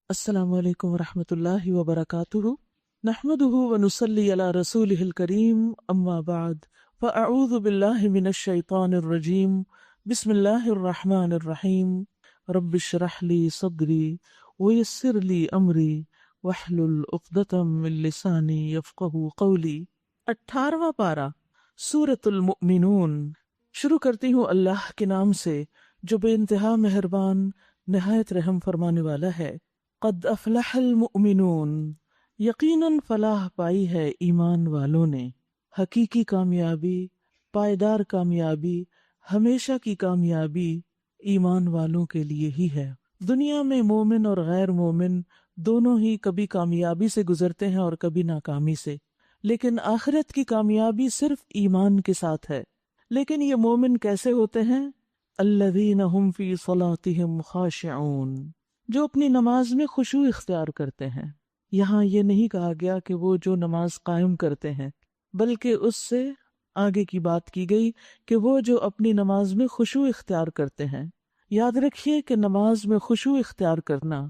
السلام علیکم ورحمۃ اللہ وبرکاتہ، نحمده ونصلی علی رسولہ الکریم، اما بعد فاعوذ باللہ من الشیطان الرجیم، بسم اللہ الرحمن الرحیم، رب اشرح لی صدری ویسر لی امری واحلل عقدۃ من لسانی یفقہوا قولی۔ 18واں پارہ سورۃ المؤمنون۔ شروع کرتی ہوں اللہ کے نام سے جو بے انتہا مہربان نہایت رحم فرمانے والا ہے۔ قد افلح المؤمنون، یقیناً فلاح پائی ہے ایمان والوں نے۔ حقیقی کامیابی، پائیدار کامیابی، ہمیشہ کی کامیابی ایمان والوں کے لیے ہی ہے۔ دنیا میں مومن اور غیر مومن دونوں ہی کبھی کامیابی سے گزرتے ہیں اور کبھی ناکامی سے، لیکن آخرت کی کامیابی صرف ایمان کے ساتھ ہے۔ لیکن یہ مومن کیسے ہوتے ہیں؟ الذین هم فی صلاتهم خاشعون، جو اپنی نماز میں خشوع اختیار کرتے ہیں۔ یہاں یہ نہیں کہا گیا کہ وہ جو نماز قائم کرتے ہیں، بلکہ اس سے آگے کی بات کی گئی کہ وہ جو اپنی نماز میں خشوع اختیار کرتے ہیں۔ یاد رکھیے کہ نماز میں خشوع اختیار کرنا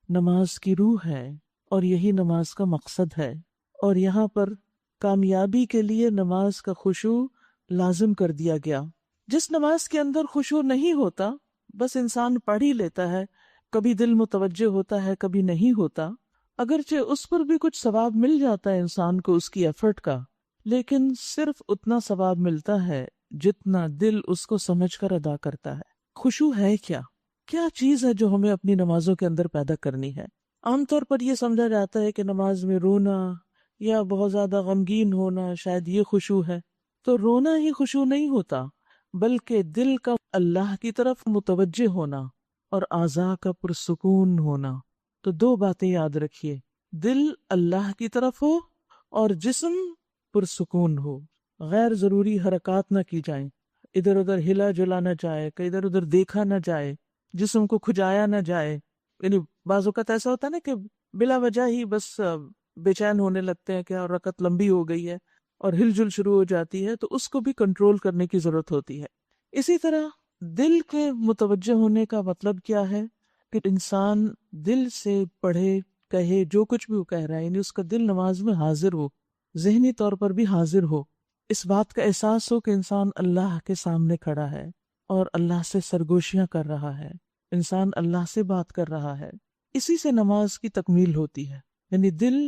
نماز کی روح ہے اور یہی نماز کا مقصد ہے، اور یہاں پر کامیابی کے لیے نماز کا خشوع لازم کر دیا گیا۔ جس نماز کے اندر خشوع نہیں ہوتا، بس انسان پڑھ ہی لیتا ہے، کبھی دل متوجہ ہوتا ہے کبھی نہیں ہوتا، اگرچہ اس پر بھی کچھ ثواب مل جاتا ہے انسان کو اس کی ایفرٹ کا، لیکن صرف اتنا ثواب ملتا ہے جتنا دل اس کو سمجھ کر ادا کرتا ہے۔ خشوع ہے کیا چیز ہے جو ہمیں اپنی نمازوں کے اندر پیدا کرنی ہے؟ عام طور پر یہ سمجھا جاتا ہے کہ نماز میں رونا یا بہت زیادہ غمگین ہونا شاید یہ خشوع ہے، تو رونا ہی خشوع نہیں ہوتا، بلکہ دل کا اللہ کی طرف متوجہ ہونا اور اعضاء کا پرسکون ہونا۔ تو دو باتیں یاد رکھیے، دل اللہ کی طرف ہو اور جسم پرسکون ہو، غیر ضروری حرکات نہ کی جائیں، ادھر ادھر ہلا جلا نہ جائے، کہ ادھر ادھر دیکھا نہ جائے، جسم کو کھجایا نہ جائے۔ یعنی بعض اوقات ایسا ہوتا ہے نا کہ بلا وجہ ہی بس بے چین ہونے لگتے ہیں کہ اور رکعت لمبی ہو گئی ہے اور ہل جل شروع ہو جاتی ہے، تو اس کو بھی کنٹرول کرنے کی ضرورت ہوتی ہے۔ اسی طرح دل کے متوجہ ہونے کا مطلب کیا ہے کہ انسان دل سے پڑھے کہے جو کچھ بھی وہ کہہ رہا ہے، یعنی اس کا دل نماز میں حاضر ہو، ذہنی طور پر بھی حاضر ہو، اس بات کا احساس ہو کہ انسان اللہ کے سامنے کھڑا ہے اور اللہ سے سرگوشیاں کر رہا ہے، انسان اللہ سے بات کر رہا ہے۔ اسی سے نماز کی تکمیل ہوتی ہے، یعنی دل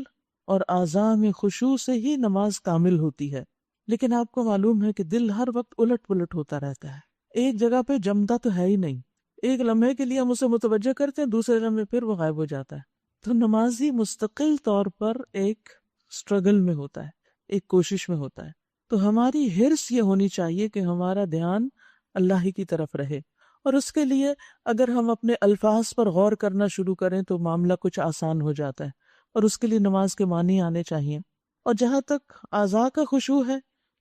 اور اعضاء میں خشوع سے ہی نماز کامل ہوتی ہے۔ لیکن آپ کو معلوم ہے کہ دل ہر وقت الٹ پلٹ ہوتا رہتا ہے، ایک جگہ پہ جمتا تو ہے ہی نہیں، ایک لمحے کے لیے ہم اسے متوجہ کرتے ہیں، دوسرے لمحے پھر وہ غائب ہو جاتا ہے۔ تو نمازی مستقل طور پر ایک سٹرگل میں ہوتا ہے، ایک کوشش میں ہوتا ہے۔ تو ہماری حرص یہ ہونی چاہیے کہ ہمارا دھیان اللہ ہی کی طرف رہے، اور اس کے لیے اگر ہم اپنے الفاظ پر غور کرنا شروع کریں تو معاملہ کچھ آسان ہو جاتا ہے، اور اس کے لیے نماز کے معنی آنے چاہیے۔ اور جہاں تک اعضاء کا خشوع ہے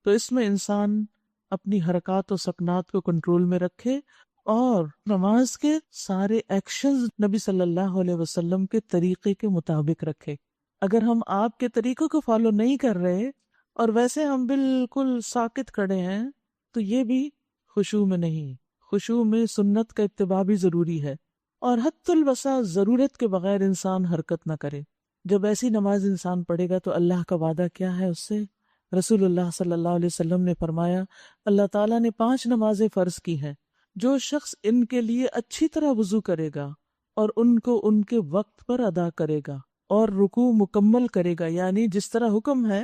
تو اس میں انسان اپنی حرکات و سکنات کو کنٹرول میں رکھے اور نماز کے سارے ایکشنز نبی صلی اللہ علیہ وسلم کے طریقے کے مطابق رکھے۔ اگر ہم آپ کے طریقوں کو فالو نہیں کر رہے اور ویسے ہم بالکل ساکت کھڑے ہیں تو یہ بھی خشوع میں نہیں۔ خشوع میں سنت کا اتباع بھی ضروری ہے، اور حتی الوسع ضرورت کے بغیر انسان حرکت نہ کرے۔ جب ایسی نماز انسان پڑھے گا تو اللہ کا وعدہ کیا ہے اس سے؟ رسول اللہ صلی اللہ علیہ وسلم نے فرمایا، اللہ تعالیٰ نے 5 نمازیں فرض کی ہیں، جو شخص ان کے لیے اچھی طرح وضو کرے گا اور ان کو ان کے وقت پر ادا کرے گا اور رکوع مکمل کرے گا، یعنی جس طرح حکم ہے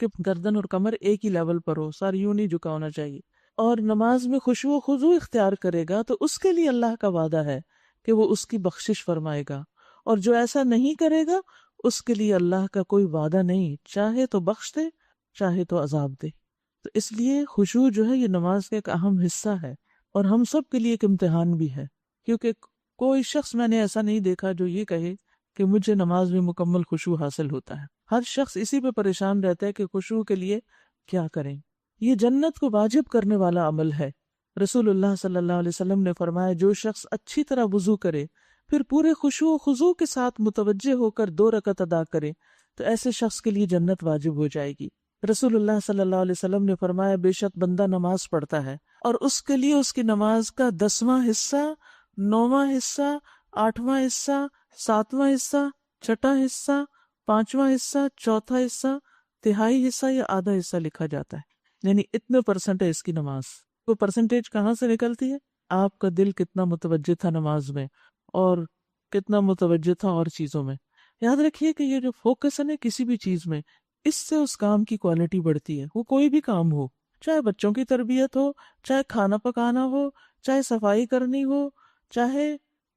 کہ گردن اور کمر ایک ہی لیول پر ہو، سر یوں نہیں جھکا ہونا چاہیے، اور نماز میں خشوع و خضوع اختیار کرے گا، تو اس کے لیے اللہ کا وعدہ ہے کہ وہ اس کی بخشش فرمائے گا، اور جو ایسا نہیں کرے گا اس کے لیے اللہ کا کوئی وعدہ نہیں، چاہے تو بخش دے چاہے تو عذاب دے۔ تو اس لیے خشوع جو ہے یہ نماز کا ایک اہم حصہ ہے، اور ہم سب کے لیے ایک امتحان بھی ہے، کیونکہ کوئی شخص میں نے ایسا نہیں دیکھا جو یہ کہے کہ مجھے نماز میں مکمل خشوع حاصل ہوتا ہے۔ ہر شخص اسی پہ پریشان رہتا ہے کہ خشوع کے لیے کیا کریں۔ یہ جنت کو واجب کرنے والا عمل ہے۔ رسول اللہ صلی اللہ علیہ وسلم نے فرمایا، جو شخص اچھی طرح وضو کرے پھر پورے خشوع و خضوع کے ساتھ متوجہ ہو کر 2 رکعت ادا کرے تو ایسے شخص کے لیے جنت واجب ہو جائے گی۔ رسول اللہ صلی اللہ علیہ وسلم نے فرمایا، بے شک بندہ نماز پڑھتا ہے اور اس کے لیے اس کی نماز کا 10واں حصہ، 9واں حصہ، 8واں حصہ 7واں حصہ، چھٹا حصہ، 5واں حصہ، چوتھا حصہ، تہائی حصہ یا آدھا حصہ لکھا جاتا ہے، یعنی اتنے پرسنٹ ہے اس کی نماز۔ وہ پرسنٹیج کہاں سے نکلتی ہے؟ آپ کا دل کتنا متوجہ تھا نماز میں، اور کتنا متوجہ تھا اور چیزوں میں۔ یاد رکھیے کہ یہ جو فوکس ہے نا کسی بھی چیز میں، اس سے اس کام کی کوالٹی بڑھتی ہے، وہ کوئی بھی کام ہو، چاہے بچوں کی تربیت ہو، چاہے کھانا پکانا ہو، چاہے صفائی کرنی ہو، چاہے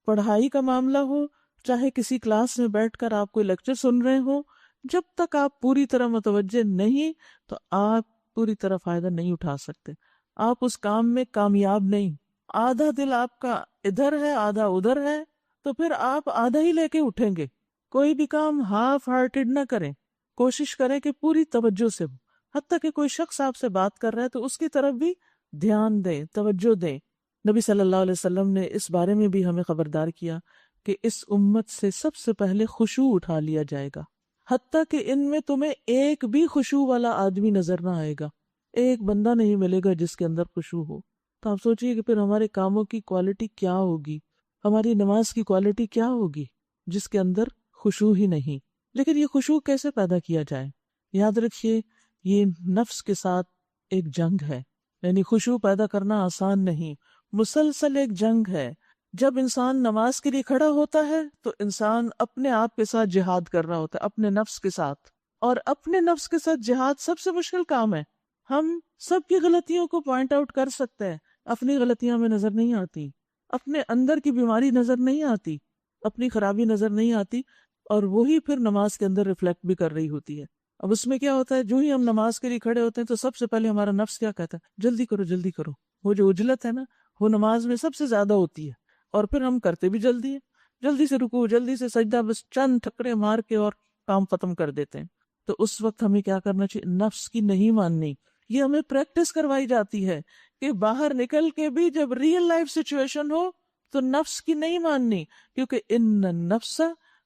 پڑھائی کا معاملہ ہو، چاہے کسی کلاس میں بیٹھ کر آپ کوئی لیکچر سن رہے ہو، جب تک آپ پوری طرح متوجہ نہیں تو آپ پوری طرح فائدہ نہیں اٹھا سکتے، آپ اس کام میں کامیاب نہیں۔ آدھا دل آپ کا ادھر ہے، آدھا ادھر ہے، تو پھر آپ آدھا ہی لے کے اٹھیں گے۔ کوئی بھی کام ہاف ہارٹیڈ نہ کریں، کوشش کریں کہ پوری توجہ سے ہو، حتیٰ کہ کوئی شخص آپ سے بات کر رہا ہے تو اس کی طرف بھی دھیان دیں، توجہ دیں۔ نبی صلی اللہ علیہ وسلم نے اس بارے میں بھی ہمیں خبردار کیا کہ اس امت سے سب سے پہلے خشوع اٹھا لیا جائے گا، حتیٰ کہ ان میں تمہیں ایک بھی خشوع والا آدمی نظر نہ آئے گا، ایک بندہ نہیں ملے گا جس کے اندر خشوع ہو۔ تو آپ سوچئے کہ پھر ہمارے کاموں کی کوالٹی کیا ہوگی، ہماری نماز کی کوالٹی کیا ہوگی جس کے اندر خشوع ہی نہیں۔ لیکن یہ خشوع کیسے پیدا کیا جائے؟ یاد رکھیے یہ نفس کے ساتھ ایک جنگ ہے، یعنی خشوع پیدا کرنا آسان نہیں، مسلسل ایک جنگ ہے۔ جب انسان نماز کے لیے کھڑا ہوتا ہے تو انسان اپنے آپ کے ساتھ جہاد کر رہا ہوتا ہے، اپنے نفس کے ساتھ، اور اپنے نفس کے ساتھ جہاد سب سے مشکل کام ہے۔ ہم سب کی غلطیوں کو پوائنٹ آؤٹ کر سکتے ہیں، اپنی غلطیاں ہمیں نظر نہیں آتی، اپنے اندر کی بیماری نظر نہیں آتی، اپنی خرابی نظر نہیں آتی، اور وہی پھر نماز کے اندر ریفلیکٹ بھی کر رہی ہوتی ہے۔ اب اس میں کیا ہوتا ہے، جو ہی ہم نماز کے لیے کھڑے ہوتے ہیں تو سب سے پہلے ہمارا نفس کیا کہتا ہے؟ جلدی کرو جلدی کرو۔ وہ جو عجلت ہے نا، وہ نماز میں سب سے زیادہ ہوتی ہے، اور پھر ہم کرتے بھی جلدی ہے، جلدی سے رکوع، جلدی سے سجدہ، بس چند ٹھکرے مار کے اور کام ختم کر دیتے ہیں۔ تو اس وقت ہمیں کیا کرنا چاہیے؟ نفس کی نہیں ماننی۔ یہ ہمیں پریکٹس کروائی جاتی ہے کہ باہر نکل کے بھی جب ریئل لائف سچویشن ہو تو نفس کی نہیں ماننی، کیونکہ ان النفس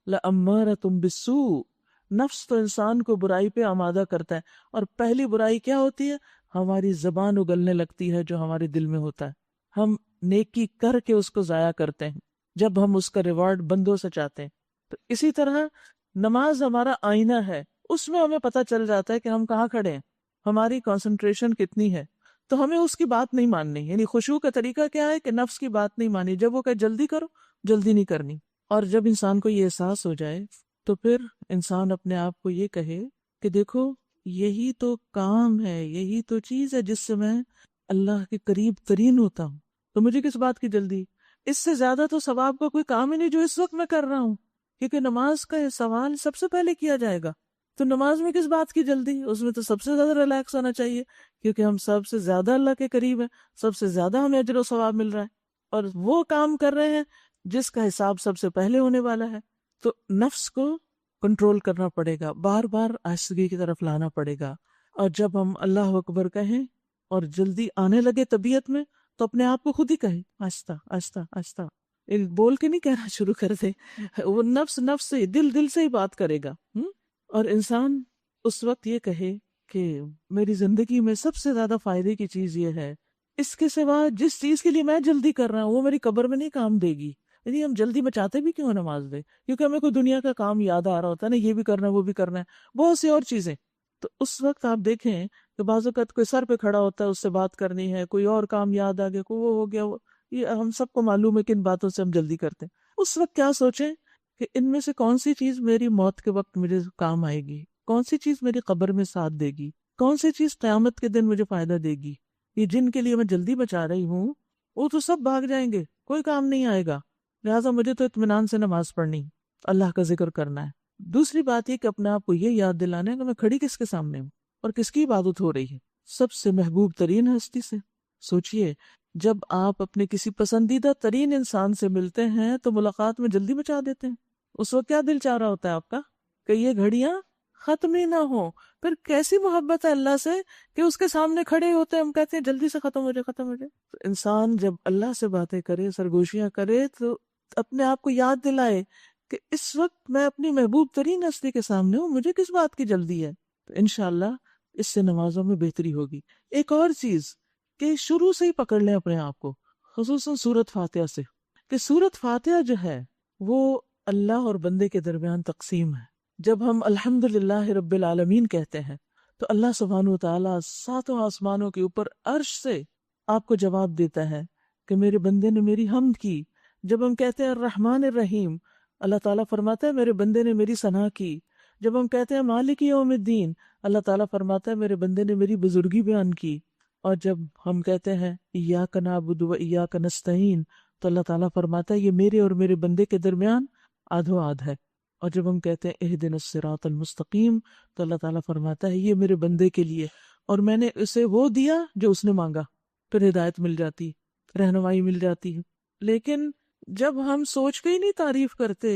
لامارۃ بالسوء، نفس تو انسان کو برائی پہ آمادہ کرتا ہے، اور پہلی برائی کیا ہوتی ہے؟ ہماری زبان اگلنے لگتی ہے جو ہمارے دل میں ہوتا ہے، ہم نیکی کر کے اس کو ضائع کرتے ہیں جب ہم اس کا ریوارڈ بندوں سے چاہتے ہیں۔ تو اسی طرح نماز ہمارا آئینہ ہے، اس میں ہمیں پتہ چل جاتا ہے کہ ہم کہاں کھڑے ہیں، ہماری کنسنٹریشن کتنی ہے۔ تو ہمیں اس کی بات نہیں ماننی، یعنی خشوع کا طریقہ کیا ہے کہ نفس کی بات نہیں مانی، جب وہ کہے جلدی کرو جلدی نہیں کرنی۔ اور جب انسان کو یہ احساس ہو جائے تو پھر انسان اپنے آپ کو یہ کہے کہ دیکھو یہی تو کام ہے، یہی تو چیز ہے جس سے میں اللہ کے قریب ترین ہوتا ہوں، تو مجھے کس بات کی جلدی؟ اس سے زیادہ تو ثواب کا کوئی کام ہی نہیں جو اس وقت میں کر رہا ہوں، کیونکہ نماز کا سوال سب سے پہلے کیا جائے گا۔ تو نماز میں کس بات کی جلدی؟ اس میں تو سب سے زیادہ ریلیکس ہونا چاہیے، کیونکہ ہم سب سے زیادہ اللہ کے قریب ہیں، سب سے زیادہ ہمیں اجر و ثواب مل رہا ہے، اور وہ کام کر رہے ہیں جس کا حساب سب سے پہلے ہونے والا ہے۔ تو نفس کو کنٹرول کرنا پڑے گا، بار بار آہستگی کی طرف لانا پڑے گا، اور جب ہم اللہ اکبر کہیں اور جلدی آنے لگے طبیعت میں تو اپنے آپ کو خود ہی کہیں آہستہ آہستہ آہستہ، بول کے نہیں کہنا شروع کر دے، وہ نفس نفس سے دل سے ہی بات کرے گا۔ اور انسان اس وقت یہ کہے کہ میری زندگی میں سب سے زیادہ فائدے کی چیز یہ ہے، اس کے سوا جس چیز کے لیے میں جلدی کر رہا ہوں وہ میری قبر میں نہیں کام دے گی۔ یعنی ہم جلدی مچاتے بھی کیوں نماز میں؟ کیونکہ ہمیں کوئی دنیا کا کام یاد آ رہا ہوتا ہے نا، یہ بھی کرنا ہے وہ بھی کرنا ہے، بہت سی اور چیزیں۔ تو اس وقت آپ دیکھیں کہ بعض اوقات کوئی سر پہ کھڑا ہوتا ہے، اس سے بات کرنی ہے، کوئی اور کام یاد آ گیا، کوئی وہ ہو گیا، یہ ہم سب کو معلوم ہے کن باتوں سے ہم جلدی کرتے ہیں۔ اس وقت کیا سوچیں کہ ان میں سے کون سی چیز میری موت کے وقت مجھے کام آئے گی، کون سی چیز میری قبر میں ساتھ دے گی، کون سی چیز قیامت کے دن مجھے فائدہ دے گی۔ یہ جن کے لیے میں جلدی بچا رہی ہوں وہ تو سب بھاگ جائیں گے، کوئی کام نہیں آئے گا، لہٰذا مجھے تو اطمینان سے نماز پڑھنی، اللہ کا ذکر کرنا ہے۔ دوسری بات یہ کہ اپنے آپ کو یہ یاد دلانا ہے کہ میں کھڑی کس کے سامنے ہوں اور کس کی عبادت ہو رہی ہے؟ سب سے محبوب ترین ہستی سے۔ سوچئے جب آپ اپنے کسی پسندیدہ ترین انسان سے ملتے ہیں تو ملاقات میں جلدی بچا دیتے ہیں، اس وقت کیا دل چاہ رہا ہوتا ہے آپ کا کہ یہ گھڑیاں ختم ہی نہ ہو۔ پھر کیسی محبت ہے اللہ سے کہ اس کے سامنے کھڑے ہوتے ہیں، ہم کہتے ہیں جلدی سے ختم ہو جائے ختم ہو جائے۔ تو انسان جب اللہ سے باتیں کرے، سرگوشیاں کرے، تو اپنے آپ کو یاد دلائے کہ اس وقت میں اپنی محبوب ترین ہستی کے سامنے ہوں، مجھے کس بات کی جلدی ہے۔ تو انشاءاللہ اس سے نمازوں میں بہتری ہوگی۔ ایک اور چیز کہ شروع سے ہی پکڑ لیں اپنے آپ کو، خصوصاً سورت فاتحہ سے، کہ سورت فاتحہ جو ہے وہ اللہ اور بندے کے درمیان تقسیم ہے. جب ہم الحمدللہ رب العالمین کہتے ہیں تو اللہ سبحانہ و تعالیٰ ساتوں آسمانوں کے اوپر عرش سے آپ کو جواب دیتا ہے کہ میرے بندے نے میری حمد کی. جب ہم کہتے ہیں الرحمن الرحیم، اللہ تعالیٰ فرماتا ہے میرے بندے نے میری ثنا کی. جب ہم کہتے ہیں مالک یوم الدین، اللہ تعالیٰ فرماتا ہے میرے بندے نے میری بزرگی بیان کی. اور جب ہم کہتے ہیں ایاک نعبد و ایاک نستعین، تو اللہ تعالیٰ فرماتا ہے یہ میرے اور میرے بندے کے درمیان آدھو آدھ ہے. اور جب ہم کہتے ہیں اہدنا الصراط المستقیم، تو اللہ تعالیٰ فرماتا ہے یہ میرے بندے کے لیے، اور میں نے اسے وہ دیا جو اس نے مانگا. پھر ہدایت مل جاتی، رہنمائی مل جاتی ہے. لیکن جب ہم سوچ کے ہی نہیں تعریف کرتے،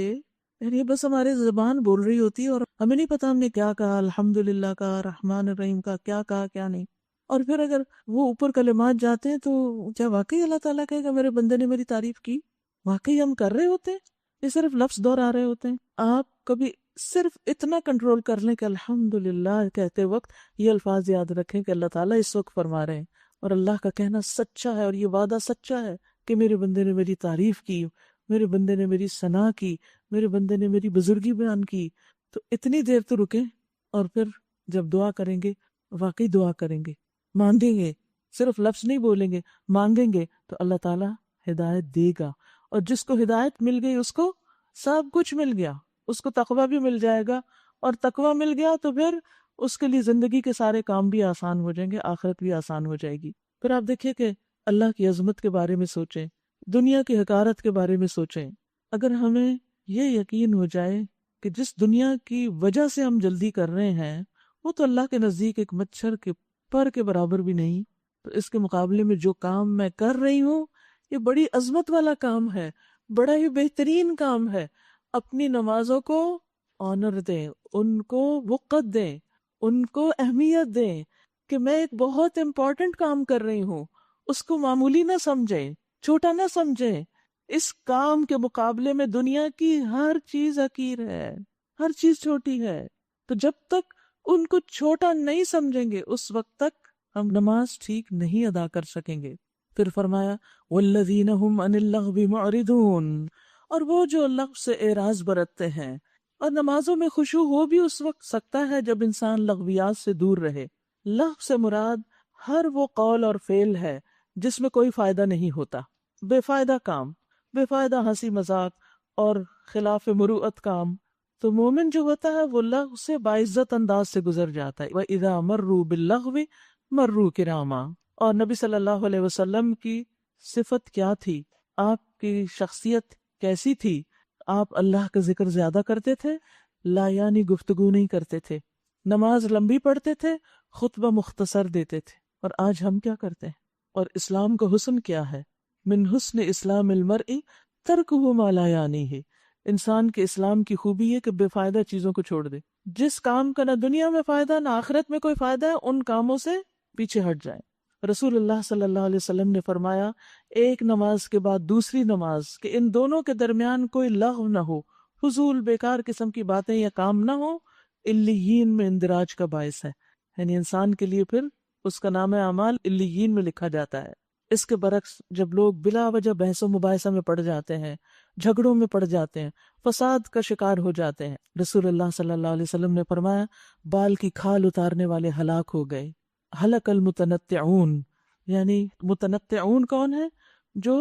یعنی بس ہماری زبان بول رہی ہوتی ہے اور ہمیں نہیں پتا ہم نے کیا کہا، الحمدللہ کا، رحمان الرحیم کا کیا کہا کیا نہیں. اور پھر اگر وہ اوپر کلمات جاتے ہیں تو کیا واقعی اللہ تعالیٰ کہے گا میرے بندے نے میری تعریف کی؟ واقعی ہم کر رہے ہوتے ہیں، یہ صرف لفظ دہرا رہے ہوتے ہیں. آپ کبھی صرف اتنا کنٹرول کر لیں کہ الحمدللہ کہتے وقت یہ الفاظ یاد رکھیں کہ اللہ تعالیٰ اس وقت فرما رہے ہیں، اور اللہ کا کہنا سچا ہے اور یہ وعدہ سچا ہے کہ میرے بندے نے میری تعریف کی، میرے بندے نے میری ثنا کی، میرے بندے نے میری بزرگی بیان کی. تو اتنی دیر تو رکیں، اور پھر جب دعا کریں گے واقعی دعا کریں گے، مانگیں گے، صرف لفظ نہیں بولیں گے، مانگیں گے تو اللہ تعالیٰ ہدایت دے گا. اور جس کو ہدایت مل گئی اس کو سب کچھ مل گیا، اس کو تقویٰ بھی مل جائے گا، اور تقویٰ مل گیا تو پھر اس کے لیے زندگی کے سارے کام بھی آسان ہو جائیں گے، آخرت بھی آسان ہو جائے گی. پھر آپ دیکھیں کہ اللہ کی عظمت کے بارے میں سوچیں، دنیا کی حقارت کے بارے میں سوچیں. اگر ہمیں یہ یقین ہو جائے کہ جس دنیا کی وجہ سے ہم جلدی کر رہے ہیں وہ تو اللہ کے نزدیک ایک مچھر کے پر کے برابر بھی نہیں، تو اس کے مقابلے میں جو کام میں کر رہی ہوں یہ بڑی عظمت والا کام ہے، بڑا ہی بہترین کام ہے. اپنی نمازوں کو آنر دیں، ان کو وقت دیں، ان کو اہمیت دیں کہ میں ایک بہت امپورٹنٹ کام کر رہی ہوں. اس کو معمولی نہ سمجھیں، چھوٹا نہ سمجھیں. اس کام کے مقابلے میں دنیا کی ہر چیز حقیر ہے، ہر چیز چھوٹی ہے. تو جب تک ان کو چھوٹا نہیں سمجھیں گے اس وقت تک ہم نماز ٹھیک نہیں ادا کر سکیں گے. پھر فرمایا والذین هم عن اللغو معرضون، اور وہ جو لغو سے اعراض برتتے ہیں. اور نمازوں میں خشوع ہو بھی اس وقت سکتا ہے جب انسان لغویات سے دور رہے. لغو سے مراد ہر وہ قول اور فعل ہے جس میں کوئی فائدہ نہیں ہوتا، بے فائدہ کام، بے فائدہ ہنسی مذاق اور خلاف مروءت کام. تو مومن جو ہوتا ہے وہ لغو سے باعزت انداز سے گزر جاتا ہے. وَإِذَا مَرُّوا بِاللَّغْوِ مَرُّوا كِرَامًا. اور نبی صلی اللہ علیہ وسلم کی صفت کیا تھی، آپ کی شخصیت کیسی تھی؟ آپ اللہ کا ذکر زیادہ کرتے تھے، لا یعنی گفتگو نہیں کرتے تھے، نماز لمبی پڑھتے تھے، خطبہ مختصر دیتے تھے. اور آج ہم کیا کرتے ہیں؟ اور اسلام کا حسن کیا ہے؟ من حسن اسلام المرء ترکہ ما لا یعنیہ. انسان کے اسلام کی خوبی ہے کہ بے فائدہ چیزوں کو چھوڑ دے. جس کام کا نہ دنیا میں فائدہ نہ آخرت میں کوئی فائدہ ہے ان کاموں سے پیچھے ہٹ جائیں. رسول اللہ صلی اللہ علیہ وسلم نے فرمایا ایک نماز کے بعد دوسری نماز کہ ان دونوں کے درمیان کوئی لغو نہ ہو، فضول بیکار قسم کی باتیں یا کام نہ ہو. علیین میں اندراج کا باعث ہے، یعنی انسان کے لیے پھر اس کا نام اعمال علیین میں لکھا جاتا ہے. اس کے برعکس جب لوگ بلا وجہ بحث و مباحثہ میں پڑ جاتے ہیں، جھگڑوں میں پڑ جاتے ہیں، فساد کا شکار ہو جاتے ہیں، رسول اللہ صلی اللہ علیہ وسلم نے فرمایا بال کی کھال اتارنے والے ہلاک ہو گئے. ہلک المتنطعون، یعنی متنطعون کون ہے؟ جو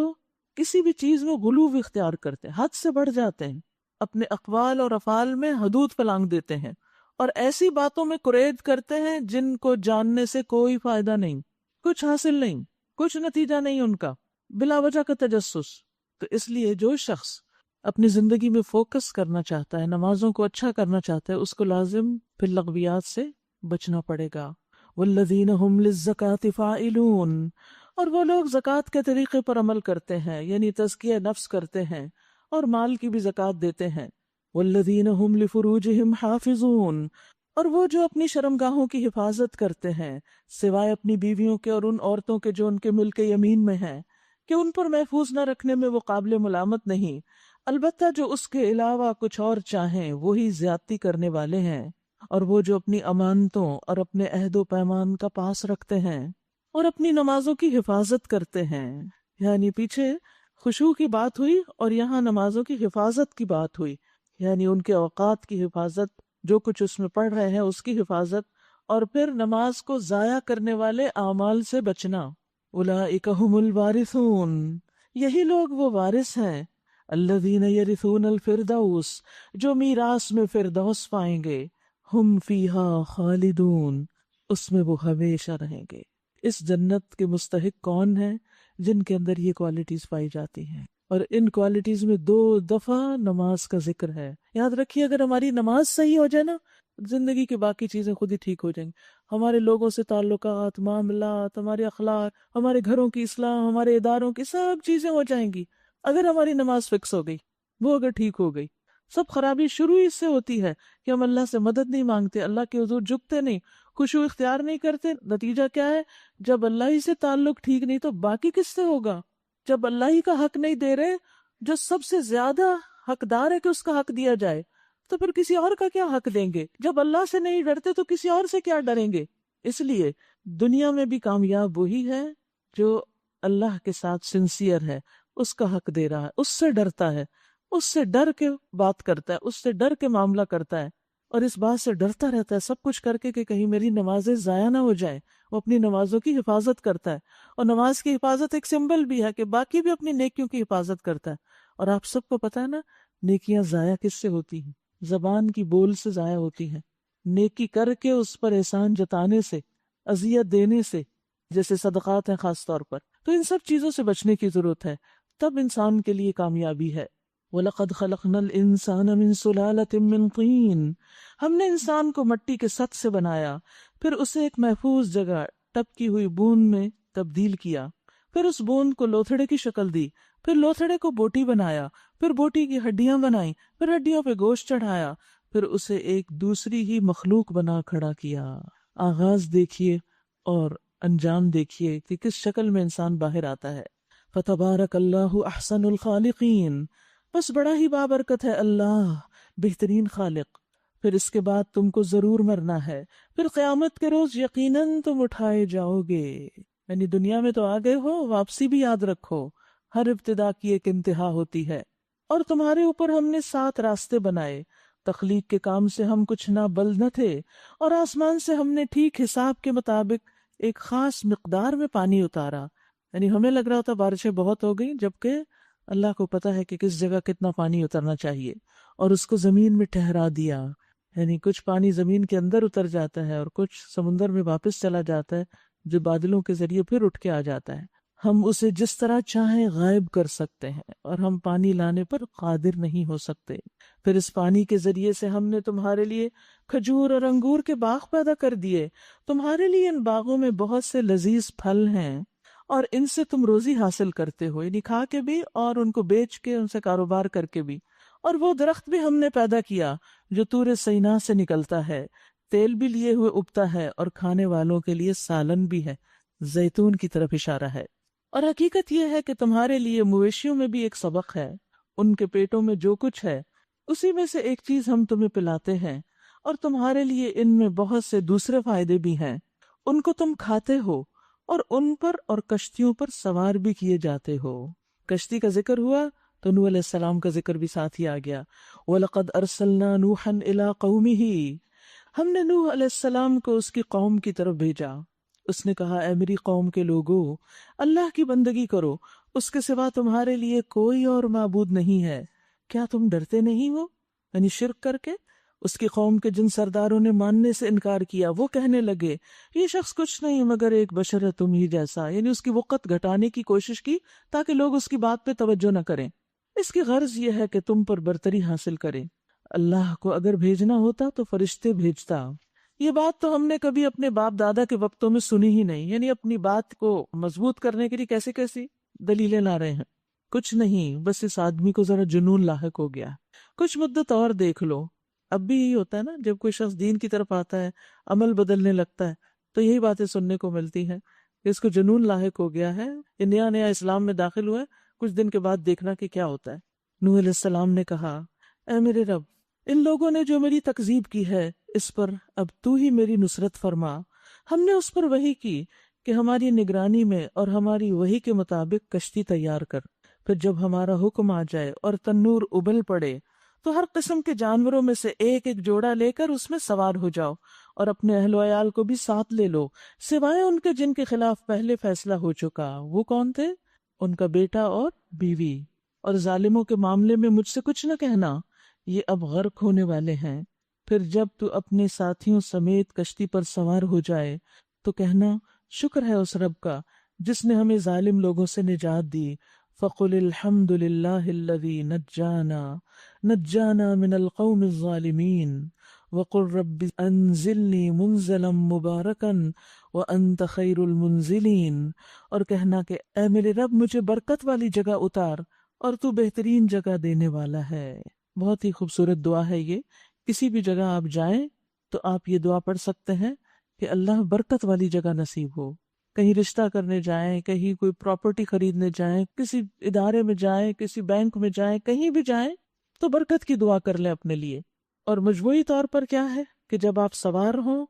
کسی بھی چیز میں غلو اختیار کرتے ہیں، حد سے بڑھ جاتے ہیں، اپنے اقوال اور افعال میں حدود پلانگ دیتے ہیں، اور ایسی باتوں میں قرید کرتے ہیں جن کو جاننے سے کوئی فائدہ نہیں، کچھ حاصل نہیں، کچھ نتیجہ نہیں ان کا، بلا وجہ کا تجسس. تو اس لیے جو شخص اپنی زندگی میں فوکس کرنا چاہتا ہے، نمازوں کو اچھا کرنا چاہتا ہے، اس کو لازم پھر لغویات سے بچنا پڑے گا. والذین هم للزکاة فاعلون، اور وہ لوگ زکوٰۃ کے طریقے پر عمل کرتے ہیں، یعنی تزکیہ نفس کرتے ہیں اور مال کی بھی زکوٰۃ دیتے ہیں. والذین هم لفروجهم حافظون، اور وہ جو اپنی شرمگاہوں کی حفاظت کرتے ہیں سوائے اپنی بیویوں کے اور ان عورتوں کے جو ان کے ملک یمین میں ہیں کہ ان پر محفوظ نہ رکھنے میں وہ قابل ملامت نہیں، البتہ جو اس کے علاوہ کچھ اور چاہیں وہی زیادتی کرنے والے ہیں. اور وہ جو اپنی امانتوں اور اپنے عہد و پیمان کا پاس رکھتے ہیں اور اپنی نمازوں کی حفاظت کرتے ہیں. یعنی پیچھے خشوع کی بات ہوئی اور یہاں نمازوں کی حفاظت کی بات ہوئی، یعنی ان کے اوقات کی حفاظت، جو کچھ اس میں پڑھ رہے ہیں اس کی حفاظت، اور پھر نماز کو ضائع کرنے والے اعمال سے بچنا۔ اولئک ھم الوارثون، یہی لوگ وہ وارث ہیں، الذین یرثون الفردوس، جو میراث میں فردوس پائیں گے، ہم فیہا خالدون، اس میں وہ ہمیشہ رہیں گے۔ اس جنت کے مستحق کون ہیں؟ جن کے اندر یہ کوالٹیز پائی جاتی ہیں، اور ان کوالٹیز میں 2 دفعہ نماز کا ذکر ہے۔ یاد رکھیے اگر ہماری نماز صحیح ہو جائے نا، زندگی کی باقی چیزیں خود ہی ٹھیک ہو جائیں گی۔ ہمارے لوگوں سے تعلقات، معاملات، ہمارے اخلاق، ہمارے گھروں کی اصلاح، ہمارے اداروں کی سب چیزیں ہو جائیں گی اگر ہماری نماز فکس ہو گئی، وہ اگر ٹھیک ہو گئی۔ سب خرابی شروع ہی سے ہوتی ہے کہ ہم اللہ سے مدد نہیں مانگتے، اللہ کے حضور جھکتے نہیں، خشوع اختیار نہیں کرتے۔ نتیجہ کیا ہے؟ جب اللہ ہی سے تعلق ٹھیک نہیں تو باقی کس سے ہوگا؟ جب اللہ ہی کا حق نہیں دے رہے، جو سب سے زیادہ حقدار ہے کہ اس کا حق دیا جائے، تو پھر کسی اور کا کیا حق دیں گے؟ جب اللہ سے نہیں ڈرتے تو کسی اور سے کیا ڈریں گے؟ اس لیے دنیا میں بھی کامیاب وہی ہے جو اللہ کے ساتھ سنسیئر ہے، اس کا حق دے رہا ہے، اس سے ڈرتا ہے، اس سے ڈر کے بات کرتا ہے، اس سے ڈر کے معاملہ کرتا ہے، اور اس بات سے ڈرتا رہتا ہے سب کچھ کر کے کہ کہیں میری نمازیں ضائع نہ ہو جائیں۔ وہ اپنی نمازوں کی حفاظت کرتا ہے، اور نماز کی حفاظت ایک سمبل بھی ہے کہ باقی بھی اپنی نیکیوں کی حفاظت کرتا ہے۔ اور آپ سب کو پتہ ہے نا، نیکیاں ضائع کس سے ہوتی ہیں؟ زبان کی بول سے ضائع ہوتی ہیں، نیکی کر کے اس پر احسان جتانے سے، اذیت دینے سے، جیسے صدقات ہیں خاص طور پر۔ تو ان سب چیزوں سے بچنے کی ضرورت ہے، تب انسان کے لیے کامیابی ہے۔ وَلَقَدْ خَلَقْنَا الْإِنسَانَ مِنْ سُلَالَةٍ مِّن طِينٍ، ہم نے انسان کو مٹی کے سط سے بنایا، پھر اسے ایک محفوظ جگہ ٹپکی ہوئی بوند میں تبدیل کیا، پھر اس بوند کو لوتھڑے کی شکل دی، پھر لوتھڑے کو بوٹی بنایا، پھر بوٹی کی ہڈیاں بنائیں، پھر ہڈیوں پہ گوشت چڑھایا، پھر اسے ایک دوسری ہی مخلوق بنا کھڑا کیا۔ آغاز دیکھیے اور انجام دیکھیے کہ کس شکل میں انسان باہر آتا ہے۔ فَتَبَارَكَ اللَّهُ أَحْسَنُ الْخَالِقِينَ، بس بڑا ہی بابرکت ہے اللہ، بہترین خالق۔ پھر اس کے بعد تم کو ضرور مرنا ہے، پھر قیامت کے روز یقیناً تم اٹھائے جاؤ گے۔ یعنی دنیا میں تو آ گئے ہو، واپسی بھی یاد رکھو، ہر ابتدا کی ایک انتہا ہوتی ہے۔ اور تمہارے اوپر ہم نے 7 راستے بنائے، تخلیق کے کام سے ہم کچھ نہ بلد نہ تھے، اور آسمان سے ہم نے ٹھیک حساب کے مطابق ایک خاص مقدار میں پانی اتارا۔ یعنی ہمیں لگ رہا ہوتا بارشیں بہت ہو گئی، جبکہ اللہ کو پتا ہے کہ کس جگہ کتنا پانی اترنا چاہیے، اور اس کو زمین میں ٹھہرا دیا۔ یعنی کچھ پانی زمین کے اندر اتر جاتا ہے اور کچھ سمندر میں واپس چلا جاتا ہے، جو بادلوں کے ذریعے پھر اٹھ کے آ جاتا ہے۔ ہم اسے جس طرح چاہیں غائب کر سکتے ہیں، اور ہم پانی لانے پر قادر نہیں ہو سکتے۔ پھر اس پانی کے ذریعے سے ہم نے تمہارے لیے کھجور اور انگور کے باغ پیدا کر دیے، تمہارے لیے ان باغوں میں بہت سے لذیذ پھل ہیں، اور ان سے تم روزی حاصل کرتے ہو، یعنی کھا کے بھی اور ان کو بیچ کے ان سے کاروبار کر کے بھی۔ اور وہ درخت بھی ہم نے پیدا کیا جو طور سینا سے نکلتا ہے، تیل بھی لیے ہوئے اگتا ہے، اور کھانے والوں کے لیے سالن بھی ہے، زیتون کی طرف اشارہ ہے۔ اور حقیقت یہ ہے کہ تمہارے لیے مویشیوں میں بھی ایک سبق ہے، ان کے پیٹوں میں جو کچھ ہے اسی میں سے ایک چیز ہم تمہیں پلاتے ہیں، اور تمہارے لیے ان میں بہت سے دوسرے فائدے بھی ہیں، ان کو تم کھاتے ہو، اور ان پر اور کشتیوں پر سوار بھی کیے جاتے ہو۔ کشتی کا ذکر ہوا تو نوح علیہ السلام کا ذکر بھی ساتھ ہی آ گیا۔ وَلَقَدْ أَرْسَلْنَا نُوحًا إِلَىٰ قَوْمِهِ، ہم نے نوح علیہ السلام کو اس کی قوم کی طرف بھیجا۔ اس نے کہا، اے میری قوم کے لوگو، اللہ کی بندگی کرو، اس کے سوا تمہارے لیے کوئی اور معبود نہیں ہے، کیا تم ڈرتے نہیں ہو؟ یعنی شرک کر کے اس کی قوم کے جن سرداروں نے ماننے سے انکار کیا، وہ کہنے لگے یہ شخص کچھ نہیں مگر ایک بشر ہے تم ہی جیسا، یعنی اس کی وقت گھٹانے کی کوشش کی تاکہ لوگ اس کی بات پہ توجہ نہ کریں۔ اس کی غرض یہ ہے کہ تم پر برتری حاصل کرے۔ اللہ کو اگر بھیجنا ہوتا تو فرشتے بھیجتا۔ یہ بات تو ہم نے کبھی اپنے باپ دادا کے وقتوں میں سنی ہی نہیں، یعنی اپنی بات کو مضبوط کرنے کے لیے کیسی کیسی دلیلیں لا رہے ہیں۔ کچھ نہیں، بس اس آدمی کو ذرا جنون لاحق ہو گیا۔ کچھ مدت اور دیکھ لو۔ اب بھی یہی ہوتا ہے نا، جب کوئی شخص دین کی طرف آتا ہے، عمل بدلنے لگتا ہے، تو یہی باتیں سننے کو ملتی ہیں کہ اس کو جنون لاحق ہو گیا ہے، یہ نیا نیا اسلام میں داخل ہوا ہے، کچھ دن کے بعد دیکھنا کہ کیا ہوتا ہے۔ نوح علیہ السلام نے کہا، اے میرے رب، ان لوگوں نے جو میری تکذیب کی ہے اس پر اب تو ہی میری نصرت فرما۔ ہم نے اس پر وحی کی کہ ہماری نگرانی میں اور ہماری وحی کے مطابق کشتی تیار کر، پھر جب ہمارا حکم آ جائے اور تنور ابل پڑے تو ہر قسم کے جانوروں میں سے ایک ایک جوڑا لے کر اس میں سوار ہو جاؤ اور اپنے اہل و عیال کو بھی ساتھ لے لو، سوائے ان کے جن کے خلاف پہلے فیصلہ ہو چکا۔ وہ کون تھے؟ ان کا بیٹا اور بیوی۔ اور ظالموں کے معاملے میں مجھ سے کچھ نہ کہنا، یہ اب غرق ہونے والے ہیں۔ پھر جب تو اپنے ساتھیوں سمیت کشتی پر سوار ہو جائے تو کہنا شکر ہے اس رب کا جس نے ہمیں ظالم لوگوں سے نجات دی۔ فَقُلِ الْحَمْدُ لِلَّهِ الَّذِي نَجَّانَا مِنَ الْقَوْمِ الظَّالِمِينَ وَقُلْ رَبِّ أَنزِلْنِي مُنزَلًا مُبَارَكًا وَأَنْتَ خَيْرُ الْمُنزِلِينَ، اور کہنا کہ اے میرے رب مجھے برکت والی جگہ اتار اور تو بہترین جگہ دینے والا ہے۔ بہت ہی خوبصورت دعا ہے یہ۔ کسی بھی جگہ آپ جائیں تو آپ یہ دعا پڑھ سکتے ہیں کہ اللہ برکت والی جگہ نصیب ہو۔ کہیں رشتہ کرنے جائیں، کہیں کوئی پراپرٹی خریدنے جائیں، کسی ادارے میں جائیں، کسی بینک میں جائیں، کہیں بھی جائیں تو برکت کی دعا کر لیں اپنے لیے۔ اور مجموعی طور پر کیا ہے کہ جب آپ سوار ہوں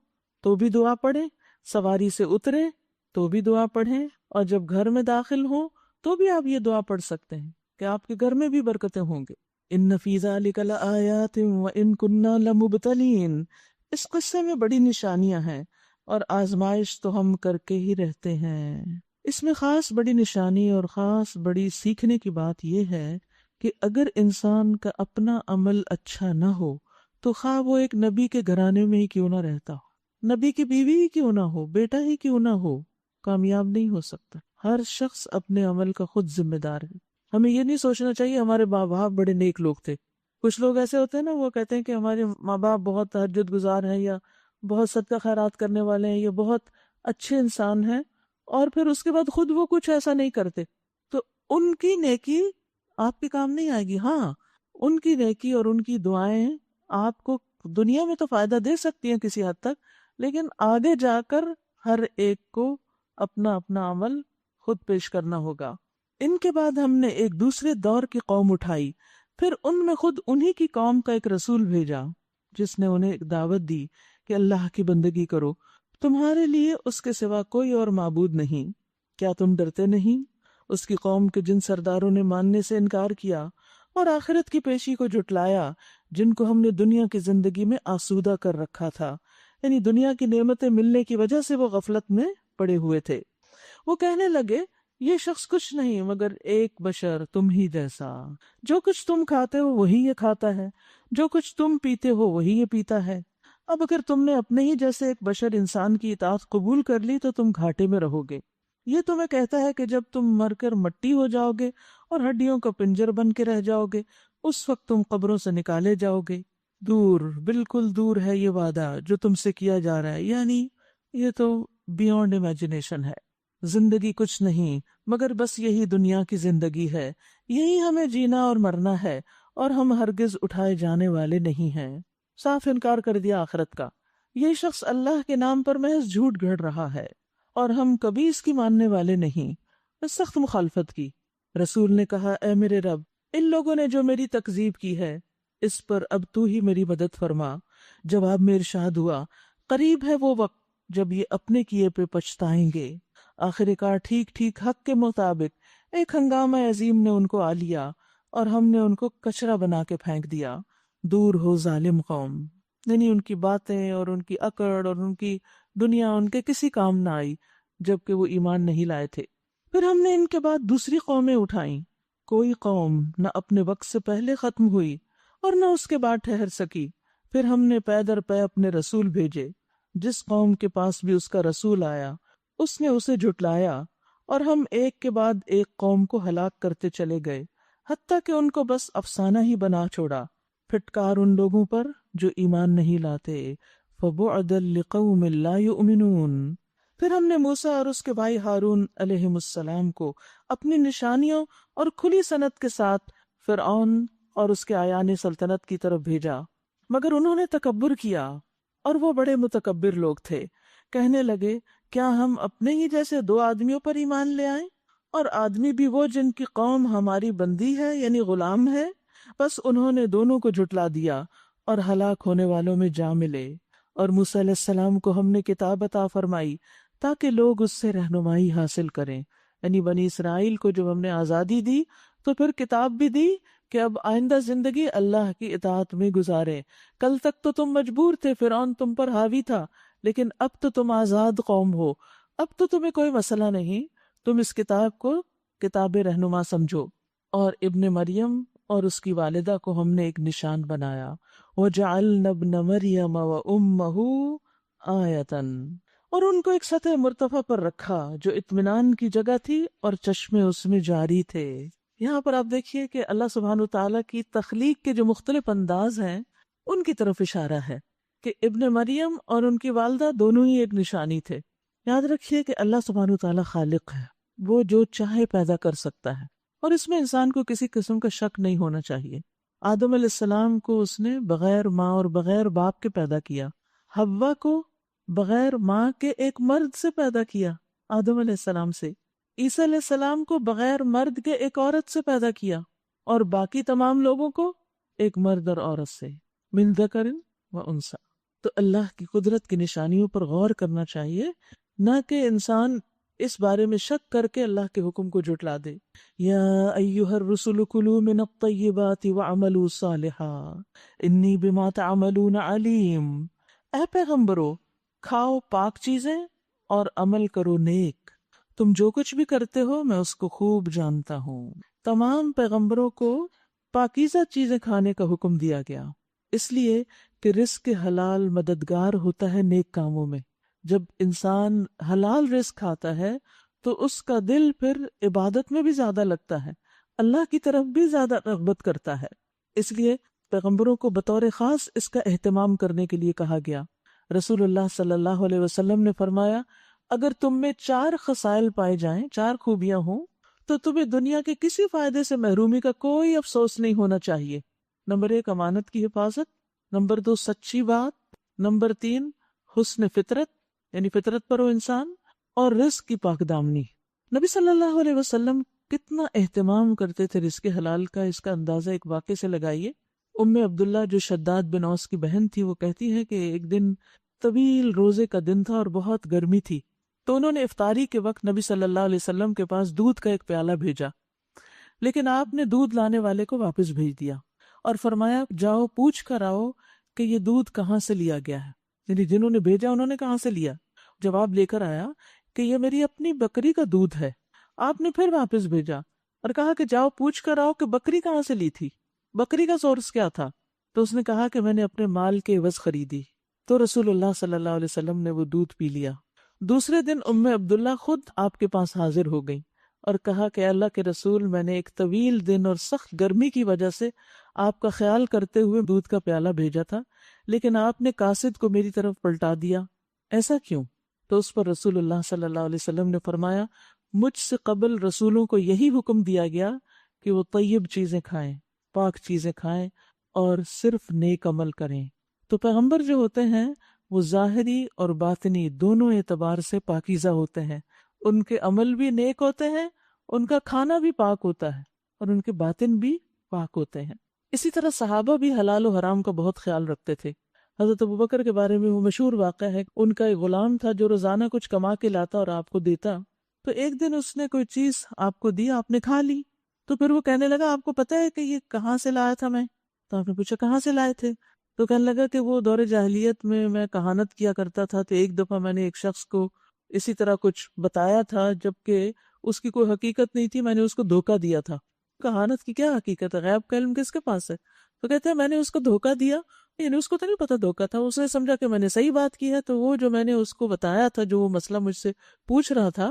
تو بھی دعا پڑھیں، سواری سے اتریں تو بھی دعا پڑھیں، اور جب گھر میں داخل ہوں تو بھی آپ یہ دعا پڑھ سکتے ہیں کہ آپ کے گھر میں بھی برکتیں ہوں گے۔ ان فی ذلک لآیات وان کنا لمبتلین، اس قصے میں بڑی نشانیاں ہیں اور آزمائش تو ہم کر کے ہی رہتے ہیں۔ اس میں خاص بڑی نشانی اور خاص بڑی سیکھنے کی بات یہ ہے کہ اگر انسان کا اپنا عمل اچھا نہ ہو تو خواہ وہ ایک نبی کے گھرانے میں ہی کیوں نہ رہتا ہو، نبی کی بیوی ہی کیوں نہ ہو، بیٹا ہی کیوں نہ ہو، کامیاب نہیں ہو سکتا۔ ہر شخص اپنے عمل کا خود ذمہ دار ہے۔ ہمیں یہ نہیں سوچنا چاہیے ہمارے ماں باپ بڑے نیک لوگ تھے۔ کچھ لوگ ایسے ہوتے ہیں نا، وہ کہتے ہیں کہ ہمارے ماں باپ بہت تہجد گزار ہیں، یا بہت صدقہ خیرات کرنے والے ہیں، یا بہت اچھے انسان ہیں، اور پھر اس کے بعد خود وہ کچھ ایسا نہیں کرتے، تو ان کی نیکی آپ کے کام نہیں آئے گی۔ ہاں، ان کی نیکی اور ان کی دعائیں آپ کو دنیا میں تو فائدہ دے سکتی ہیں کسی حد تک، لیکن آگے جا کر ہر ایک کو اپنا اپنا عمل خود پیش کرنا ہوگا۔ ان کے بعد ہم نے ایک دوسرے دور کی قوم اٹھائی، پھر ان میں خود انہی کی قوم کا ایک رسول بھیجا جس نے انہیں ایک دعوت دی کہ اللہ کی بندگی کرو، تمہارے لیے اس کے سوا کوئی اور معبود نہیں، کیا تم ڈرتے نہیں؟ اس کی قوم کے جن سرداروں نے ماننے سے انکار کیا اور آخرت کی پیشی کو جھٹلایا، جن کو ہم نے دنیا کی زندگی میں آسودہ کر رکھا تھا، یعنی دنیا کی نعمتیں ملنے کی وجہ سے وہ غفلت میں پڑے ہوئے تھے، وہ کہنے لگے یہ شخص کچھ نہیں مگر ایک بشر تم ہی جیسا، جو کچھ تم کھاتے ہو وہی یہ کھاتا ہے، جو کچھ تم پیتے ہو وہی یہ پیتا ہے۔ اب اگر تم نے اپنے ہی جیسے ایک بشر انسان کی اطاعت قبول کر لی تو تم گھاٹے میں رہو گے۔ یہ تمہیں کہتا ہے کہ جب تم مر کر مٹی ہو جاؤ گے اور ہڈیوں کا پنجر بن کے رہ جاؤ گے، اس وقت تم قبروں سے نکالے جاؤ گے۔ دور، بالکل دور ہے یہ وعدہ جو تم سے کیا جا رہا ہے، یعنی یہ تو بیونڈ امیجنیشن ہے۔ زندگی کچھ نہیں مگر بس یہی دنیا کی زندگی ہے، یہی ہمیں جینا اور مرنا ہے، اور ہم ہرگز اٹھائے جانے والے نہیں ہیں۔ صاف انکار کر دیا آخرت کا۔ یہ شخص اللہ کے نام پر محض جھوٹ گھڑ رہا ہے اور ہم کبھی اس کی ماننے والے نہیں۔ سخت مخالفت کی۔ رسول نے کہا اے میرے رب، ان لوگوں نے جو میری تکذیب کی ہے اس پر اب تو ہی میری مدد فرما۔ جواب میں ارشاد ہوا قریب ہے وہ وقت جب یہ اپنے کیے پہ پچھتائیں گے۔ آخر کار ٹھیک ٹھیک حق کے مطابق ایک ہنگامہ عظیم نے ان کو آ لیا اور ہم نے ان کو کچرا بنا کے پھینک دیا۔ دور ہو ظالم قوم، یعنی ان کی باتیں اور ان کی اکڑ اور ان کی دنیا ان کے کسی کام نہ آئی جبکہ وہ ایمان نہیں لائے تھے۔ پھر ہم نے ان کے بعد دوسری قومیں اٹھائیں، کوئی قوم نہ اپنے وقت سے پہلے ختم ہوئی اور نہ اس کے بعد ٹھہر سکی۔ پھر ہم نے پے در پے اپنے رسول بھیجے، جس قوم کے پاس بھی اس کا رسول آیا اس نے اسے جھٹلایا، اور ہم ایک کے بعد ایک قوم کو ہلاک کرتے چلے گئے حتیٰ کہ ان کو بس افسانہ ہی بنا چھوڑا۔ پھٹکار ان لوگوں پر جو ایمان نہیں لاتے، فَبُعْدًا لِقَوْمٍ لَا يُؤْمِنُونَ۔ پھر ہم نے موسیٰ اور اس کے بھائی ہارون علیہ السلام کو اپنی نشانیوں اور کھلی صنعت کے ساتھ فرعون اور اس کے اعیان سلطنت کی طرف بھیجا، مگر انہوں نے تکبر کیا اور وہ بڑے متکبر لوگ تھے۔ کہنے لگے کیا ہم اپنے ہی جیسے دو آدمیوں پر ایمان لے آئیں، اور آدمی بھی وہ جن کی قوم ہماری بندی ہے یعنی غلام ہے۔ بس انہوں نے دونوں کو جھٹلا دیا اور ہلاک ہونے والوں میں جا ملے۔ اور موسیٰ علیہ السلام کو ہم نے کتاب عطا فرمائی تاکہ لوگ اس سے رہنمائی حاصل کریں، یعنی بنی اسرائیل کو جب ہم نے آزادی دی تو پھر کتاب بھی دی کہ اب آئندہ زندگی اللہ کی اطاعت میں گزارے. کل تک تو تم مجبور تھے، فرعون تم پر حاوی تھا، لیکن اب تو تم آزاد قوم ہو، اب تو تمہیں کوئی مسئلہ نہیں، تم اس کتاب کو کتاب رہنما سمجھو. اور ابن مریم اور اس کی والدہ کو ہم نے ایک نشان بنایا. وَجَعَلْنَا ابْنَ مَرْيَمَ وَأُمَّهُ آیَةً، اور ان کو ایک سطح مرتفع پر رکھا جو اطمینان کی جگہ تھی اور چشمے اس میں جاری تھے. یہاں پر آپ دیکھیے کہ اللہ سبحانہ وتعالیٰ کی تخلیق کے جو مختلف انداز ہیں ان کی طرف اشارہ ہے کہ ابن مریم اور ان کی والدہ دونوں ہی ایک نشانی تھے. یاد رکھیے کہ اللہ سبحانہ وتعالیٰ خالق ہے، وہ جو چاہے پیدا کر سکتا ہے، اور اس میں انسان کو کسی قسم کا شک نہیں ہونا چاہیے. آدم علیہ السلام کو اس نے بغیر ماں اور بغیر باپ کے پیدا کیا. حوا کو بغیر ماں کے ایک مرد سے پیدا کیا، آدم علیہ السلام سے. عیسیٰ علیہ السلام کو بغیر مرد کے ایک عورت سے پیدا کیا، اور باقی تمام لوگوں کو ایک مرد اور عورت سے، من ذکر و انثی. تو اللہ کی قدرت کی نشانیوں پر غور کرنا چاہیے، نہ کہ انسان اس بارے میں شک کر کے اللہ کے حکم کو جھٹلا دے. یا ایھا الرسل کلوا من الطیبات واعملوا صالحا انی بما تعملون علیم. اے پیغمبرو، کھاؤ پاک چیزیں اور عمل کرو نیک، تم جو کچھ بھی کرتے ہو میں اس کو خوب جانتا ہوں. تمام پیغمبروں کو پاکیزہ چیزیں کھانے کا حکم دیا گیا، اس لیے کہ رزق حلال مددگار ہوتا ہے نیک کاموں میں. جب انسان حلال رزق کھاتا ہے تو اس کا دل پھر عبادت میں بھی زیادہ لگتا ہے، اللہ کی طرف بھی زیادہ رغبت کرتا ہے. اس لیے پیغمبروں کو بطور خاص اس کا اہتمام کرنے کے لیے کہا گیا. رسول اللہ صلی اللہ علیہ وسلم نے فرمایا، اگر تم میں 4 خصائل پائے جائیں، 4 خوبیاں ہوں، تو تمہیں دنیا کے کسی فائدے سے محرومی کا کوئی افسوس نہیں ہونا چاہیے. نمبر 1 امانت کی حفاظت، نمبر 2 سچی بات، نمبر 3 حسن فطرت یعنی فطرت پر ہو انسان، اور رزق کی پاک دامنی. نبی صلی اللہ علیہ وسلم کتنا اہتمام کرتے تھے رزق حلال کا، اس کا اندازہ ایک واقعے سے لگائیے. عبداللہ جو شداد بن اوس کی بہن تھی، وہ کہتی ہے کہ ایک دن طویل روزے کا دن تھا اور بہت گرمی تھی، تو انہوں نے افطاری کے وقت نبی صلی اللہ علیہ وسلم کے پاس دودھ کا ایک پیالہ بھیجا، لیکن آپ نے دودھ لانے والے کو واپس بھیج دیا اور فرمایا جاؤ پوچھ کر آؤ کہ یہ دودھ کہاں سے لیا گیا ہے. یعنی جنہوں نے بھیجا انہوں نے کہاں سے لیا. جواب لے کر آیا کہ یہ میری اپنی بکری کا دودھ ہے. آپ نے پھر واپس بھیجا اور کہا کہ جاؤ پوچھ کر آؤ کہ بکری کہاں سے لی تھی، بکری کا سورس کیا تھا. تو اس نے کہا کہ میں نے اپنے مال کے عوض خریدی. تو رسول اللہ صلی اللہ علیہ وسلم نے وہ دودھ پی لیا. دوسرے دن عبداللہ خود آپ کے پاس حاضر ہو گئی اور کہا کہ اللہ کے رسول، میں نے ایک طویل دن اور سخت گرمی کی وجہ سے آپ کا خیال کرتے ہوئے دودھ کا پیالہ بھیجا تھا، لیکن آپ نے قاصد کو میری طرف پلٹا دیا، ایسا کیوں؟ تو اس پر رسول اللہ صلی اللہ علیہ وسلم نے فرمایا، مجھ سے قبل رسولوں کو یہی حکم دیا گیا کہ وہ طیب چیزیں کھائیں، پاک چیزیں کھائیں اور صرف نیک عمل کریں. تو پیغمبر جو ہوتے ہیں وہ ظاہری اور باطنی دونوں اعتبار سے پاکیزہ ہوتے ہیں. ان کے عمل بھی نیک ہوتے ہیں، ان کا کھانا بھی پاک ہوتا ہے، اور ان کے باطن بھی پاک ہوتے ہیں. اسی طرح صحابہ بھی حلال و حرام کا بہت خیال رکھتے تھے. حضرت ابوبکر کے بارے میں وہ مشہور واقعہ ہے، ان کا ایک غلام تھا جو روزانہ کچھ کما کے لاتا اور آپ کو دیتا. تو ایک دن اس نے کوئی چیز آپ کو دی، آپ نے کھا لی. تو پھر وہ کہنے لگا آپ کو پتہ ہے کہ یہ کہاں سے لایا تھا میں؟ تو آپ نے پوچھا کہاں سے لائے تھے؟ تو کہنے لگا کہ وہ دور جاہلیت میں کہانت کیا کرتا تھا، تو ایک دفعہ میں نے ایک شخص کو اسی طرح کچھ بتایا تھا جبکہ اس کی کوئی حقیقت نہیں تھی، میں نے اس کو دھوکہ دیا تھا. کہانت کی کیا حقیقت ہے؟ غیب کا علم کس کے پاس ہے؟ تو کہتے ہیں میں نے اس کو دھوکہ دیا، یعنی اس کو تو نہیں پتا دھوکہ تھا، اس نے سمجھا کہ میں نے صحیح بات کی ہے، تو وہ جو میں نے اس کو بتایا تھا، جو وہ مسئلہ مجھ سے پوچھ رہا تھا،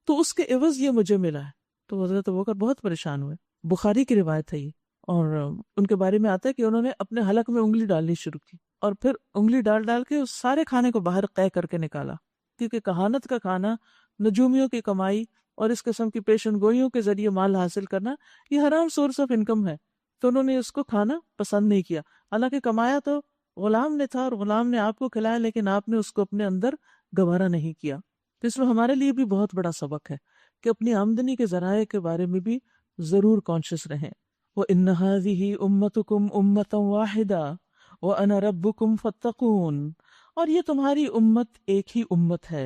تو اس کے عوض یہ مجھے ملا ہے. تو حضرت ابوبکر بہت پریشان ہوئے. بخاری کی روایت ہے یہ، اور ان کے بارے میں آتا ہے کہ انہوں نے اپنے حلق میں انگلی ڈالنی شروع کی اور پھر انگلی ڈال ڈال کے اس سارے کھانے کو باہر قے کر کے نکالا، کیونکہ کہانت کا کھانا، نجومیوں کی کمائی اور اس قسم کی پیشن گوئیوں کے ذریعے مال حاصل کرنا، یہ حرام سورس آف انکم ہے. تو انہوں نے اس کو کھانا پسند نہیں کیا. حالانکہ کمایا تو غلام نے تھا اور غلام نے آپ کو کھلایا، لیکن آپ نے اس کو اپنے اندر گوارا نہیں کیا. تو اس میں ہمارے لیے بھی بہت بڑا سبق ہے کہ اپنی آمدنی کے ذرائع کے بارے میں بھی ضرور کانشیس رہیں. وَإِنَّ هَذِهِ أُمَّتُكُمْ أُمَّةً وَاحِدَةً وَأَنَا رَبُّكُمْ فَاتَّقُونِ. اور یہ تمہاری امت ایک ہی امت ہے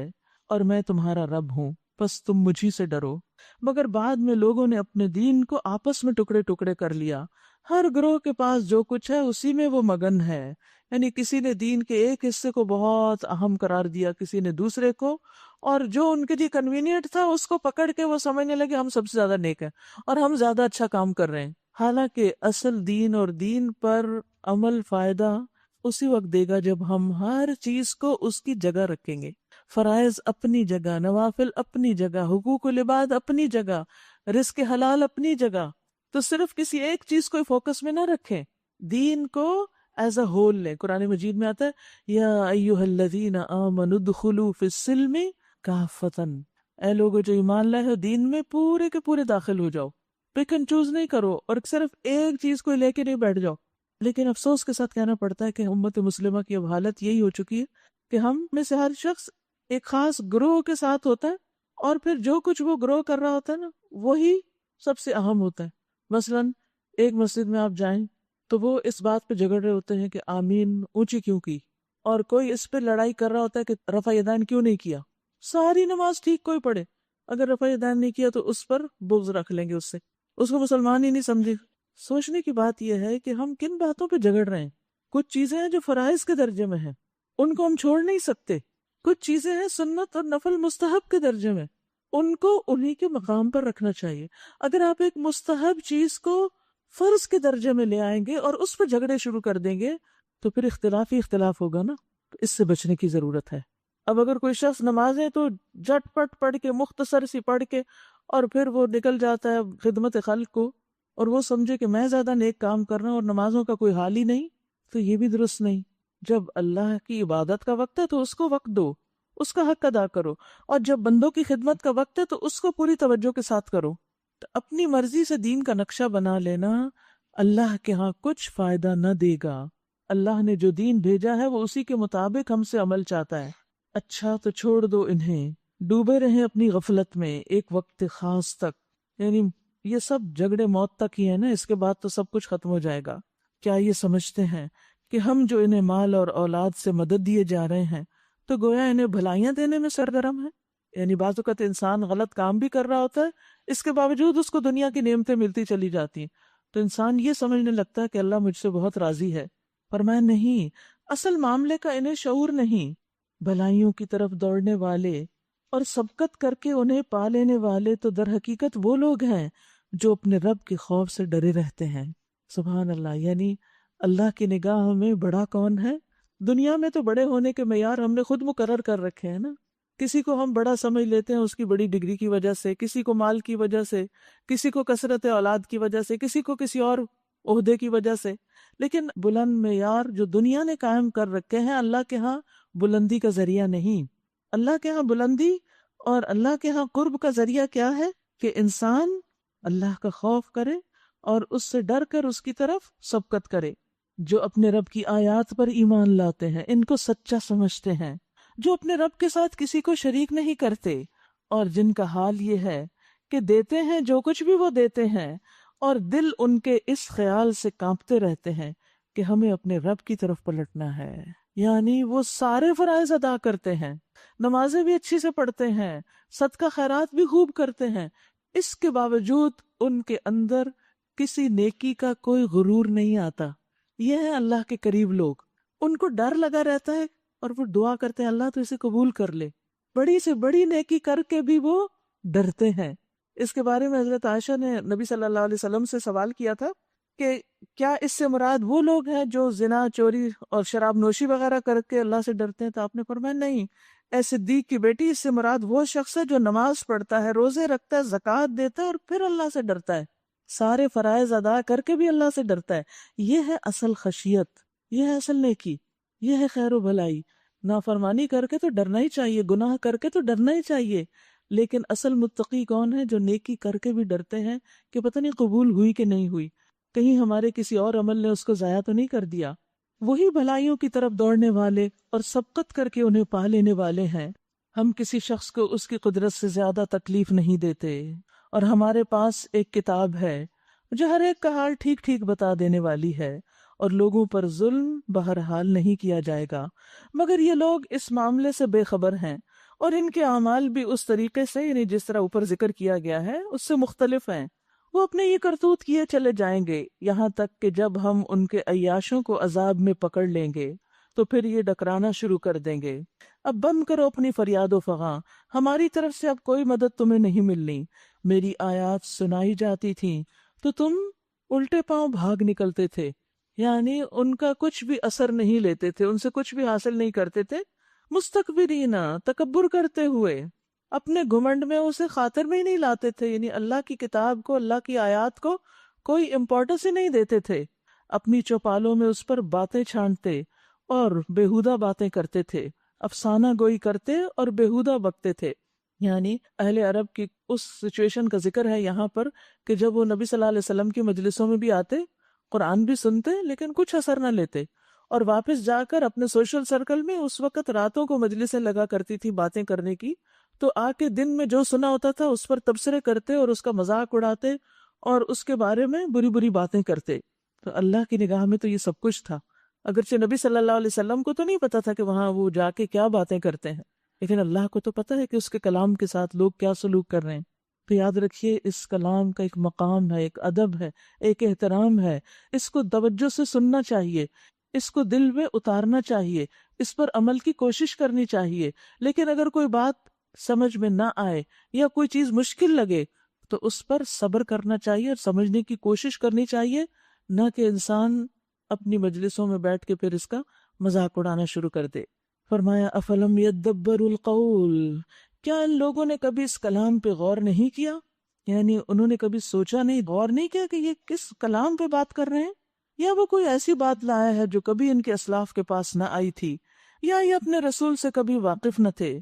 اور میں تمہارا رب ہوں، بس تم مجھی سے ڈرو۔ مگر بعد میں لوگوں نے اپنے دین کو آپس میں ٹکڑے ٹکڑے کر لیا، ہر گروہ کے پاس جو کچھ ہے اسی میں وہ مگن ہے، یعنی کسی نے دین کے ایک حصے کو بہت اہم قرار دیا، کسی نے دوسرے کو، اور جو ان کے لیے کنوینئنٹ تھا اس کو پکڑ کے وہ سمجھنے لگے ہم سب سے زیادہ نیک ہیں اور ہم زیادہ اچھا کام کر رہے ہیں۔ حالانکہ اصل دین اور دین پر عمل فائدہ اسی وقت دے گا جب ہم ہر چیز کو اس کی جگہ رکھیں گے، فرائض اپنی جگہ، نوافل اپنی جگہ، حقوق العباد اپنی جگہ، رزق حلال اپنی جگہ، تو صرف کسی ایک چیز کو فوکس میں نہ رکھیں، دین کو ایز اے ہول لیں۔ قرآن مجید میں آتا ہے یا ایھا الذین آمنوا ادخلوا فی السلم کافۃ، اے لوگو جو ایمان لائے ہو دین میں پورے کے پورے داخل ہو جاؤ، پک اینڈ چوز نہیں کرو اور صرف ایک چیز کو لے کے نہیں بیٹھ جاؤ۔ لیکن افسوس کے ساتھ کہنا پڑتا ہے کہ امت مسلمہ کی اب حالت یہی ہو چکی ہے کہ ہم میں سے ہر شخص ایک خاص گروہ کے ساتھ ہوتا ہے اور پھر جو کچھ وہ گروہ کر رہا ہوتا ہے نا وہی سب سے اہم ہوتا ہے۔ مثلاً ایک مسجد میں آپ جائیں تو وہ اس بات پہ جھگڑ رہے ہوتے ہیں کہ آمین اونچی کیوں کی، اور کوئی اس پہ لڑائی کر رہا ہوتا ہے کہ رفع یدین کیوں نہیں کیا۔ ساری نماز ٹھیک کوئی پڑھے، اگر رفع یدین نہیں کیا تو اس پر بغض رکھ لیں گے، اس کو مسلمان ہی نہیں سمجھے۔ سوچنے کی بات یہ ہے کہ ہم کن باتوں پہ جھگڑ رہے ہیں۔ کچھ چیزیں ہیں جو فرائض کے درجے میں ہیں، ان کو ہم چھوڑ نہیں سکتے۔ کچھ چیزیں ہیں سنت اور نفل مستحب کے درجے میں، ان کو انہی کے مقام پر رکھنا چاہیے۔ اگر آپ ایک مستحب چیز کو فرض کے درجے میں لے آئیں گے اور اس پر جھگڑے شروع کر دیں گے تو پھر اختلاف ہی اختلاف ہوگا نا، تو اس سے بچنے کی ضرورت ہے۔ اب اگر کوئی شخص نمازیں تو جٹ پٹ پڑھ کے مختصر سی پڑھ کے اور پھر وہ نکل جاتا ہے خدمت خلق کو، اور وہ سمجھے کہ میں زیادہ نیک کام کر رہا ہوں اور نمازوں کا کوئی حال ہی نہیں، تو یہ بھی درست نہیں۔ جب اللہ کی عبادت کا وقت ہے تو اس کو وقت دو، اس کا حق ادا کرو، اور جب بندوں کی خدمت کا وقت ہے تو اس کو پوری توجہ کے ساتھ کرو۔ تو اپنی مرضی سے دین کا نقشہ بنا لینا اللہ کے ہاں کچھ فائدہ نہ دے گا۔ اللہ نے جو دین بھیجا ہے وہ اسی کے مطابق ہم سے عمل چاہتا ہے۔ اچھا تو چھوڑ دو انہیں، ڈوبے رہیں اپنی غفلت میں ایک وقت خاص تک، یعنی یہ سب جھگڑے موت تک ہی ہے نا، اس کے بعد تو سب کچھ ختم ہو جائے گا۔ کیا یہ سمجھتے ہیں کہ ہم جو انہیں مال اور اولاد سے مدد دیے جا رہے ہیں تو گویا انہیں بھلائیاں دینے میں سرگرم ہے؟ یعنی بعض اوقات انسان غلط کام بھی کر رہا ہوتا ہے، اس کے باوجود اس کو دنیا کی نعمتیں ملتی چلی جاتی ہیں، تو انسان یہ سمجھنے لگتا ہے کہ اللہ مجھ سے بہت راضی ہے۔ فرمایا نہیں، اصل معاملے کا انہیں شعور نہیں۔ بھلائیوں کی طرف دوڑنے والے اور سبقت کر کے انہیں پا لینے والے تو در حقیقت وہ لوگ ہیں جو اپنے رب کے خوف سے ڈرے رہتے ہیں۔ سبحان اللہ، یعنی اللہ کی نگاہ میں بڑا کون ہے؟ دنیا میں تو بڑے ہونے کے معیار ہم نے خود مقرر کر رکھے ہیں نا، کسی کو ہم بڑا سمجھ لیتے ہیں اس کی بڑی ڈگری کی وجہ سے، کسی کو مال کی وجہ سے، کسی کو کثرت اولاد کی وجہ سے، کسی کو کسی اور عہدے کی وجہ سے، لیکن بلند معیار جو دنیا نے قائم کر رکھے ہیں اللہ کے ہاں بلندی کا ذریعہ نہیں۔ اللہ کے ہاں بلندی اور اللہ کے ہاں قرب کا ذریعہ کیا ہے؟ کہ انسان اللہ کا خوف کرے اور اس سے ڈر کر اس کی طرف سبقت کرے۔ جو اپنے رب کی آیات پر ایمان لاتے ہیں، ان کو سچا سمجھتے ہیں، جو اپنے رب کے ساتھ کسی کو شریک نہیں کرتے، اور جن کا حال یہ ہے کہ دیتے ہیں جو کچھ بھی وہ دیتے ہیں اور دل ان کے اس خیال سے کانپتے رہتے ہیں کہ ہمیں اپنے رب کی طرف پلٹنا ہے۔ یعنی وہ سارے فرائض ادا کرتے ہیں، نمازیں بھی اچھی سے پڑھتے ہیں، صدقہ خیرات بھی خوب کرتے ہیں، اس کے باوجود ان کے اندر کسی نیکی کا کوئی غرور نہیں آتا۔ یہ ہے اللہ کے قریب لوگ، ان کو ڈر لگا رہتا ہے اور وہ دعا کرتے ہیں اللہ تو اسے قبول کر لے، بڑی سے بڑی نیکی کر کے بھی وہ ڈرتے ہیں۔ اس کے بارے میں حضرت عائشہ نے نبی صلی اللہ علیہ وسلم سے سوال کیا تھا کہ کیا اس سے مراد وہ لوگ ہیں جو زنا، چوری اور شراب نوشی وغیرہ کر کے اللہ سے ڈرتے ہیں؟ تو آپ نے فرمایا نہیں، اے صدیق کی بیٹی، اس سے مراد وہ شخص ہے جو نماز پڑھتا ہے، روزے رکھتا ہے، زکوٰۃ دیتا ہے اور پھر اللہ سے ڈرتا ہے، سارے فرائض ادا کر کے بھی اللہ سے ڈرتا ہے۔ یہ ہے اصل خشیت، یہ ہے اصل نیکی، یہ ہے خیر و بھلائی۔ نافرمانی کر کے تو ڈرنا ہی چاہیے، گناہ کر کے تو ڈرنا ہی چاہیے، لیکن اصل متقی کون ہے؟ جو نیکی کر کے بھی ڈرتے ہیں کہ پتہ نہیں قبول ہوئی کہ نہیں ہوئی، کہیں ہمارے کسی اور عمل نے اس کو ضائع تو نہیں کر دیا۔ وہی بھلائیوں کی طرف دوڑنے والے اور سبقت کر کے انہیں پا لینے والے ہیں۔ ہم کسی شخص کو اس کی قدرت سے زیادہ تکلیف نہیں دیتے، اور ہمارے پاس ایک کتاب ہے جو ہر ایک کا حال ٹھیک ٹھیک بتا دینے والی ہے، اور لوگوں پر ظلم بہرحال نہیں کیا جائے گا، مگر یہ لوگ اس معاملے سے بے خبر ہیں اور ان کے اعمال بھی اس طریقے سے، یعنی جس طرح اوپر ذکر کیا گیا ہے اس سے مختلف ہیں۔ وہ اپنے یہ کرتوت کیے چلے جائیں گے یہاں تک کہ جب ہم ان کے عیاشوں کو عذاب میں پکڑ لیں گے تو پھر یہ ڈکرانا شروع کر دیں گے۔ اب بند کرو اپنی فریاد و فغاں، ہماری طرف سے اب کوئی مدد تمہیں نہیں ملنی۔ میری آیات سنائی جاتی تھیں تو تم الٹے پاؤں بھاگ نکلتے تھے، یعنی ان کا کچھ بھی اثر نہیں لیتے تھے، ان سے کچھ بھی حاصل نہیں کرتے تھے۔ مستکبرین، تکبر کرتے ہوئے، اپنے گھمنڈ میں اسے خاطر میں ہی نہیں لاتے تھے، یعنی اللہ کی کتاب کو، اللہ کی آیات کو کوئی امپورٹنس ہی نہیں دیتے تھے، اپنی چوپالوں میں اس پر باتیں چھانٹتے اور بےہودہ باتیں کرتے تھے، افسانہ گوئی کرتے اور بےہودہ بکتے تھے۔ یعنی اہل عرب کی اس سچویشن کا ذکر ہے یہاں پر کہ جب وہ نبی صلی اللہ علیہ وسلم کی مجلسوں میں بھی آتے، قرآن بھی سنتے لیکن کچھ اثر نہ لیتے، اور واپس جا کر اپنے سوشل سرکل میں، اس وقت راتوں کو مجلسیں لگا کرتی تھی باتیں کرنے کی، تو آ کے دن میں جو سنا ہوتا تھا اس پر تبصرے کرتے اور اس کا مذاق اڑاتے اور اس کے بارے میں بری بری باتیں کرتے۔ تو اللہ کی نگاہ میں تو یہ سب کچھ تھا، اگرچہ نبی صلی اللہ علیہ وسلم کو تو نہیں پتا تھا کہ وہاں وہ جا کے کیا باتیں کرتے ہیں، لیکن اللہ کو تو پتا ہے کہ اس کے کلام کے ساتھ لوگ کیا سلوک کر رہے ہیں۔ تو یاد رکھیے اس کلام کا ایک مقام ہے، ایک ادب ہے، ایک احترام ہے، اس کو توجہ سے سننا چاہیے، اس کو دل میں اتارنا چاہیے، اس پر عمل کی کوشش کرنی چاہیے۔ لیکن اگر کوئی بات سمجھ میں نہ آئے یا کوئی چیز مشکل لگے تو اس پر صبر کرنا چاہیے اور سمجھنے کی کوشش کرنی چاہیے، نہ کہ انسان اپنی مجلسوں میں بیٹھ کے پھر اس کا مذاق اڑانا شروع کر دے۔ فرمایا افلم یدبروا القول، کیا ان لوگوں نے کبھی اس کلام پہ غور نہیں کیا؟ یعنی انہوں نے کبھی سوچا نہیں، غور نہیں کیا کہ یہ کس کلام پہ بات کر رہے ہیں، یا وہ کوئی ایسی بات لایا ہے جو کبھی ان کے اسلاف کے پاس نہ آئی تھی، یا یہ اپنے رسول سے کبھی واقف نہ تھے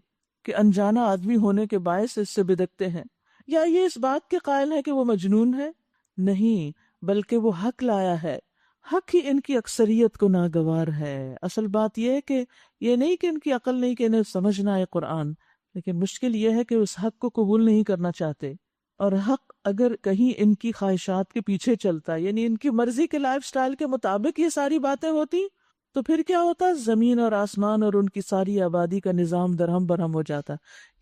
کہ انجانا آدمی ہونے کے باعث اس سے بدکتے ہیں، یا یہ اس بات کے قائل ہے کہ وہ مجنون ہے؟ نہیں، بلکہ وہ حق لایا ہے، حق ہی ان کی اکثریت کو ناگوار ہے۔ اصل بات یہ ہے کہ یہ نہیں کہ ان کی عقل نہیں کہ انہیں سمجھ نہ آئے قرآن، لیکن مشکل یہ ہے کہ اس حق کو قبول نہیں کرنا چاہتے، اور حق اگر کہیں ان کی خواہشات کے پیچھے چلتا، یعنی ان کی مرضی کے لائف سٹائل کے مطابق یہ ساری باتیں ہوتی، تو پھر کیا ہوتا؟ زمین اور آسمان اور ان کی ساری آبادی کا نظام درہم برہم ہو جاتا،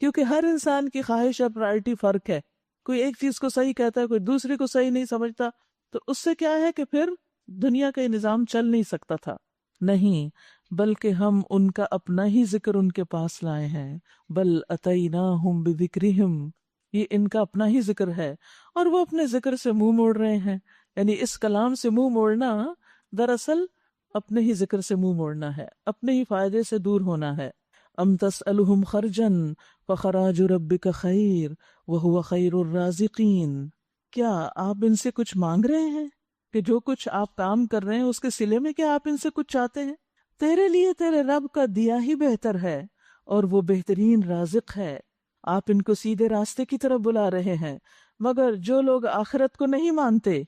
کیونکہ ہر انسان کی خواہش اور پرائرٹی فرق ہے، کوئی ایک چیز کو صحیح کہتا ہے، کوئی دوسری کو صحیح نہیں سمجھتا، تو اس سے کیا ہے کہ پھر دنیا کا یہ نظام چل نہیں سکتا تھا۔ نہیں، بلکہ ہم ان کا اپنا ہی ذکر ان کے پاس لائے ہیں، بل اتیناہم بذکرہم، یہ ان کا اپنا ہی ذکر ہے اور وہ اپنے ذکر سے منہ موڑ رہے ہیں۔ یعنی اس کلام سے منہ موڑنا دراصل اپنے ہی ذکر سے منہ موڑنا ہے، اپنے ہی فائدے سے دور ہونا ہے۔ ام تسألہم خرجا فخراج ربک خیر وہو خیر الرازقین، کیا آپ ان سے کچھ مانگ رہے ہیں کہ جو کچھ آپ کام کر رہے ہیں اس کے صلے میں کیا آپ ان سے کچھ چاہتے ہیں؟ تیرے لیے تیرے رب کا دیا ہی بہتر ہے اور وہ بہترین رازق ہے۔ آپ ان کو سیدھے راستے کی طرف بلا رہے ہیں، مگر جو لوگ آخرت کو نہیں مانتے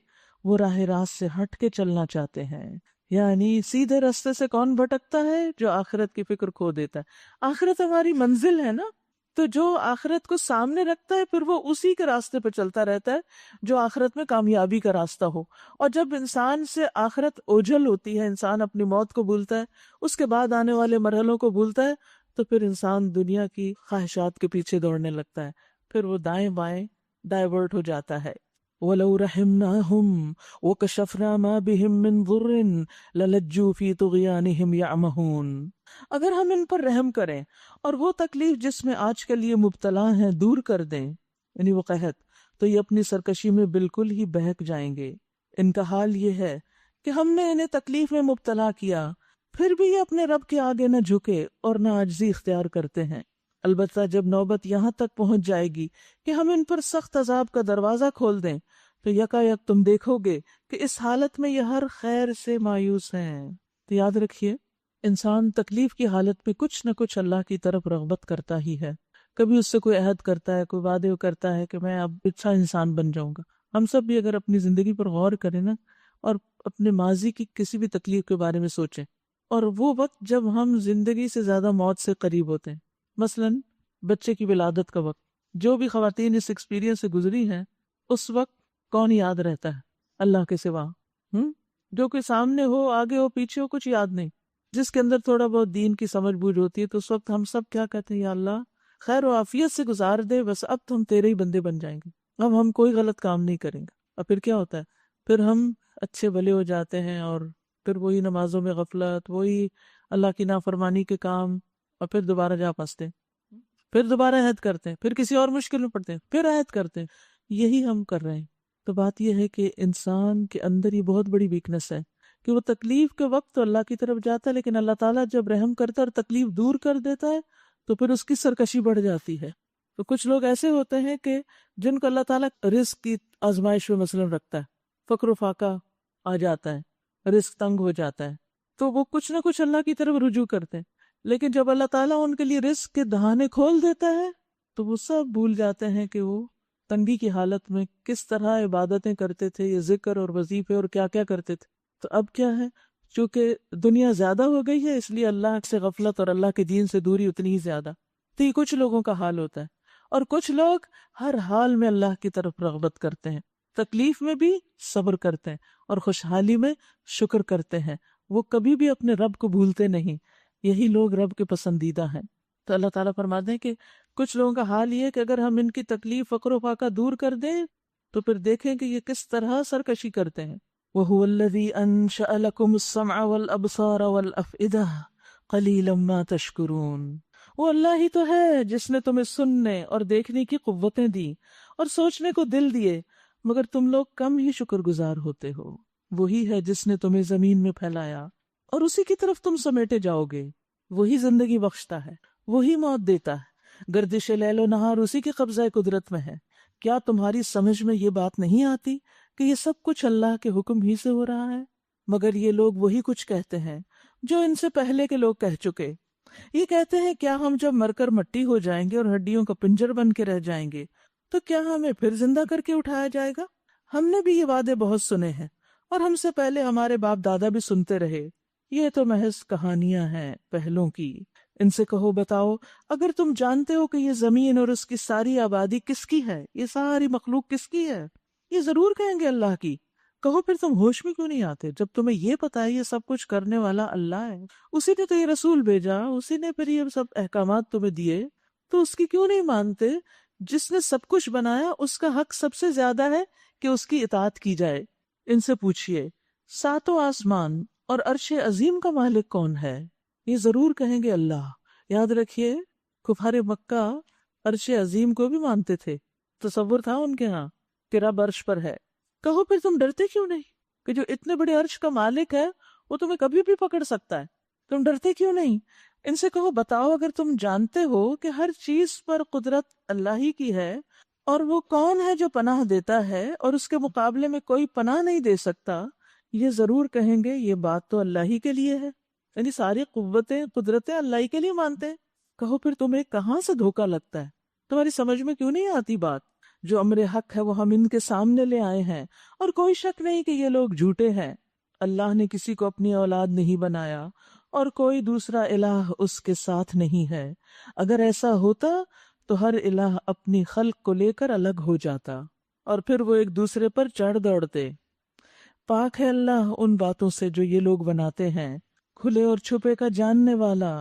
وہ راہ راست سے ہٹ کے چلنا چاہتے ہیں۔ یعنی سیدھے راستے سے کون بھٹکتا ہے؟ جو آخرت کی فکر کھو دیتا ہے۔ آخرت ہماری منزل ہے نا، تو جو آخرت کو سامنے رکھتا ہے پھر وہ اسی کے راستے پہ چلتا رہتا ہے جو آخرت میں کامیابی کا راستہ ہو۔ اور جب انسان سے آخرت اوجھل ہوتی ہے، انسان اپنی موت کو بھولتا ہے، اس کے بعد آنے والے مرحلوں کو بھولتا ہے، تو پھر انسان دنیا کی خواہشات کے پیچھے دوڑنے لگتا ہے، پھر وہ دائیں بائیں ڈائیورٹ ہو جاتا ہے۔ وَلَوْ رَحِمْنَاهُمْ وَكَشَفْنَا مَا بِهِمْ مِنْ ضُرٍّ لَلَجُّوا فِي طُغْيَانِهِمْ يَعْمَهُونَ، اگر ہم ان پر رحم کریں اور وہ تکلیف جس میں آج کے لیے مبتلا ہیں دور کر دیں، یعنی وہ قحط، تو یہ اپنی سرکشی میں بالکل ہی بہک جائیں گے۔ ان کا حال یہ ہے کہ ہم نے انہیں تکلیف میں مبتلا کیا، پھر بھی یہ اپنے رب کے آگے نہ جھکے اور نہ عاجزی اختیار کرتے ہیں۔ البتہ جب نوبت یہاں تک پہنچ جائے گی کہ ہم ان پر سخت عذاب کا دروازہ کھول دیں تو یکایک تم دیکھو گے کہ اس حالت میں یہ ہر خیر سے مایوس ہیں۔ تو یاد رکھیے، انسان تکلیف کی حالت میں کچھ نہ کچھ اللہ کی طرف رغبت کرتا ہی ہے، کبھی اس سے کوئی عہد کرتا ہے، کوئی وعدے کرتا ہے کہ میں اب اچھا انسان بن جاؤں گا۔ ہم سب بھی اگر اپنی زندگی پر غور کریں نا اور اپنے ماضی کی کسی بھی تکلیف کے بارے میں سوچیں، اور وہ وقت جب ہم زندگی سے زیادہ موت سے قریب ہوتے ہیں، مثلاً بچے کی ولادت کا وقت، جو بھی خواتین اس ایکسپیرینس سے گزری ہیں، اس وقت کون یاد رہتا ہے اللہ کے سوا؟ جو کوئی سامنے ہو، آگے ہو، پیچھے ہو، کچھ یاد نہیں۔ جس کے اندر تھوڑا بہت دین کی سمجھ بوجھ ہوتی ہے تو اس وقت ہم سب کیا کہتے ہیں؟ یا اللہ خیر و عافیت سے گزار دے، بس اب تو ہم تیرے ہی بندے بن جائیں گے، اب ہم کوئی غلط کام نہیں کریں گے۔ اور پھر کیا ہوتا ہے؟ پھر ہم اچھے بھلے ہو جاتے ہیں، اور پھر وہی نمازوں میں غفلت، وہی اللہ کی نافرمانی کے کام، اور پھر دوبارہ جا پھنستے ہیں، پھر دوبارہ عہد کرتے ہیں، پھر کسی اور مشکل میں پڑتے ہیں، پھر عہد کرتے ہیں۔ یہی ہم کر رہے ہیں۔ تو بات یہ ہے کہ انسان کے اندر یہ بہت بڑی ویکنس ہے کہ وہ تکلیف کے وقت تو اللہ کی طرف جاتا ہے، لیکن اللہ تعالیٰ جب رحم کرتا ہے اور تکلیف دور کر دیتا ہے تو پھر اس کی سرکشی بڑھ جاتی ہے۔ تو کچھ لوگ ایسے ہوتے ہیں کہ جن کو اللہ تعالیٰ رزق کی آزمائش میں مثلاً رکھتا ہے، فقر و فاقہ آ جاتا ہے، رزق تنگ ہو جاتا ہے، تو وہ کچھ نہ کچھ اللہ کی طرف رجوع کرتے ہیں، لیکن جب اللہ تعالیٰ ان کے لیے رزق کے دہانے کھول دیتا ہے تو وہ سب بھول جاتے ہیں کہ وہ تنگی کی حالت میں کس طرح عبادتیں کرتے تھے، یہ ذکر اور وظیفے اور کیا کیا کرتے تھے۔ تو اب کیا ہے، چونکہ دنیا زیادہ ہو گئی ہے، اس لیے اللہ سے غفلت اور اللہ کے دین سے دوری اتنی ہی زیادہ۔ تو یہ کچھ لوگوں کا حال ہوتا ہے، اور کچھ لوگ ہر حال میں اللہ کی طرف رغبت کرتے ہیں، تکلیف میں بھی صبر کرتے ہیں اور خوشحالی میں شکر کرتے ہیں، وہ کبھی بھی اپنے رب کو بھولتے نہیں۔ یہی لوگ رب کے پسندیدہ ہیں۔ تو اللہ تعالیٰ فرماتے ہیں کہ کچھ لوگوں کا حال یہ ہے کہ اگر ہم ان کی تکلیف فقر و فاقہ دور کر دیں تو پھر دیکھیں کہ یہ کس طرح سرکشی کرتے ہیں۔ وَهُوَ الَّذِي أَنشَأَ لَكُمُ السَّمْعَ وَالْأَبْصَارَ وَالْأَفْئِدَةَ قَلِيلًا مَا تَشْكُرُونَ۔ وہ اللہ ہی تو ہے جس نے تمہیں سننے اور دیکھنے کی قوتیں دی اور سوچنے کو دل دیے، مگر تم لوگ کم ہی شکر گزار ہوتے ہو۔ وہی ہے جس نے تمہیں زمین میں پھیلایا اور اسی کی طرف تم سمیٹے جاؤ گے۔ وہی زندگی بخشتا ہے، وہی موت دیتا ہے، گردش لیل و نہار اسی کے قبضہ قدرت میں ہے۔ کیا تمہاری سمجھ میں یہ بات نہیں آتی کہ یہ سب کچھ اللہ کے حکم ہی سے ہو رہا ہے؟ مگر یہ لوگ وہی کچھ کہتے ہیں جو ان سے پہلے کے لوگ کہہ چکے۔ یہ کہتے ہیں کیا ہم جب مر کر مٹی ہو جائیں گے اور ہڈیوں کا پنجر بن کے رہ جائیں گے تو کیا ہمیں پھر زندہ کر کے اٹھایا جائے گا؟ ہم نے بھی یہ وعدے بہت سنے ہیں اور ہم سے پہلے ہمارے باپ دادا بھی سنتے رہے۔ یہ تو محض کہانیاں ہیں پہلوں کی۔ ان سے کہو بتاؤ اگر تم جانتے ہو کہ یہ زمین اور اس کی ساری آبادی کس کی ہے، یہ ساری مخلوق کس کی ہے، یہ ضرور کہیں گے اللہ کی۔ کہو پھر تم ہوش میں کیوں نہیں آتے جب تمہیں یہ پتا ہے یہ سب کچھ کرنے والا اللہ ہے، اسی نے تو یہ رسول بھیجا، اسی نے پھر یہ سب احکامات تمہیں دیے، تو اس کی کیوں نہیں مانتے؟ جس نے سب کچھ بنایا اس کا حق سب سے زیادہ ہے کہ اس کی اطاعت کی جائے۔ ان سے پوچھئے ساتوں آسمان اور عرش عظیم کا مالک کون ہے؟ یہ ضرور کہیں گے اللہ۔ یاد رکھیے کفار مکہ عرش عظیم کو بھی مانتے تھے، تصور تھا ان کے ہاں کہ رب عرش پر ہے۔ کہو پھر تم ڈرتے کیوں نہیں کہ جو اتنے بڑے عرش کا مالک ہے وہ تمہیں کبھی بھی پکڑ سکتا ہے، تم ڈرتے کیوں نہیں؟ ان سے کہو بتاؤ اگر تم جانتے ہو کہ ہر چیز پر قدرت اللہ ہی کی ہے اور وہ کون ہے جو پناہ دیتا ہے اور اس کے مقابلے میں کوئی پناہ نہیں دے سکتا، یہ ضرور کہیں گے یہ بات تو اللہ ہی کے لیے ہے، یعنی ساری قوتیں قدرتیں اللہ ہی کے لیے مانتے ہیں۔ کہو پھر تمہیں کہاں سے دھوکا لگتا ہے، تمہاری سمجھ میں کیوں نہیں آتی بات؟ جو امر حق ہے وہ ہم ان کے سامنے لے آئے ہیں اور کوئی شک نہیں کہ یہ لوگ جھوٹے ہیں۔ اللہ نے کسی کو اپنی اولاد نہیں بنایا اور کوئی دوسرا الہ اس کے ساتھ نہیں ہے، اگر ایسا ہوتا تو ہر الہ اپنی خلق کو لے کر الگ ہو جاتا اور پھر وہ ایک دوسرے پر چڑھ دوڑتے۔ پاک ہے اللہ ان باتوں سے جو یہ لوگ بناتے ہیں، کھلے اور چھپے کا جاننے والا،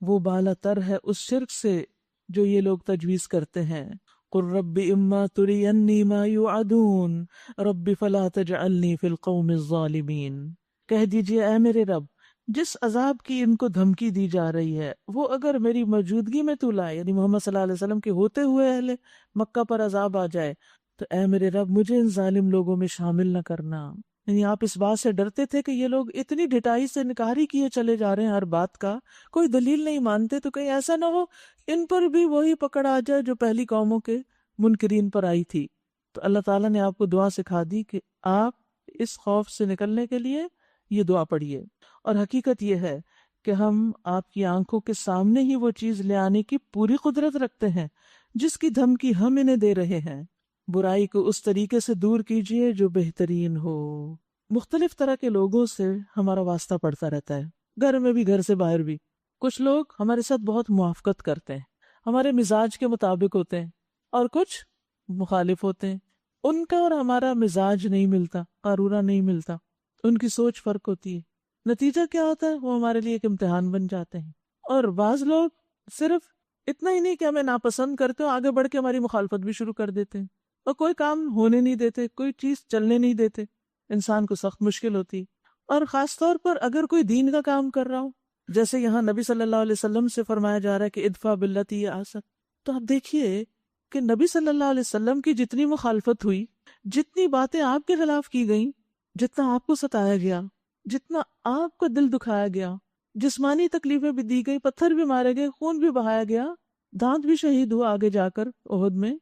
وہ بالا تر ہے اس شرک سے جو یہ لوگ تجویز کرتے ہیں۔ قل رب اما ترینی ما یوعدون رب فلا تجعلنی فی القوم الظالمین۔ کہہ دیجئے اے میرے رب جس عذاب کی ان کو دھمکی دی جا رہی ہے وہ اگر میری موجودگی میں تو لائے، یعنی محمد صلی اللہ علیہ وسلم کے ہوتے ہوئے اہل مکہ پر عذاب آ جائے تو اے میرے رب مجھے ان ظالم لوگوں میں شامل نہ کرنا۔ یعنی آپ اس بات سے ڈرتے تھے کہ یہ لوگ اتنی ڈٹائی سے انکاری کیے چلے جا رہے ہیں ہر بات کا، کوئی دلیل نہیں مانتے، تو کہیں ایسا نہ ہو ان پر بھی وہی پکڑ آ جائے جو پہلی قوموں کے منکرین پر آئی تھی۔ تو اللہ تعالیٰ نے آپ کو دعا سکھا دی کہ آپ اس خوف سے نکلنے کے لیے یہ دعا پڑھیے۔ اور حقیقت یہ ہے کہ ہم آپ کی آنکھوں کے سامنے ہی وہ چیز لے آنے کی پوری قدرت رکھتے ہیں جس کی دھمکی ہم انہیں دے رہے ہیں۔ برائی کو اس طریقے سے دور کیجیے جو بہترین ہو۔ مختلف طرح کے لوگوں سے ہمارا واسطہ پڑتا رہتا ہے، گھر میں بھی گھر سے باہر بھی۔ کچھ لوگ ہمارے ساتھ بہت موافقت کرتے ہیں، ہمارے مزاج کے مطابق ہوتے ہیں، اور کچھ مخالف ہوتے ہیں، ان کا اور ہمارا مزاج نہیں ملتا، قارورہ نہیں ملتا، ان کی سوچ فرق ہوتی ہے۔ نتیجہ کیا ہوتا ہے؟ وہ ہمارے لیے ایک امتحان بن جاتے ہیں۔ اور بعض لوگ صرف اتنا ہی نہیں کہ ہمیں ناپسند کرتے ہو، آگے بڑھ کے ہماری مخالفت بھی شروع کر دیتے ہیں اور کوئی کام ہونے نہیں دیتے، کوئی چیز چلنے نہیں دیتے. انسان کو سخت مشکل ہوتی. اور خاص طور پر اگر کوئی دین کا کام کر رہا ہو، جیسے یہاں نبی صلی اللہ علیہ وسلم سے فرمایا جا رہا ہے کہ ادفع باللتی ہی احسن. تو آپ دیکھیے کہ نبی صلی اللہ علیہ وسلم کی جتنی مخالفت ہوئی، جتنی باتیں آپ کے خلاف کی گئیں، جتنا آپ کو ستایا گیا، جتنا آپ کا دل دکھایا گیا، جسمانی تکلیفیں بھی دی گئی، پتھر بھی مارے گئے، خون بھی بہایا گیا، دانت بھی شہید ہوا آگے جا کر احد میں،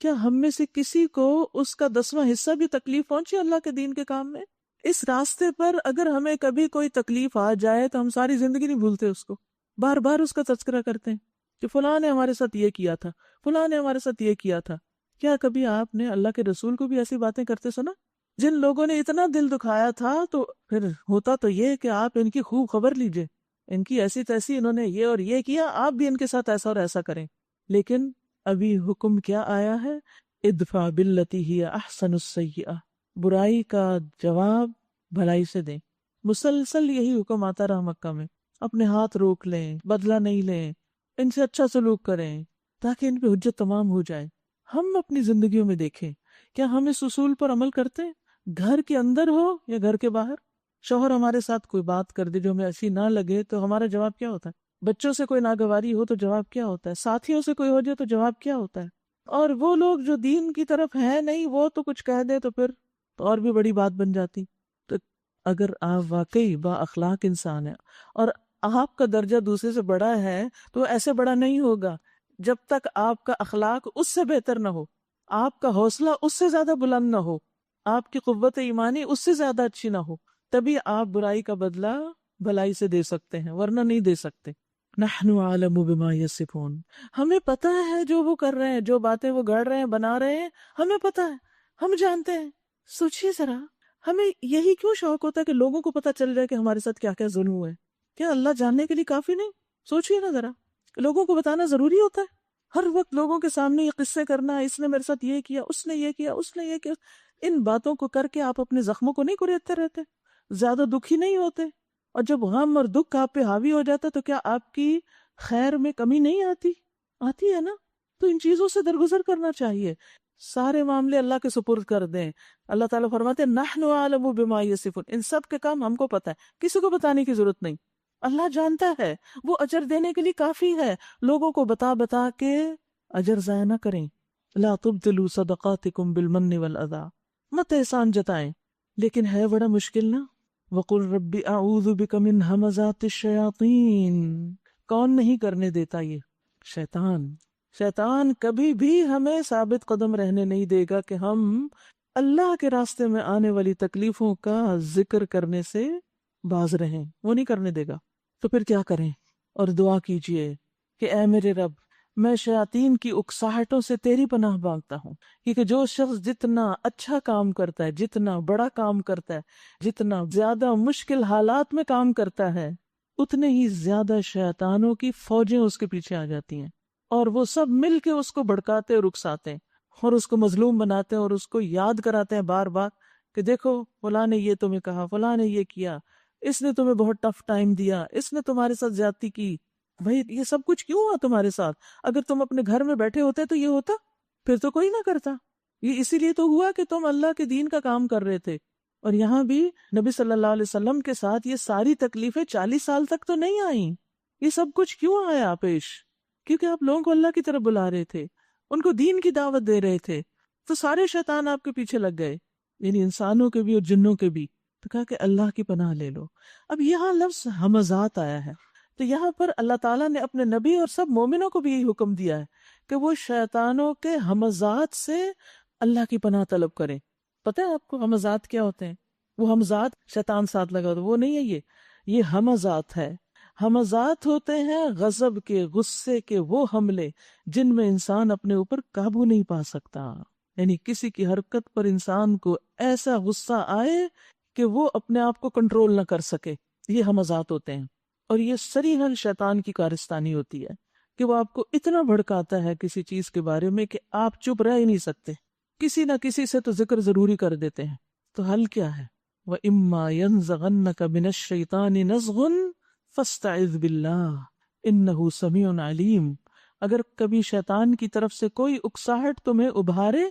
کیا ہم میں سے کسی کو اس کا 10واں حصہ بھی تکلیف پہنچی اللہ کے دین کے کام میں؟ اس راستے پر اگر ہمیں کبھی کوئی تکلیف آ جائے تو ہم ساری زندگی نہیں بھولتے اس کو، بار بار اس کا تذکرہ کرتے ہیں کہ فلاں نے ہمارے ساتھ یہ کیا تھا، فلاں نے ہمارے ساتھ یہ کیا تھا. کیا کبھی آپ نے اللہ کے رسول کو بھی ایسی باتیں کرتے سنا؟ جن لوگوں نے اتنا دل دکھایا تھا تو پھر ہوتا تو یہ کہ آپ ان کی خوب خبر لیجئے، ان کی ایسی تیسی، انہوں نے یہ اور یہ کیا، آپ بھی ان کے ساتھ ایسا اور ایسا کریں. لیکن ابھی حکم کیا آیا ہے؟ ادفع باللتی ہی احسن السیئہ، برائی کا جواب بھلائی سے دیں. مسلسل یہی حکم آتا رہا مکہ میں. اپنے ہاتھ روک لیں، بدلہ نہیں لیں، ان سے اچھا سلوک کریں تاکہ ان پہ حجت تمام ہو جائے. ہم اپنی زندگیوں میں دیکھیں، کیا ہم اس اصول پر عمل کرتے ہیں؟ گھر کے اندر ہو یا گھر کے باہر، شوہر ہمارے ساتھ کوئی بات کر دے جو ہمیں اچھی نہ لگے تو ہمارا جواب کیا ہوتا ہے؟ بچوں سے کوئی ناگواری ہو تو جواب کیا ہوتا ہے؟ ساتھیوں سے کوئی ہو جائے تو جواب کیا ہوتا ہے؟ اور وہ لوگ جو دین کی طرف ہیں نہیں، وہ تو کچھ کہہ دے تو پھر تو اور بھی بڑی بات بن جاتی. تو اگر آپ واقعی با اخلاق انسان ہیں اور آپ کا درجہ دوسرے سے بڑا ہے تو ایسے بڑا نہیں ہوگا جب تک آپ کا اخلاق اس سے بہتر نہ ہو، آپ کا حوصلہ اس سے زیادہ بلند نہ ہو، آپ کی قوت ایمانی اس سے زیادہ اچھی نہ ہو، تبھی آپ برائی کا بدلہ بھلائی سے دے سکتے ہیں، ورنہ نہیں دے سکتے. نحن عالم بما یصفون، ہمیں پتہ ہے جو وہ کر رہے ہیں، جو باتیں وہ گڑھ رہے ہیں، بنا رہے ہیں، ہمیں پتہ ہے، ہم جانتے ہیں. سوچیے ذرا، ہمیں یہی کیوں شوق ہوتا ہے کہ لوگوں کو پتہ چل جائے کہ ہمارے ساتھ کیا کیا ظلم ہوا ہے؟ کیا اللہ جاننے کے لیے کافی نہیں؟ سوچیے نا ذرا، لوگوں کو بتانا ضروری ہوتا ہے؟ ہر وقت لوگوں کے سامنے یہ قصے کرنا، اس نے میرے ساتھ یہ کیا، اس نے یہ کیا، اس نے یہ کیا. ان باتوں کو کر کے آپ اپنے زخموں کو نہیں کریدتے رہتے؟ زیادہ دکھی نہیں ہوتے؟ اور جب غم اور دکھ آپ پہ حاوی ہو جاتا تو کیا آپ کی خیر میں کمی نہیں آتی؟ آتی ہے نا. تو ان چیزوں سے درگزر کرنا چاہیے، سارے معاملے اللہ کے سپرد کر دیں. اللہ تعالیٰ فرماتے ہیں نحن اعلم بما یصفون، ان سب کے کام ہم کو پتہ ہے، کسی کو بتانے کی ضرورت نہیں. اللہ جانتا ہے، وہ اجر دینے کے لیے کافی ہے. لوگوں کو بتا بتا کے اجر ضائع نہ کریں. لا تبطلوا صدقاتکم بالمن والاذی، مت احسان جتائیں. لیکن ہے بڑا مشکل نا. وقل رب اعوذ بک من ہمزات الشیاطین، کون نہیں کرنے دیتا یہ؟ شیطان. شیطان کبھی بھی ہمیں ثابت قدم رہنے نہیں دے گا کہ ہم اللہ کے راستے میں آنے والی تکلیفوں کا ذکر کرنے سے باز رہیں، وہ نہیں کرنے دے گا. تو پھر کیا کریں؟ اور دعا کیجئے کہ اے میرے رب، میں شیاطین کی اکساہٹوں سے تیری پناہ مانگتا ہوں، کیونکہ جو شخص جتنا اچھا کام کرتا ہے، جتنا بڑا کام کرتا ہے، جتنا زیادہ مشکل حالات میں کام کرتا ہے، اتنے ہی زیادہ شیطانوں کی فوجیں اس کے پیچھے آ جاتی ہیں، اور وہ سب مل کے اس کو بھڑکاتے اور اکساتے ہیں اور اس کو مظلوم بناتے ہیں اور اس کو یاد کراتے ہیں بار بار کہ دیکھو فلاں نے یہ تمہیں کہا، فلاں نے یہ کیا، اس نے تمہیں بہت ٹف ٹائم دیا، اس نے تمہارے ساتھ زیادتی کی. بھائی یہ سب کچھ کیوں ہوا تمہارے ساتھ؟ اگر تم اپنے گھر میں بیٹھے ہوتے تو یہ ہوتا؟ پھر تو کوئی نہ کرتا. یہ اسی لیے تو ہوا کہ تم اللہ کے دین کا کام کر رہے تھے. اور یہاں بھی نبی صلی اللہ علیہ وسلم کے ساتھ یہ ساری تکلیفیں 40 سال تک تو نہیں آئیں. یہ سب کچھ کیوں آیا پیش؟ کیونکہ آپ لوگوں کو اللہ کی طرف بلا رہے تھے، ان کو دین کی دعوت دے رہے تھے. تو سارے شیطان آپ کے پیچھے لگ گئے، یعنی انسانوں کے بھی اور جنوں کے بھی. تو کہا کہ اللہ کی پناہ لے لو. اب یہاں لفظ ہمزات آیا ہے، تو یہاں پر اللہ تعالیٰ نے اپنے نبی اور سب مومنوں کو بھی یہی حکم دیا ہے کہ وہ شیطانوں کے ہمزات سے اللہ کی پناہ طلب کریں. پتہ ہے آپ کو ہمزات کیا ہوتے ہیں؟ وہ ہمزات شیطان ساتھ لگا ہوتا، وہ نہیں ہے، یہ ہمزات ہے. ہمزات ہوتے ہیں غضب کے، غصے کے وہ حملے جن میں انسان اپنے اوپر قابو نہیں پا سکتا. یعنی کسی کی حرکت پر انسان کو ایسا غصہ آئے کہ وہ اپنے آپ کو کنٹرول نہ کر سکے، یہ ہمزات ہوتے ہیں. اور یہ سریحل شیطان کی کارستانی ہوتی ہے کہ وہ آپ کو اتنا بھڑکاتا ہے کسی چیز کے بارے میں کہ آپ چپ رہ ہی نہیں سکتے، کسی نہ کسی سے تو ذکر ضروری کر دیتے ہیں. تو حل کیا ہے؟ وَإِمَّا يَنزَغَنَّكَ مِنَ الشَّيْطَانِ نَزْغٌ فَاسْتَعِذْ بِاللَّهِ إِنَّهُ سَمِيعٌ عَلِيمٌ. اگر کبھی شیطان کی طرف سے کوئی اکساہٹ تمہیں ابھارے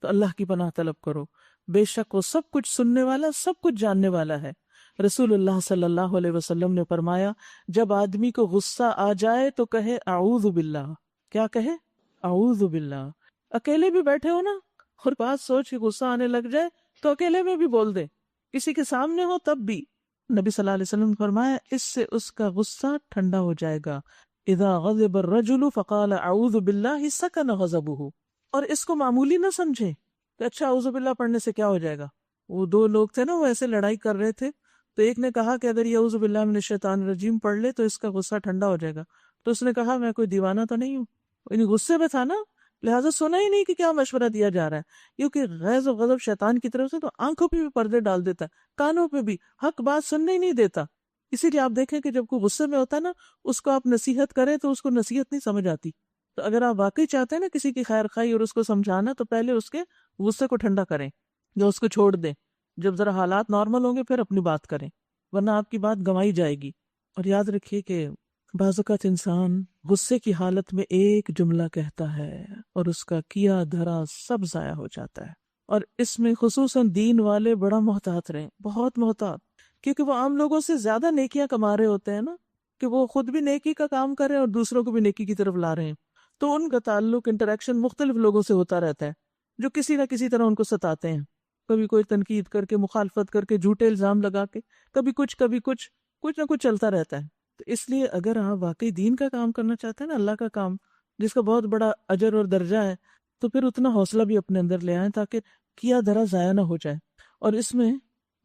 تو اللہ کی پناہ طلب کرو، بے شک وہ سب کچھ سننے والا، سب کچھ جاننے والا ہے۔ رسول اللہ صلی اللہ علیہ وسلم نے فرمایا، جب آدمی کو غصہ آ جائے تو کہے اعوذ باللہ۔ کیا کہے؟ اعوذ باللہ۔ اکیلے بھی بیٹھے ہو نا اور بات سوچ کے غصہ آنے لگ جائے تو اکیلے میں بھی بول دے، کسی کے سامنے ہو تب بھی۔ نبی صلی اللہ علیہ وسلم نے فرمایا اس سے اس کا غصہ ٹھنڈا ہو جائے گا۔ اذا غضب الرجل فقال اعوذ باللہ سکن غضبہ۔ اور اس کو معمولی نہ سمجھے کہ اچھا اعوذ باللہ پڑھنے سے کیا ہو جائے گا۔ وہ دو لوگ تھے نا، وہ ایسے لڑائی کر رہے تھے، تو ایک نے کہا کہ اگر یہ اعوذ باللہ من الشیطان الرجیم پڑھ لے تو اس کا غصہ ٹھنڈا ہو جائے گا۔ تو اس نے کہا میں کوئی دیوانہ تو نہیں ہوں، یعنی غصے میں تھا نا، لہٰذا سنا ہی نہیں کہ کیا مشورہ دیا جا رہا ہے، کیونکہ غیظ و غضب شیطان کی طرف سے تو آنکھوں پہ بھی پردے ڈال دیتا ہے، کانوں پہ بھی، حق بات سننے ہی نہیں دیتا۔ اسی لیے آپ دیکھیں کہ جب کوئی غصے میں ہوتا ہے نا، اس کو آپ نصیحت کریں تو اس کو نصیحت نہیں سمجھ آتی۔ تو اگر آپ واقعی چاہتے ہیں نا کسی کی خیر خواہی اور اس کو سمجھانا، تو پہلے اس کے غصے کو ٹھنڈا کریں یا اس کو چھوڑ دیں، جب ذرا حالات نارمل ہوں گے پھر اپنی بات کریں، ورنہ آپ کی بات گنوائی جائے گی۔ اور یاد رکھیے کہ بعض اوقات انسان غصے کی حالت میں ایک جملہ کہتا ہے اور اس کا کیا دھرا سب ضائع ہو جاتا ہے۔ اور اس میں خصوصاً دین والے بڑا محتاط رہیں، بہت محتاط، کیونکہ وہ عام لوگوں سے زیادہ نیکیاں کما رہے ہوتے ہیں نا، کہ وہ خود بھی نیکی کا کام کر رہے ہیں اور دوسروں کو بھی نیکی کی طرف لا رہے ہیں، تو ان کا تعلق انٹریکشن مختلف لوگوں سے ہوتا رہتا ہے جو کسی نہ کسی طرح ان کو ستاتے ہیں، کبھی کوئی تنقید کر کے، مخالفت کر کے، جھوٹے الزام لگا کے، کبھی کچھ کچھ نہ کچھ چلتا رہتا ہے۔ تو اس لیے اگر آپ واقعی دین کا کام کرنا چاہتے ہیں نا، اللہ کا کام جس کا بہت بڑا اجر اور درجہ ہے، تو پھر اتنا حوصلہ بھی اپنے اندر لے آئیں تاکہ کیا دھرا ضائع نہ ہو جائے۔ اور اس میں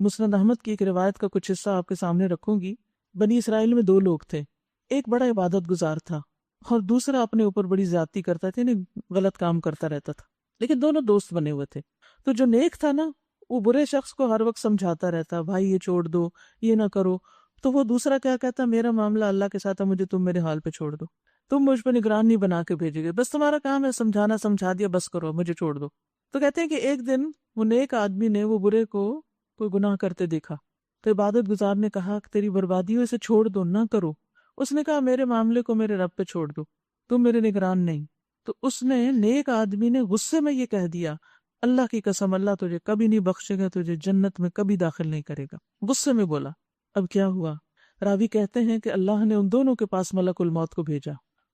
مسند احمد کی ایک روایت کا کچھ حصہ آپ کے سامنے رکھوں گی۔ بنی اسرائیل میں دو لوگ تھے، ایک بڑا عبادت گزار تھا اور دوسرا اپنے اوپر بڑی زیادتی کرتا تھا، یعنی غلط کام کرتا رہتا تھا، لیکن دونوں دوست بنے ہوئے تھے۔ تو جو نیک تھا نا، وہ برے شخص کو ہر وقت سمجھاتا رہتا، بھائی یہ چھوڑ دو، یہ نہ کرو۔ تو وہ دوسرا کیا کہتا، میرا معاملہ اللہ کے ساتھ ہے، مجھے تم میرے حال پہ چھوڑ دو، تم مجھ پہ نگران نہیں بنا کے بھیجے گے، بس تمہارا کام ہے سمجھانا، سمجھا دیا بس کرو، مجھے چھوڑ دو۔ تو کہتے ہیں کہ ایک دن وہ نیک آدمی نے وہ برے کو کوئی گناہ کرتے دیکھا، تو عبادت گزار نے کہا کہ تیری بربادی ہو، اسے چھوڑ دو، نہ کرو۔ اس نے کہا میرے معاملے کو میرے رب پہ چھوڑ دو، تم میرے نگران نہیں۔ تو اس نے نیک آدمی نے غصے میں یہ کہہ دیا، اللہ کی قسم اللہ تجھے کبھی نہیں بخشے گا، تجھے جنت میں کبھی داخل نہیں کرے گا، غصے میں بولا۔ اب کیا ہوا؟ راوی کہتے ہیں کہ اللہ نے ان دونوں کے پاس ملک الموت کو بھیجا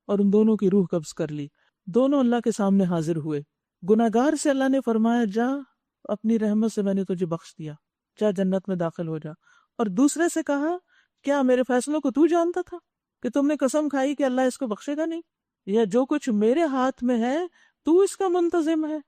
اور ان دونوں کی روح قبض کر لی۔ دونوں اللہ کے سامنے حاضر ہوئے۔ گناہگار سے اللہ نے فرمایا جا، اپنی رحمت سے میں نے تجھے بخش دیا، جا جنت میں داخل ہو جا۔ اور دوسرے سے کہا کیا میرے فیصلوں کو تو جانتا تھا کہ تم نے قسم کھائی کہ اللہ اس کو بخشے گا نہیں، یا جو کچھ میرے ہاتھ میں ہے تو اس کا منتظم ہے،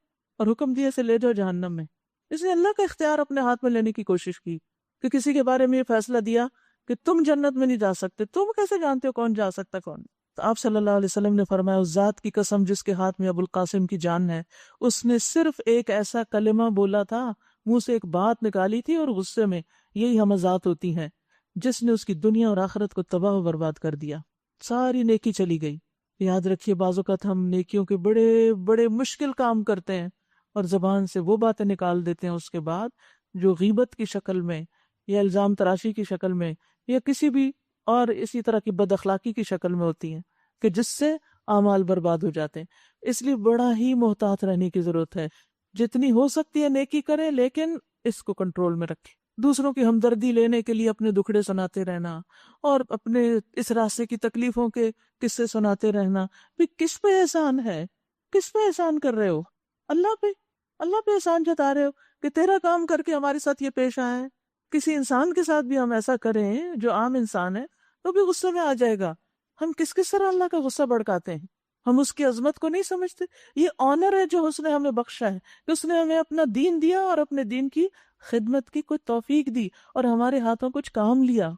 اور حکم دیا سے لے جاؤ جہنم میں۔ اس نے اللہ کا اختیار اپنے ہاتھ میں لینے کی کوشش کی کہ کسی کے بارے میں یہ فیصلہ دیا کہ تم جنت میں نہیں جا سکتے، تم کیسے جانتے ہو کون جا سکتا کون؟ تو آپ صلی اللہ علیہ وسلم نے فرمایا اس ذات کی قسم جس کے ہاتھ میں ابو القاسم کی جان ہے، اس نے صرف ایک ایسا کلمہ بولا تھا، منہ سے ایک بات نکالی تھی اور غصے میں، یہی ہمزات ہوتی ہیں، جس نے اس کی دنیا اور آخرت کو تباہ و برباد کر دیا، ساری نیکی چلی گئی۔ یاد رکھیے بعض اوقات ہم نیکیوں کے بڑے بڑے مشکل کام کرتے ہیں اور زبان سے وہ باتیں نکال دیتے ہیں اس کے بعد جو غیبت کی شکل میں یا الزام تراشی کی شکل میں یا کسی بھی اور اسی طرح کی بد اخلاقی کی شکل میں ہوتی ہیں کہ جس سے اعمال برباد ہو جاتے ہیں۔ اس لیے بڑا ہی محتاط رہنے کی ضرورت ہے، جتنی ہو سکتی ہے نیکی کریں لیکن اس کو کنٹرول میں رکھیں۔ دوسروں کی ہمدردی لینے کے لیے اپنے دکھڑے سناتے رہنا اور اپنے اس راستے کی تکلیفوں کے قصے سناتے رہنا، بھی کس پہ احسان ہے؟ کس پہ احسان کر رہے ہو؟ اللہ پہ احسان جتا رہے ہو کہ تیرا کام کر کے ہمارے ساتھ یہ پیش آیا ہے۔ کسی انسان کے ساتھ بھی ہم ایسا کریں جو عام انسان ہے تو بھی غصے میں آ جائے گا۔ ہم کس طرح اللہ کا غصہ بڑھکاتے ہیں؟ ہم اس کی عظمت کو نہیں سمجھتے۔ یہ آنر ہے جو اس نے ہمیں بخشا ہے کہ اس نے ہمیں اپنا دین دیا اور اپنے دین کی خدمت کی کوئی توفیق دی اور ہمارے ہاتھوں کچھ کام لیا،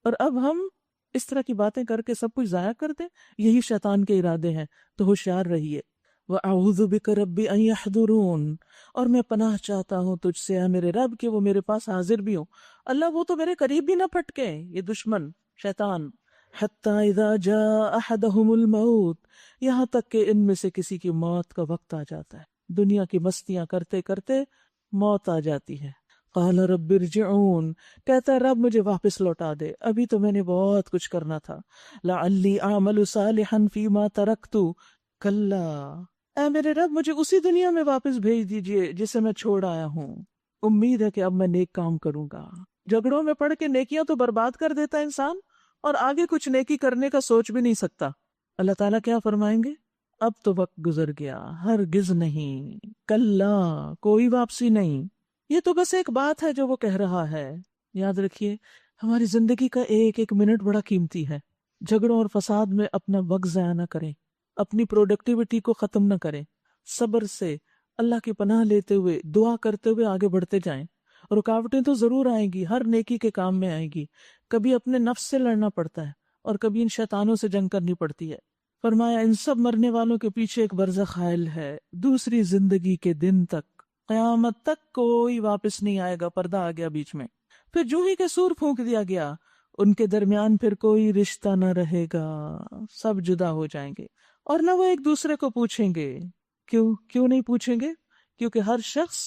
اور اب ہم اس طرح کی باتیں کر کے سب کچھ ضائع کر دیں۔ یہی شیطان کے ارادے ہیں، تو ہوشیار رہیے۔ وَأَعُوذُ بِكَ رَبِّ أَن يَحْضُرُونَ، اور میں پناہ چاہتا ہوں تجھ سے اے میرے رب کہ وہ میرے پاس حاضر بھی ہوں۔ اللہ وہ تو میرے قریب بھی نہ پھٹکے، یہ دشمن شیطان۔ حَتَّى إِذَا جَاءَ أَحَدَهُمُ الْمَوْتُ، یہاں تک کہ ان میں سے کسی کی موت کا وقت آ جاتا ہے، دنیا کی مستیاں کرتے کرتے موت آ جاتی ہے۔ قال رب ارجعون، کہتا ہے رب مجھے واپس لوٹا دے، ابھی تو میں نے بہت کچھ کرنا تھا. لعلی اعمل صالحا فیما ترکت کلا، اے میرے رب مجھے اسی دنیا میں واپس بھیج دیجئے جسے میں چھوڑ آیا ہوں، امید ہے کہ اب میں نیک کام کروں گا. جھگڑوں میں پڑھ کے نیکیاں تو برباد کر دیتا انسان، اور آگے کچھ نیکی کرنے کا سوچ بھی نہیں سکتا. اللہ تعالیٰ کیا فرمائیں گے؟ اب تو وقت گزر گیا، ہرگز نہیں، کلا، کوئی واپسی نہیں. یہ تو بس ایک بات ہے جو وہ کہہ رہا ہے. یاد رکھیے ہماری زندگی کا ایک ایک منٹ بڑا قیمتی ہے. جھگڑوں اور فساد میں اپنا وقت ضائع نہ کریں، اپنی پروڈکٹیوٹی کو ختم نہ کریں. صبر سے اللہ کی پناہ لیتے ہوئے، دعا کرتے ہوئے آگے بڑھتے جائیں. رکاوٹیں تو ضرور آئیں گی، ہر نیکی کے کام میں آئیں گی. کبھی اپنے نفس سے لڑنا پڑتا ہے اور کبھی ان شیطانوں سے جنگ کرنی پڑتی ہے. فرمایا ان سب مرنے والوں کے پیچھے ایک برزخ حائل ہے، دوسری زندگی کے دن تک، قیامت تک کوئی واپس نہیں آئے گا. پردہ آ گیا بیچ میں. پھر جو ہی کہ سور پھونک دیا گیا، ان کے درمیان پھر کوئی رشتہ نہ رہے گا، سب جدا ہو جائیں گے. اور نہ وہ ایک دوسرے کو پوچھیں گے. کیوں نہیں پوچھیں گے؟ کیونکہ ہر شخص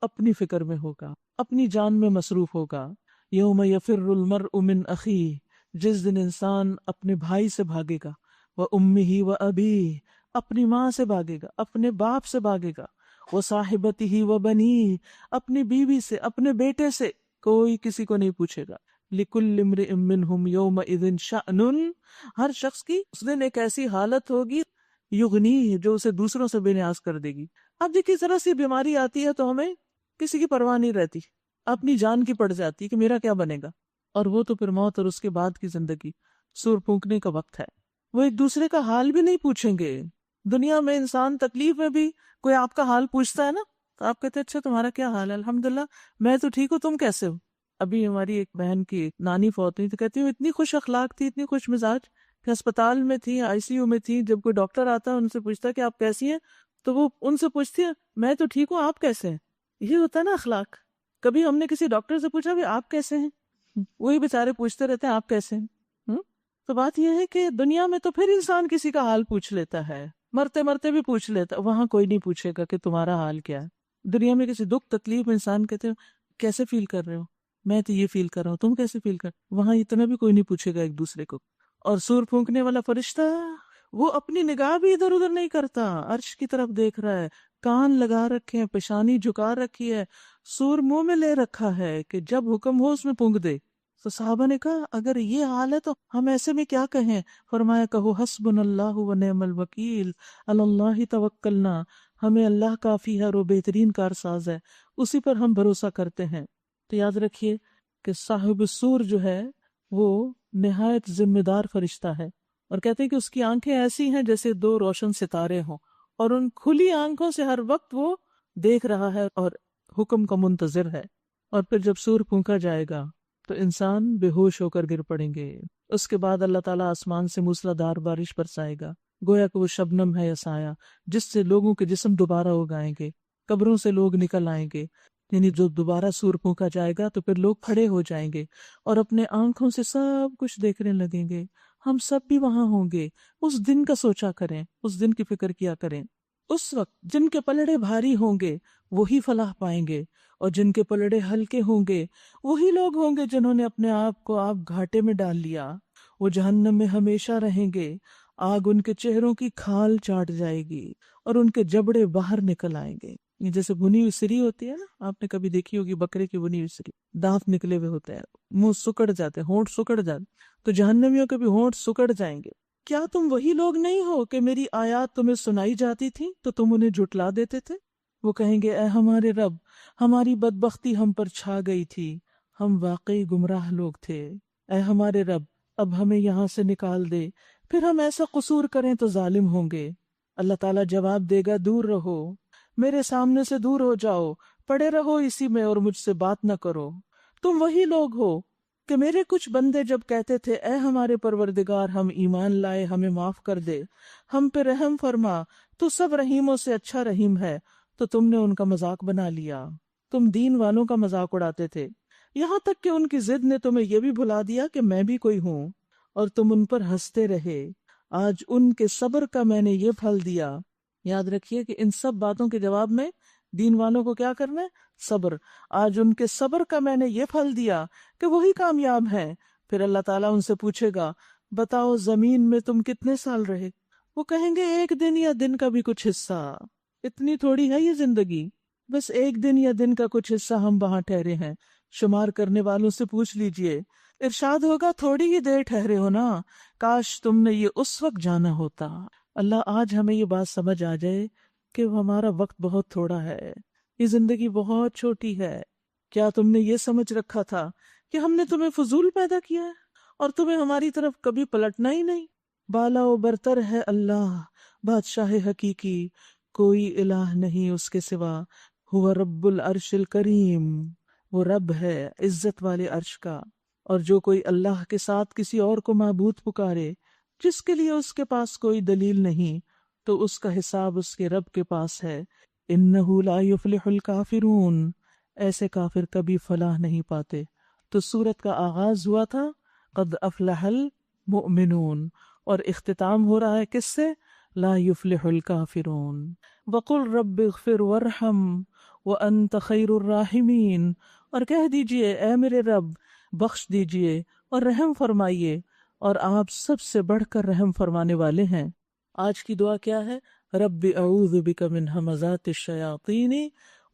اپنی فکر میں ہوگا، اپنی جان میں مصروف ہوگا. یوم یفر المرء من اخیہ، جس دن انسان اپنے بھائی سے بھاگے گا، وامہ وابیہ، اپنی ماں سے بھاگے گا، اپنے باپ سے بھاگے گا، وصاحبتہ وبنیہ، اپنی بیوی سے، اپنے بیٹے سے. کوئی کسی کو نہیں پوچھے گا. لکل امرئ منہم یومئذ شأن، ہر شخص کی اس دن ایک ایسی حالت ہوگی یغنیہ، جو اسے دوسروں سے بے نیاز کر دے گی. اب دیکھیے ذرا سی بیماری آتی ہے تو ہمیں کسی کی پرواہ نہیں رہتی، اپنی جان کی پڑ جاتی کہ میرا کیا بنے گا. اور وہ تو پھر موت اور اس کے بعد کی زندگی، سور پھونکنے کا وقت ہے. وہ ایک دوسرے کا حال بھی نہیں پوچھیں گے. دنیا میں انسان تکلیف میں بھی کوئی آپ کا حال پوچھتا ہے نا، تو آپ کہتے ہیں اچھا تمہارا کیا حال ہے؟ الحمدللہ میں تو ٹھیک ہوں، تم کیسے ہو؟ ابھی ہماری ایک بہن کی نانی فوت ہوئی تو کہتی ہوں اتنی خوش اخلاق تھی، اتنی خوش مزاج کہ اسپتال میں تھی، آئی سی یو میں تھی. جب کوئی ڈاکٹر آتا ان سے پوچھتا کہ آپ کیسی ہیں، تو وہ ان سے پوچھتی ہے میں تو ٹھیک ہوں، آپ کیسے ہیں. یہ ہوتا ہے نا اخلاق. کبھی ہم نے کسی ڈاکٹر سے پوچھا بھی آپ کیسے ہیں؟ وہی بیچارے پوچھتے رہتے ہیں آپ کیسے ہیں. تو بات یہ ہے کہ دنیا میں تو پھر انسان کسی کا حال پوچھ لیتا ہے، مرتے مرتے بھی پوچھ لیتا، وہاں کوئی نہیں پوچھے گا کہ تمہارا حال کیا ہے. دنیا میں کسی دکھ تکلیف انسان کہتے ہیں کیسے فیل کر رہے ہو، میں تو یہ فیل کر رہا ہوں، تم کیسے فیل کر، وہاں اتنا بھی کوئی نہیں پوچھے گا ایک دوسرے کو. اور سور پھونکنے والا فرشتہ وہ اپنی نگاہ بھی ادھر ادھر نہیں کرتا، عرش کی طرف دیکھ رہا ہے، کان لگا رکھے ہیں، پیشانی جھکا رکھی ہے، سور منہ میں لے رکھا ہے کہ جب حکم ہو اس میں پھونک دے. تو صحابہ نے کہا اگر یہ حال ہے تو ہم ایسے میں کیا کہیں؟ فرمایا کہو حسبنا اللہ و نعم الوکیل، علی اللہ توکلنا، ہمیں اللہ کافی ہے اور وہ بہترین کارساز ہے، اسی پر ہم بھروسہ کرتے ہیں. تو یاد رکھیے کہ صاحب السور جو ہے وہ نہایت ذمہ دار فرشتہ ہے، اور کہتے ہیں کہ اس کی آنکھیں ایسی ہیں جیسے دو روشن ستارے ہوں، اور ان کھلی آنکھوں سے ہر وقت وہ دیکھ رہا ہے اور حکم کا منتظر ہے. اور پھر جب سور پھونکا جائے گا تو انسان بے ہوش ہو کر گر پڑیں گے. اس کے بعد اللہ تعالیٰ آسمان سے موسلادھار بارش برسائے گا، گویا کہ وہ شبنم ہے یا سایہ، جس سے لوگوں کے جسم دوبارہ اگائیں گے، قبروں سے لوگ نکل آئیں گے. یعنی جو دوبارہ سور پھونکا جائے گا تو پھر لوگ کھڑے ہو جائیں گے اور اپنے آنکھوں سے سب کچھ دیکھنے لگیں گے. ہم سب بھی وہاں ہوں گے. اس دن کا سوچا کریں، اس دن کی فکر کیا کریں. اس وقت جن کے پلڑے بھاری ہوں گے وہی فلاح پائیں گے، اور جن کے پلڑے ہلکے ہوں گے وہی لوگ ہوں گے جنہوں نے اپنے آپ کو گھاٹے میں ڈال لیا. وہ جہنم میں ہمیشہ رہیں گے، آگ ان کے چہروں کی کھال چاٹ جائے گی اور ان کے جبڑے باہر نکل آئیں گے. یہ جیسے بھنی ہوئی سری ہوتی ہے نا، آپ نے کبھی دیکھی ہوگی بکرے کی بھنی ہوئی سری، دانت نکلے ہوئے ہوتے ہیں، منہ سکڑ جاتے، ہونٹ سکڑ جاتے، تو جہنمیوں کے بھی ہونٹ سکڑ جائیں گے. کیا تم وہی لوگ نہیں ہو کہ میری آیات تمہیں سنائی جاتی تھی تو تم انہیں جھٹلا دیتے تھے؟ وہ کہیں گے اے ہمارے رب، ہماری بدبختی ہم پر چھا گئی تھی، ہم واقعی گمراہ لوگ تھے. اے ہمارے رب اب ہمیں یہاں سے نکال دے، پھر ہم ایسا قصور کریں تو ظالم ہوں گے. اللہ تعالیٰ جواب دے گا دور رہو، میرے سامنے سے دور ہو جاؤ، پڑے رہو اسی میں اور مجھ سے بات نہ کرو. تم وہی لوگ ہو کہ میرے کچھ بندے جب کہتے تھے اے ہمارے پروردگار ہم ایمان لائے، ہمیں معاف کر دے، ہم پہ رحم فرما، تو سب رحیموں سے اچھا رحیم ہے، تو تم نے ان کا مذاق بنا لیا. تم دین والوں کا مذاق اڑاتے تھے، یہاں تک کہ ان کی ضد نے تمہیں یہ بھی بھلا دیا کہ میں بھی کوئی ہوں، اور تم ان پر ہنستے رہے. آج ان کے صبر کا میں نے یہ پھل دیا. یاد رکھیے کہ ان سب باتوں کے جواب میں دین والوں کو کیا کرنا ہے؟ صبر. آج ان کے صبر کا میں نے یہ پھل دیا کہ وہی کامیاب ہیں. پھر اللہ تعالیٰ ان سے پوچھے گا بتاؤ زمین میں تم کتنے سال رہے؟ وہ کہیں گے 1 دن یا دن کا بھی کچھ حصہ. اتنی تھوڑی ہے یہ زندگی، بس 1 دن یا دن کا کچھ حصہ ہم وہاں ٹھہرے ہیں. شمار کرنے والوں سے پوچھ لیجئے، ارشاد ہوگا تھوڑی ہی دیر ٹھہرے ہو نا، کاش تم نے یہ اس وقت جانا ہوتا. اللہ آج ہمیں یہ بات سمجھ آ جائے کہ ہمارا وقت بہت تھوڑا ہے، یہ زندگی بہت چھوٹی ہے. کیا تم نے یہ سمجھ رکھا تھا کہ ہم نے تمہیں فضول پیدا کیا ہے اور تمہیں ہماری طرف کبھی پلٹنا ہی نہیں؟ بالا و برتر ہے اللہ، بادشاہ حقیقی، کوئی الہ نہیں اس کے سوا. ہوا رب العرش الکریم، وہ رب ہے عزت والے عرش کا. اور جو کوئی اللہ کے ساتھ کسی اور کو معبود پکارے جس کے لیے اس کے پاس کوئی دلیل نہیں، تو اس کا حساب اس کے رب کے پاس ہے. انہ لا یفلح الکافرون، ایسے کافر کبھی فلاح نہیں پاتے. تو سورت کا آغاز ہوا تھا قد افلح المؤمنون، اور اختتام ہو رہا ہے کس سے؟ لا یفلح الکافرون. وقل رب اغفر وارحم وانت خیر الراحمین، اور کہہ دیجئے اے میرے رب بخش دیجئے اور رحم فرمائیے، اور آپ سب سے بڑھ کر رحم فرمانے والے ہیں. آج کی دعا کیا ہے؟ رب اعوذ بک من ہمزات الشیاطین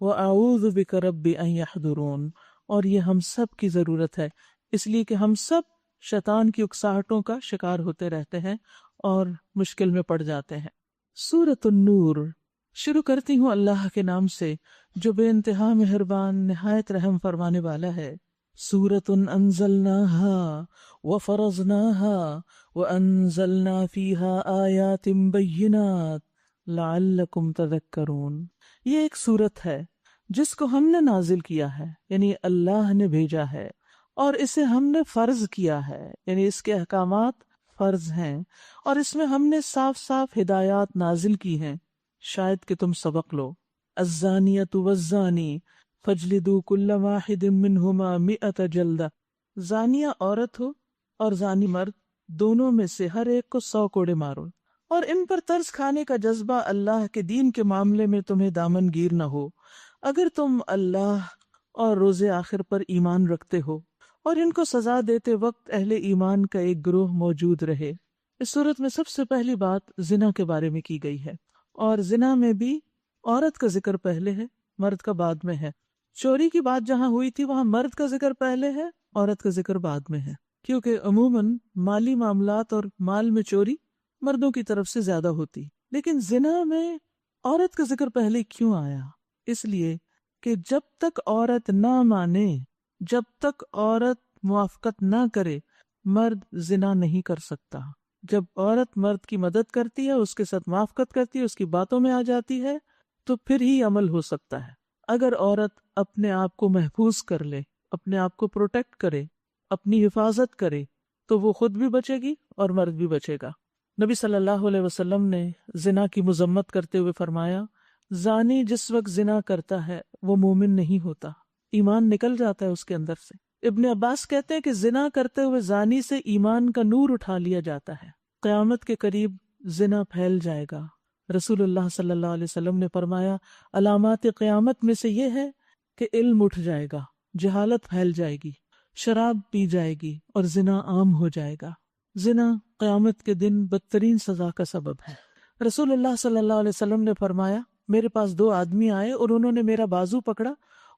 واعوذ بک رب ان یحضرون. اور یہ ہم سب کی ضرورت ہے، اس لیے کہ ہم سب شیطان کی اکساہٹوں کا شکار ہوتے رہتے ہیں اور مشکل میں پڑ جاتے ہیں. سورۃ النور. شروع کرتی ہوں اللہ کے نام سے جو بے انتہا مہربان نہایت رحم فرمانے والا ہے. سورۃ انزلناها وفرضناها وانزلنا فيها آیات بینات لعلکم تذکرون. یہ ایک سورت ہے جس کو ہم نے نازل کیا ہے، یعنی اللہ نے بھیجا ہے، اور اسے ہم نے فرض کیا ہے، یعنی اس کے احکامات فرض ہیں، اور اس میں ہم نے صاف صاف ہدایات نازل کی ہیں شاید کہ تم سبق لو. الزانیۃ والزانی فاجلدوا کل واحد منہما 100 جلدہ. زانیہ عورت ہو اور زانی مرد، دونوں میں سے ہر ایک کو 100 کوڑے مارو. اور ان پر طرز کھانے کا جذبہ اللہ کے دین کے معاملے میں تمہیں دامن گیر نہ ہو، اگر تم اللہ اور روز آخر پر ایمان رکھتے ہو. اور ان کو سزا دیتے وقت اہل ایمان کا ایک گروہ موجود رہے. اس صورت میں سب سے پہلی بات زنا کے بارے میں کی گئی ہے، اور زنا میں بھی عورت کا ذکر پہلے ہے، مرد کا بعد میں ہے. چوری کی بات جہاں ہوئی تھی وہاں مرد کا ذکر پہلے ہے، عورت کا ذکر بعد میں ہے، کیونکہ عموماً مالی معاملات اور مال میں چوری مردوں کی طرف سے زیادہ ہوتی. لیکن زنا میں عورت کا ذکر پہلے کیوں آیا؟ اس لیے کہ جب تک عورت نہ مانے، جب تک عورت موافقت نہ کرے، مرد زنا نہیں کر سکتا. جب عورت مرد کی مدد کرتی ہے، اس کے ساتھ موافقت کرتی ہے، اس کی باتوں میں آ جاتی ہے، تو پھر ہی عمل ہو سکتا ہے. اگر عورت اپنے آپ کو محفوظ کر لے، اپنے آپ کو پروٹیکٹ کرے، اپنی حفاظت کرے، تو وہ خود بھی بچے گی اور مرد بھی بچے گا. نبی صلی اللہ علیہ وسلم نے زنا کی مذمت کرتے ہوئے فرمایا، زانی جس وقت زنا کرتا ہے وہ مومن نہیں ہوتا، ایمان نکل جاتا ہے اس کے اندر سے. ابن عباس کہتے ہیں کہ زنا کرتے ہوئے زانی سے ایمان کا نور اٹھا لیا جاتا ہے. قیامت کے قریب زنا پھیل جائے گا. رسول اللہ صلی اللہ علیہ وسلم نے فرمایا علامات قیامت میں سے یہ ہے کہ علم اٹھ جائے گا، جہالت پھیل جائے گی، شراب پی جائے گی اور زنا عام ہو جائے گا. زنا قیامت کے دن بدترین سزا کا سبب ہے. رسول اللہ صلی اللہ علیہ وسلم نے فرمایا میرے پاس 2 آدمی آئے اور انہوں نے میرا بازو پکڑا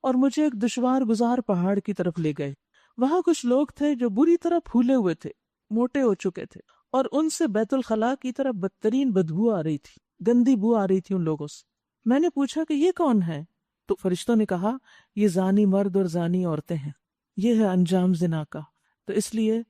اور مجھے ایک دشوار گزار پہاڑ کی طرف لے گئے. وہاں کچھ لوگ تھے جو بری طرح پھولے ہوئے تھے، موٹے ہو چکے تھے، اور ان سے بیت الخلاء کی طرف بدترین بدبو آ رہی تھی، گندی بو آ رہی تھی ان لوگوں سے. میں نے پوچھا کہ یہ کون ہے؟ تو فرشتوں نے کہا یہ زانی مرد اور زانی عورتیں ہیں، یہ ہے انجام زنا کا. تو اس لیے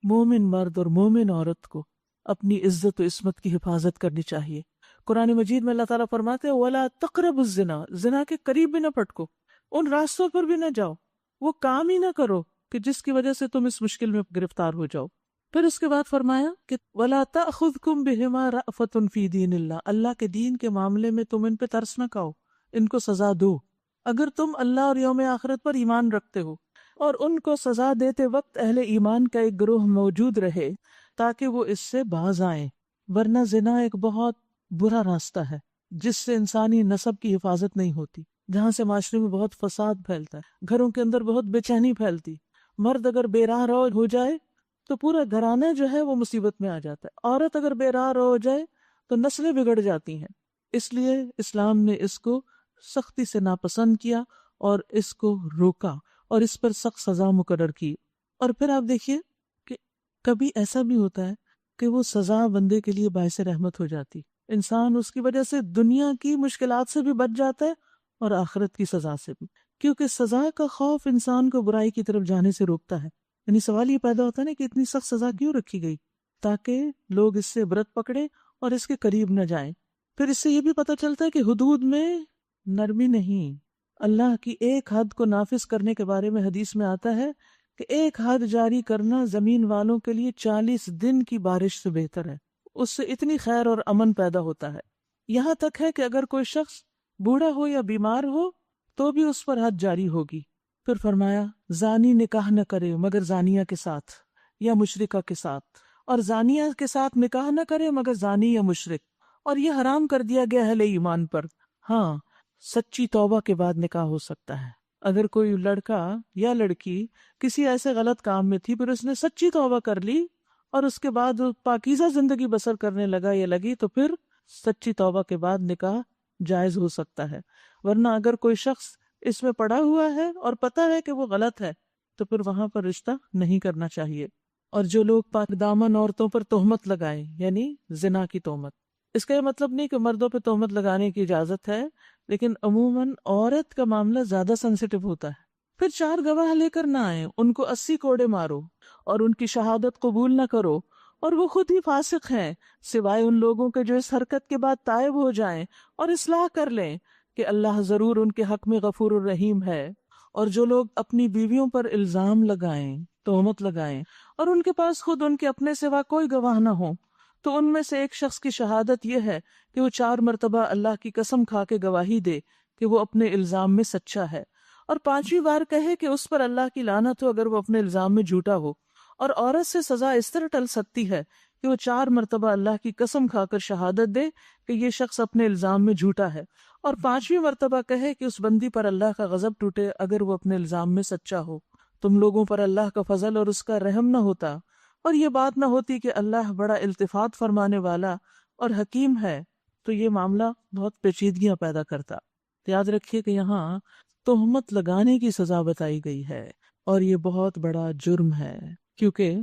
مومن مرد اور مومن عورت کو اپنی عزت و عصمت کی حفاظت کرنی چاہیے. قرآن مجید میں اللہ تعالیٰ فرماتے ہیں وَلَا تَقْرَبُوا الزِّنَا، زنا کے قریب بھی نہ پٹکو، ان راستوں پر بھی نہ جاؤ، وہ کام ہی نہ کرو کہ جس کی وجہ سے تم اس مشکل میں گرفتار ہو جاؤ. پھر اس کے بعد فرمایا کہ وَلَا تَأْخُذْكُمْ بِهِمَا رَأْفَةٌ فِي دِينِ اللَّهِ، اللہ کے دین کے معاملے میں تم ان پہ ترس نہ کھاؤ، ان کو سزا دو اگر تم اللہ اور یوم آخرت پر ایمان رکھتے ہو. اور ان کو سزا دیتے وقت اہل ایمان کا ایک گروہ موجود رہے تاکہ وہ اس سے باز آئیں، ورنہ زنا ایک بہت برا راستہ ہے جس سے انسانی نسب کی حفاظت نہیں ہوتی. جہاں سے معاشرے میں بہت فساد پھیلتا ہے، گھروں کے اندر بہت بے چینی پھیلتی، مرد اگر بے راہ رو ہو جائے تو پورا گھرانہ جو ہے وہ مصیبت میں آ جاتا ہے، عورت اگر بے راہ رو ہو جائے تو نسلیں بگڑ جاتی ہیں۔ اس لیے اسلام نے اس کو سختی سے ناپسند کیا اور اس کو روکا اور اس پر سخت سزا مقرر کی۔ اور پھر آپ دیکھیے کہ کبھی ایسا بھی ہوتا ہے کہ وہ سزا بندے کے لیے باعث رحمت ہو جاتی، انسان اس کی وجہ سے دنیا کی مشکلات سے بھی بچ جاتا ہے اور آخرت کی سزا سے بھی، کیونکہ سزا کا خوف انسان کو برائی کی طرف جانے سے روکتا ہے۔ یعنی سوال یہ پیدا ہوتا ہے نا کہ اتنی سخت سزا کیوں رکھی گئی؟ تاکہ لوگ اس سے عبرت پکڑیں اور اس کے قریب نہ جائیں۔ پھر اس سے یہ بھی پتہ چلتا ہے کہ حدود میں نرمی نہیں، اللہ کی ایک حد کو نافذ کرنے کے بارے میں حدیث میں آتا ہے کہ ایک حد جاری کرنا زمین والوں کے لیے 40 دن کی بارش سے بہتر ہے، اس سے اتنی خیر اور امن پیدا ہوتا ہے۔ یہاں تک ہے کہ اگر کوئی شخص بوڑھا ہو یا بیمار ہو تو بھی اس پر حد جاری ہوگی۔ پھر فرمایا زانی نکاح نہ کرے مگر زانیہ کے ساتھ یا مشرکہ کے ساتھ، اور زانیہ کے ساتھ نکاح نہ کرے مگر زانی یا مشرک، اور یہ حرام کر دیا گیا اہل ایمان پر۔ ہاں، سچی توبہ کے بعد نکاح ہو سکتا ہے۔ اگر کوئی لڑکا یا لڑکی کسی ایسے غلط کام میں تھی، پھر اس نے سچی توبہ کر لی اور اس کے بعد پاکیزہ زندگی بسر کرنے لگا یا لگی، تو پھر سچی توبہ کے بعد نکاح جائز ہو سکتا ہے۔ ورنہ اگر کوئی شخص اس میں پڑا ہوا ہے اور پتہ ہے کہ وہ غلط ہے تو پھر وہاں پر رشتہ نہیں کرنا چاہیے۔ اور جو لوگ پاک دامن عورتوں پر تہمت لگائیں، یعنی زنا کی تہمت، اس کا یہ مطلب نہیں کہ مردوں پہ تہمت لگانے کی اجازت ہے، لیکن عموماً عورت کا معاملہ زیادہ سینسیٹیو ہوتا ہے۔ پھر 4 گواہ لے کر نہ آئیں، ان کو 80 کوڑے مارو اور ان کی شہادت قبول نہ کرو، اور وہ خود ہی فاسق ہیں، سوائے ان لوگوں کے جو اس حرکت کے بعد تائب ہو جائیں اور اصلاح کر لیں کہ اللہ ضرور ان کے حق میں غفور الرحیم ہے۔ اور جو لوگ اپنی بیویوں پر الزام لگائیں، تہمت لگائیں، اور ان کے پاس خود ان کے اپنے سوا کوئی گواہ نہ ہو، تو ان میں سے ایک شخص کی شہادت یہ ہے کہ وہ 4 مرتبہ اللہ کی قسم کھا کے گواہی دے کہ وہ اپنے الزام میں سچا ہے، اور 5ویں بار کہے کہ اس پر اللہ کی لعنت ہو اگر وہ اپنے الزام میں جھوٹا ہو۔ اور عورت سے سزا اس طرح ٹل سکتی ہے کہ وہ 4 مرتبہ اللہ کی قسم کھا کر شہادت دے کہ یہ شخص اپنے الزام میں جھوٹا ہے، اور 5ویں مرتبہ کہے کہ اس بندی پر اللہ کا غضب ٹوٹے اگر وہ اپنے الزام میں سچا ہو۔ تم لوگوں پر اللہ کا فضل اور اس کا رحم نہ ہوتا، اور یہ بات نہ ہوتی کہ اللہ بڑا التفات فرمانے والا اور حکیم ہے، تو یہ معاملہ بہت پیچیدگیاں پیدا کرتا۔ یاد رکھیے کہ یہاں تہمت لگانے کی سزا بتائی گئی ہے، اور یہ بہت بڑا جرم ہے، کیونکہ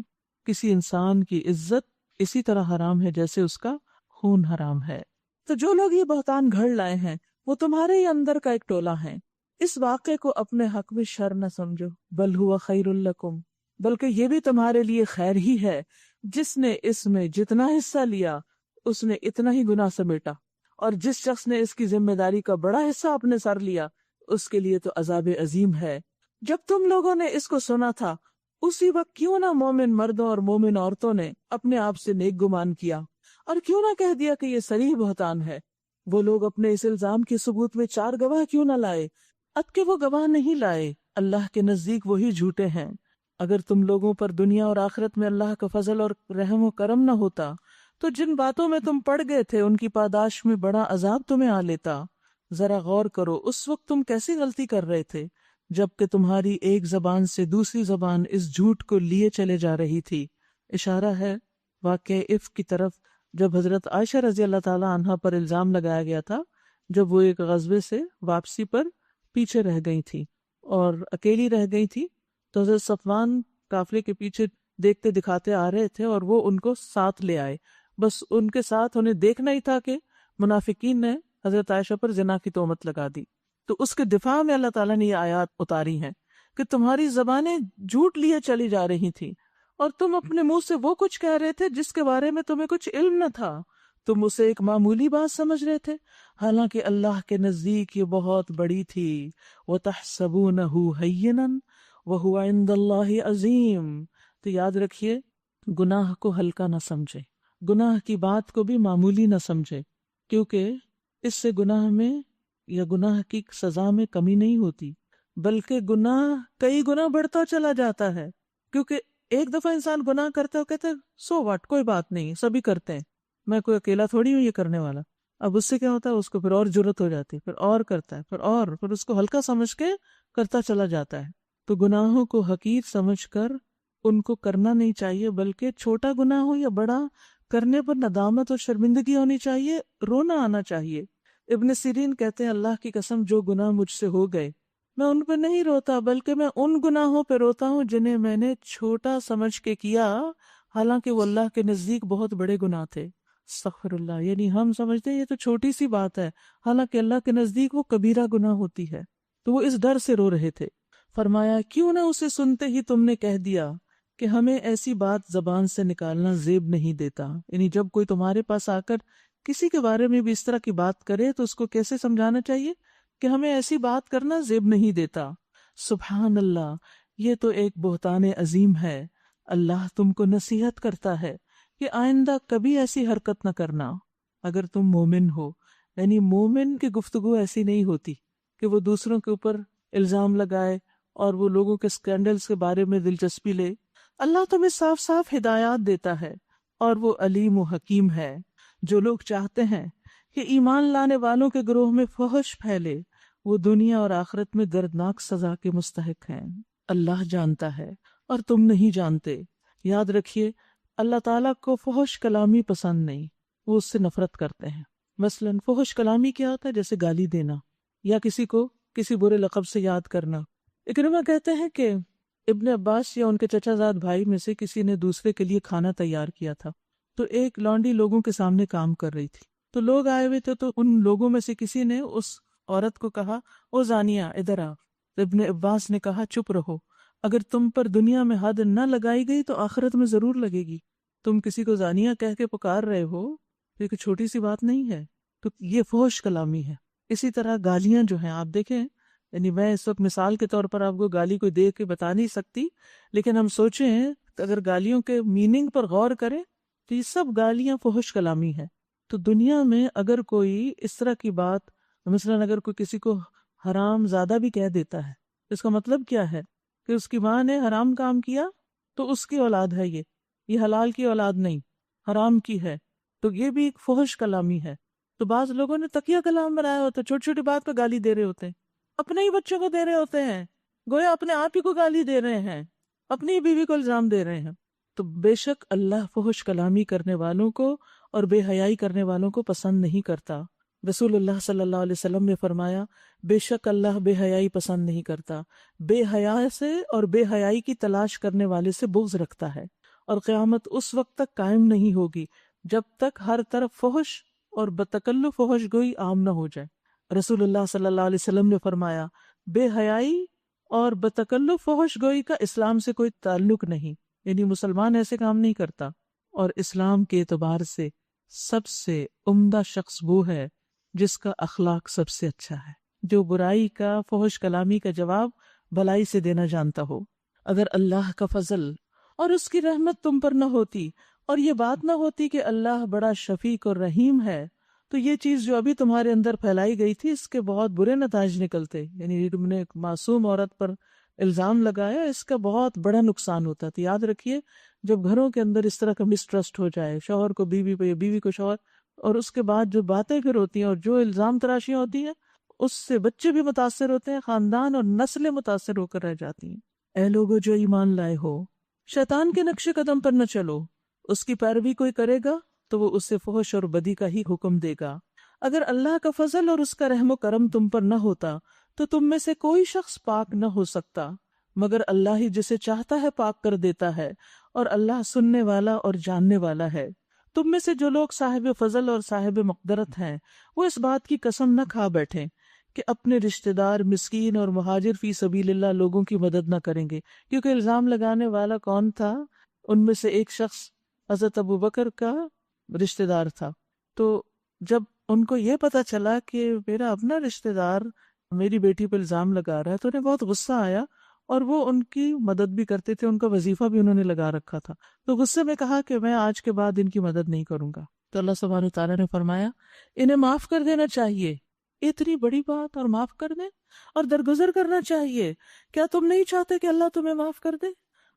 کسی انسان کی عزت اسی طرح حرام ہے جیسے اس کا خون حرام ہے۔ تو جو لوگ یہ بہتان گھڑ لائے ہیں وہ تمہارے ہی اندر کا ایک ٹولہ ہے۔ اس واقعے کو اپنے حق میں شر نہ سمجھو، بل ہوا خیر لکم، بلکہ یہ بھی تمہارے لیے خیر ہی ہے۔ جس نے اس میں جتنا حصہ لیا اس نے اتنا ہی گناہ سمیٹا، اور جس شخص نے اس کی ذمہ داری کا بڑا حصہ اپنے سر لیا اس کے لیے تو عذاب عظیم ہے۔ جب تم لوگوں نے اس کو سنا تھا اسی وقت کیوں نہ مومن مردوں اور مومن عورتوں نے اپنے آپ سے نیک گمان کیا، اور کیوں نہ کہہ دیا کہ یہ صریح بہتان ہے۔ وہ لوگ اپنے اس الزام کے ثبوت میں 4 گواہ کیوں نہ لائے؟ اب کہ وہ گواہ نہیں لائے، اللہ کے نزدیک وہی جھوٹے ہیں۔ اگر تم لوگوں پر دنیا اور آخرت میں اللہ کا فضل اور رحم و کرم نہ ہوتا تو جن باتوں میں تم پڑ گئے تھے ان کی پاداش میں بڑا عذاب تمہیں آ لیتا۔ ذرا غور کرو اس وقت تم کیسی غلطی کر رہے تھے جبکہ تمہاری ایک زبان سے دوسری زبان اس جھوٹ کو لیے چلے جا رہی تھی۔ اشارہ ہے واقعہ عفق کی طرف، جب حضرت عائشہ رضی اللہ تعالی عنہا پر الزام لگایا گیا تھا جب وہ ایک غزوے سے واپسی پر پیچھے رہ گئی تھی اور اکیلی رہ گئی تھی، تو حضرت صفوان قافلے کے پیچھے دیکھتے دکھاتے آ رہے تھے اور وہ ان کو ساتھ لے آئے۔ بس ان کے ساتھ انہیں دیکھنا ہی تھا کہ منافقین نے حضرت عائشہ پر زنا کی تہمت لگا دی، تو اس کے دفاع میں اللہ تعالیٰ نے یہ آیات اتاری ہیں کہ تمہاری زبانیں جھوٹ لیے چلی جا رہی تھی اور تم اپنے منہ سے وہ کچھ کہہ رہے تھے جس کے بارے میں تمہیں کچھ علم نہ تھا، تم اسے ایک معمولی بات سمجھ رہے تھے، حالانکہ اللہ کے نزدیک یہ بہت بڑی تھی۔ وَتَحْسَبُونَهُ هَيِّنًا وَهُوَ عِندَ اللَّهِ عَظِيمٌ۔ تو یاد رکھیے گناہ کو ہلکا نہ سمجھے، گناہ کی بات کو بھی معمولی نہ سمجھے، کیونکہ اس سے گناہ میں یا گناہ کی سزا میں کمی نہیں ہوتی، بلکہ گناہ کئی گنا بڑھتا چلا جاتا ہے۔ کیونکہ ایک دفعہ انسان گناہ کرتا ہے کہتے ہیں سو واٹ، کوئی بات نہیں، سبھی کرتے ہیں، میں کوئی اکیلا تھوڑی ہوں یہ کرنے والا۔ اب اس سے کیا ہوتا ہے، اس کو پھر اور جرت ہو جاتی ہے، پھر اور کرتا ہے، پھر اس کو ہلکا سمجھ کے کرتا چلا جاتا ہے۔ تو گناہوں کو حقیر سمجھ کر ان کو کرنا نہیں چاہیے، بلکہ چھوٹا گناہ ہو یا بڑا، کرنے پر ندامت اور شرمندگی ہونی چاہیے، رونا آنا چاہیے۔ ابن سیرین کہتے ہیں اللہ کی قسم جو گناہ مجھ سے ہو گئے میں ان پہ نہیں روتا، بلکہ میں ان گناہوں پہ روتا ہوں جنہیں میں نے چھوٹا سمجھ کے کیا، حالانکہ وہ اللہ کے نزدیک بہت بڑے گناہ تھے۔ استغفر اللہ، یعنی ہم سمجھتے ہیں یہ تو چھوٹی سی بات ہے، حالانکہ اللہ کے نزدیک وہ کبیرہ گناہ ہوتی ہے۔ تو وہ اس ڈر سے رو رہے تھے۔ فرمایا کیوں نہ اسے سنتے ہی تم نے کہہ دیا کہ ہمیں ایسی بات زبان سے نکالنا زیب نہیں دیتا، یعنی جب کوئی تمہارے پاس آ کر کسی کے بارے میں بھی اس طرح کی بات کرے تو اس کو کیسے سمجھانا چاہیے کہ ہمیں ایسی بات کرنا زیب نہیں دیتا۔ سبحان اللہ، یہ تو ایک بہتان عظیم ہے۔ اللہ تم کو نصیحت کرتا ہے کہ آئندہ کبھی ایسی حرکت نہ کرنا اگر تم مومن ہو۔ یعنی مومن کی گفتگو ایسی نہیں ہوتی کہ وہ دوسروں کے اوپر الزام لگائے اور وہ لوگوں کے سکینڈلز کے بارے میں دلچسپی لے۔ اللہ تمہیں صاف صاف ہدایات دیتا ہے اور وہ علیم و حکیم ہے۔ جو لوگ چاہتے ہیں کہ ایمان لانے والوں کے گروہ میں فحش پھیلے، وہ دنیا اور آخرت میں دردناک سزا کے مستحق ہیں۔ اللہ جانتا ہے اور تم نہیں جانتے۔ یاد رکھیے اللہ تعالیٰ کو فحش کلامی پسند نہیں، وہ اس سے نفرت کرتے ہیں۔ مثلا فحش کلامی کیا ہوتا ہے؟ جیسے گالی دینا یا کسی کو کسی برے لقب سے یاد کرنا۔ اکرمہ کہتے ہیں کہ ابن عباس یا ان کے چچا زاد بھائی میں سے کسی نے دوسرے کے لیے کھانا تیار کیا تھا، تو ایک لونڈی لوگوں کے سامنے کام کر رہی تھی، تو لوگ آئے ہوئے تھے، تو ان لوگوں میں سے کسی نے اس عورت کو کہا او زانیہ ادھر آ۔ ابن عباس نے کہا چپ رہو، اگر تم پر دنیا میں حد نہ لگائی گئی تو آخرت میں ضرور لگے گی۔ تم کسی کو زانیہ کہہ کے پکار رہے ہو، یہ کوئی چھوٹی سی بات نہیں ہے، تو یہ فحش کلامی ہے۔ اسی طرح گالیاں جو ہیں آپ دیکھیں، یعنی میں اس وقت مثال کے طور پر آپ کو گالی کوئی دے کے بتا نہیں سکتی، لیکن ہم سوچیں اگر گالیوں کے میننگ پر غور کریں تو یہ سب گالیاں فحش کلامی ہے۔ تو دنیا میں اگر کوئی اس طرح کی بات، مثلا اگر کوئی کسی کو حرام زادہ بھی کہہ دیتا ہے، اس کا مطلب کیا ہے کہ اس کی ماں نے حرام کام کیا تو اس کی اولاد ہے، یہ حلال کی اولاد نہیں، حرام کی ہے، تو یہ بھی ایک فحش کلامی ہے۔ تو بعض لوگوں نے تقیہ کلام بنایا ہوتا ہے، چھوٹی چھوٹی بات پہ گالی دے رہے ہوتے ہیں، اپنے ہی بچوں کو دے رہے ہوتے ہیں، گویا اپنے آپ ہی کو گالی دے رہے ہیں، اپنی بیوی کو الزام دے رہے ہیں۔ تو بے شک اللہ فحش کلامی کرنے والوں کو اور بے حیائی کرنے والوں کو پسند نہیں کرتا۔ رسول اللہ صلی اللہ علیہ وسلم نے فرمایا بے شک اللہ بے حیائی پسند نہیں کرتا، بے حیا سے اور بے حیائی کی تلاش کرنے والے سے بغض رکھتا ہے، اور قیامت اس وقت تک قائم نہیں ہوگی جب تک ہر طرف فحش اور بتکلف فحش گوئی عام نہ ہو جائے۔ رسول اللہ صلی اللہ علیہ وسلم نے فرمایا بے حیائی اور بتکلف فحش گوئی کا اسلام سے کوئی تعلق نہیں، یعنی مسلمان ایسے کام نہیں کرتا، اور اسلام کے اعتبار سے سب سے عمدہ شخص وہ ہے جس کا اخلاق سب سے اچھا ہے، جو برائی کا فحش کلامی کا جواب بھلائی سے دینا جانتا ہو۔ اگر اللہ کا فضل اور اس کی رحمت تم پر نہ ہوتی اور یہ بات نہ ہوتی کہ اللہ بڑا شفیق اور رحیم ہے، تو یہ چیز جو ابھی تمہارے اندر پھیلائی گئی تھی اس کے بہت برے نتائج نکلتے، یعنی تم نے ایک معصوم عورت پر الزام لگایا، اس کا بہت بڑا نقصان ہوتا تھا۔ یاد رکھیے جب گھروں کے اندر اس طرح کا مسٹرسٹ ہو جائے، شوہر کو بیوی پہ یا بیوی کو شوہر، اور اس کے بعد جو باتیں پھر ہوتی ہیں اور جو الزام تراشیاں ہوتی ہیں، اس سے بچے بھی متاثر ہوتے ہیں، خاندان اور نسلیں متاثر ہو کر رہ جاتی ہیں۔ اے لوگو جو ایمان لائے ہو، شیطان کے نقش قدم پر نہ چلو، اس کی پیروی کوئی کرے گا تو وہ اسے فحش اور بدی کا ہی حکم دے گا۔ اگر اللہ کا فضل اور اس کا رحم و کرم تم پر نہ ہوتا تو تم میں سے کوئی شخص پاک نہ ہو سکتا، مگر اللہ ہی جسے چاہتا ہے پاک کر دیتا ہے، اور اللہ سننے والا اور جاننے والا ہے۔ تم میں سے جو لوگ صاحب فضل اور صاحب مقدرت ہیں وہ اس بات کی قسم نہ کھا بیٹھیں کہ اپنے رشتہ دار مسکین اور مہاجر فی سبیل اللہ لوگوں کی مدد نہ کریں گے، کیونکہ الزام لگانے والا کون تھا؟ ان میں سے ایک شخص حضرت ابو بکر کا رشتہ دار تھا۔ تو جب ان کو یہ پتا چلا کہ میرا اپنا رشتہ دار میری بیٹی پہ الزام لگا رہا ہے تو انہیں بہت غصہ آیا، اور وہ ان کی مدد بھی کرتے تھے، ان کا وظیفہ بھی انہوں نے لگا رکھا تھا۔ تو غصے میں کہا کہ میں آج کے بعد ان کی مدد نہیں کروں گا۔ تو اللہ سبحانہ تعالیٰ نے فرمایا انہیں معاف کر دینا چاہیے، اتنی بڑی بات اور معاف کر دیں اور درگزر کرنا چاہیے، کیا تم نہیں چاہتے کہ اللہ تمہیں معاف کر دے؟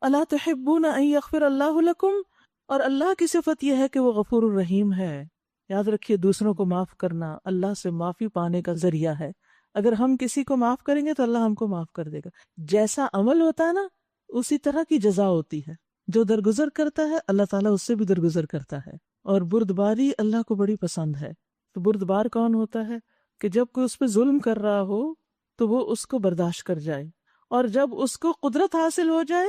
الا تحبون ان یغفر اللہ لکم، اور اللہ کی صفت یہ ہے کہ وہ غفور الرحیم ہے۔ یاد رکھیے دوسروں کو معاف کرنا اللہ سے معافی پانے کا ذریعہ ہے. اگر ہم کسی کو معاف کریں گے تو اللہ ہم کو معاف کر دے گا. جیسا عمل ہوتا ہے نا اسی طرح کی جزا ہوتی ہے. جو درگزر کرتا ہے اللہ تعالیٰ اس سے بھی درگزر کرتا ہے. اور بردباری اللہ کو بڑی پسند ہے. تو بردبار کون ہوتا ہے؟ کہ جب کوئی اس پہ ظلم کر رہا ہو تو وہ اس کو برداشت کر جائے، اور جب اس کو قدرت حاصل ہو جائے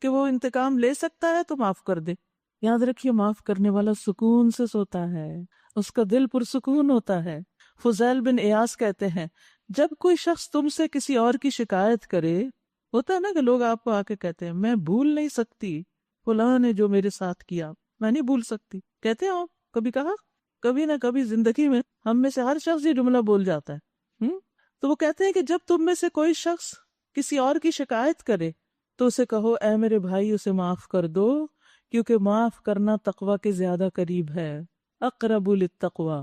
کہ وہ انتقام لے سکتا ہے تو معاف کر دے. یاد رکھیے معاف کرنے والا سکون سے سوتا ہے، اس کا دل پرسکون ہوتا ہے. فضیل بن ایاس کہتے ہیں جب کوئی شخص تم سے کسی اور کی شکایت کرے، ہوتا ہے نا کہ لوگ آپ کو آ کے کہتے ہیں میں بھول نہیں سکتی فلاں نے جو میرے ساتھ کیا، میں نہیں بھول سکتی. کہتے ہیں آپ کبھی کہا؟ کبھی نہ کبھی زندگی میں ہم میں سے ہر شخص یہ جملہ بول جاتا ہے. تو وہ کہتے ہیں کہ جب تم میں سے کوئی شخص کسی اور کی شکایت کرے تو اسے کہو اے میرے بھائی اسے معاف کر دو، کیونکہ معاف کرنا تقوی کے زیادہ قریب ہے. اقرب للتقوی.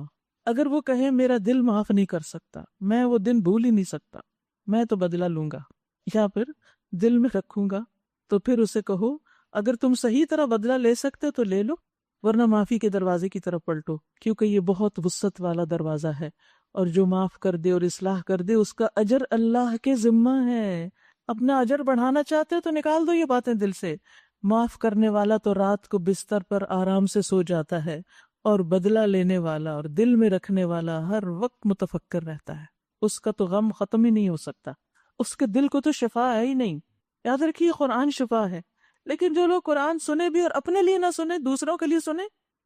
اگر وہ کہے میرا دل معاف نہیں کر سکتا، میں وہ دن بھول ہی نہیں سکتا، میں تو بدلہ لوں گا یا پھر دل میں رکھوں گا، تو پھر اسے کہو اگر تم صحیح طرح بدلہ لے سکتے تو لے لو، ورنہ معافی کے دروازے کی طرف پلٹو، کیونکہ یہ بہت وسعت والا دروازہ ہے، اور جو معاف کر دے اور اصلاح کر دے اس کا اجر اللہ کے ذمہ ہے. اپنا اجر بڑھانا چاہتے ہو تو نکال دو یہ باتیں دل سے. معاف کرنے والا تو رات کو بستر پر آرام سے سو جاتا ہے، اور بدلہ لینے والا اور دل میں رکھنے والا ہر وقت متفکر رہتا ہے. اس کا تو غم ختم ہی نہیں ہو سکتا، اس کے دل کو تو شفا ہے ہی نہیں. یاد رکھیے قرآن شفا ہے، لیکن جو لوگ قرآن سنے بھی اور اپنے لیے نہ سنے، دوسروں کے لیے سنے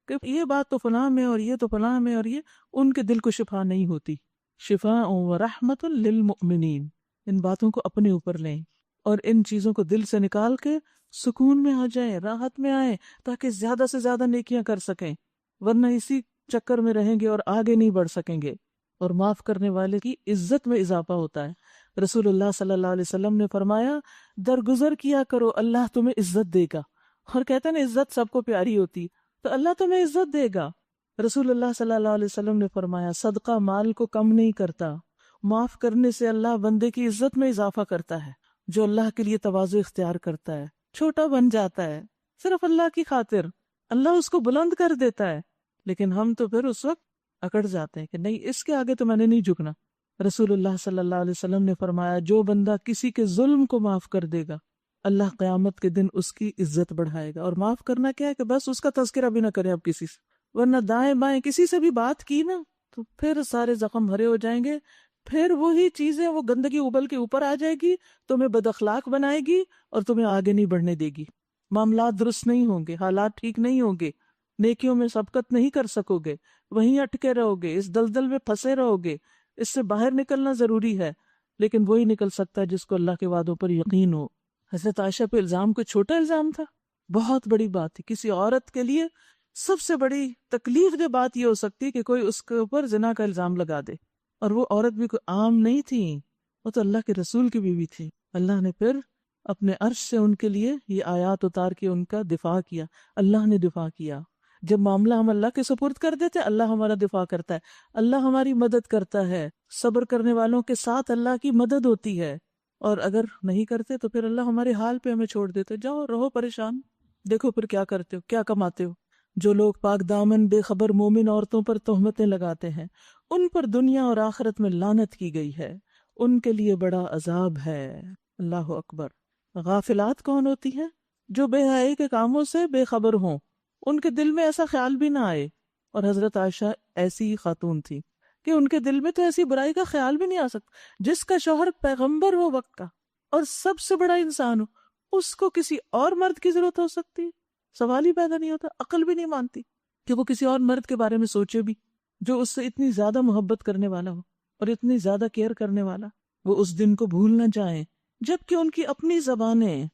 کہ یہ بات تو فلاں میں اور یہ تو فلاں میں اور یہ، ان کے دل کو شفا نہیں ہوتی. شفاء و رحمت للمؤمنین. ان باتوں کو اپنے اوپر لیں اور ان چیزوں کو دل سے نکال کے سکون میں آ جائیں، راحت میں آئیں، تاکہ زیادہ سے زیادہ نیکیاں کر سکیں، ورنہ اسی چکر میں رہیں گے اور آگے نہیں بڑھ سکیں گے. اور معاف کرنے والے کی عزت میں اضافہ ہوتا ہے. رسول اللہ صلی اللہ علیہ وسلم نے فرمایا درگزر کیا کرو اللہ تمہیں عزت دے گا. اور کہتے ہیں نا عزت سب کو پیاری ہوتی، تو اللہ تمہیں عزت دے گا. رسول اللہ صلی اللہ علیہ وسلم نے فرمایا صدقہ مال کو کم نہیں کرتا، معاف کرنے سے اللہ بندے کی عزت میں اضافہ کرتا ہے. جو اللہ کے لیے تواضع اختیار کرتا ہے چھوٹا بن جاتا ہے صرف اللہ کی خاطر، اللہ اس کو بلند کر دیتا ہے. لیکن ہم تو پھر اس وقت اکڑ جاتے ہیں کہ نہیں اس کے آگے تو میں نے نہیں جھکنا. رسول اللہ صلی اللہ علیہ وسلم نے فرمایا جو بندہ کسی کے ظلم کو معاف کر دے گا اللہ قیامت کے دن اس کی عزت بڑھائے گا. اور معاف کرنا کیا ہے کہ بس اس کا تذکرہ بھی نہ کرے اب کسی سے، ورنہ دائیں بائیں کسی سے بھی بات کی نا تو پھر سارے زخم بھرے ہو جائیں گے. پھر وہی چیزیں وہ گندگی ابل کے اوپر آ جائے گی، تمہیں بد اخلاق بنائے گی اور تمہیں آگے نہیں بڑھنے دے گی. معاملات درست نہیں ہوں گے، حالات ٹھیک نہیں ہوں گے، نیکیوں میں سبقت نہیں کر سکو گے، وہیں اٹکے رہو گے، اس دلدل میں پھنسے رہو گے. اس سے باہر نکلنا ضروری ہے، لیکن وہی نکل سکتا ہے جس کو اللہ کے وعدوں پر یقین ہو. حضرت عائشہ پہ الزام کوئی چھوٹا الزام تھا؟ بہت بڑی بات تھی. کسی عورت کے لیے سب سے بڑی تکلیف دہ بات یہ ہو سکتی کہ کوئی اس کے اوپر زنا کا الزام لگا دے. اور وہ عورت بھی کوئی عام نہیں تھی، وہ تو اللہ کے رسول کی بیوی تھی. اللہ نے پھر اپنے عرش سے ان کے لیے یہ آیات اتار کے ان کا دفاع کیا. اللہ نے دفاع کیا. جب معاملہ ہم اللہ کے سپرد کر دیتے اللہ ہمارا دفاع کرتا ہے، اللہ ہماری مدد کرتا ہے. صبر کرنے والوں کے ساتھ اللہ کی مدد ہوتی ہے، اور اگر نہیں کرتے تو پھر اللہ ہمارے حال پہ ہمیں چھوڑ دیتے. جاؤ رہو پریشان، دیکھو پھر کیا کرتے ہو، کیا کماتے ہو. جو لوگ پاک دامن بے خبر مومن عورتوں پر تہمتیں لگاتے ہیں ان پر دنیا اور آخرت میں لعنت کی گئی ہے، ان کے لیے بڑا عذاب ہے. اللہ اکبر. غافلات کون ہوتی ہیں؟ جو بے حیائی کے کاموں سے بے خبر ہوں، ان کے دل میں ایسا خیال بھی نہ آئے. اور حضرت عائشہ ایسی ہی خاتون تھی کہ ان کے دل میں تو ایسی برائی کا خیال بھی نہیں آ سکتا. جس کا شوہر پیغمبر ہو وقت کا اور سب سے بڑا انسان ہو، اس کو کسی اور مرد کی ضرورت ہو سکتی؟ سوال ہی پیدا نہیں ہوتا. عقل بھی نہیں مانتی کہ وہ کسی اور مرد کے بارے میں سوچے بھی جو اس سے اتنی زیادہ محبت کرنے والا ہو اور اتنی زیادہ کیئر کرنے والا. وہ اس دن کو بھول نہ جائیں جبکہ ان کی اپنی زبانیں،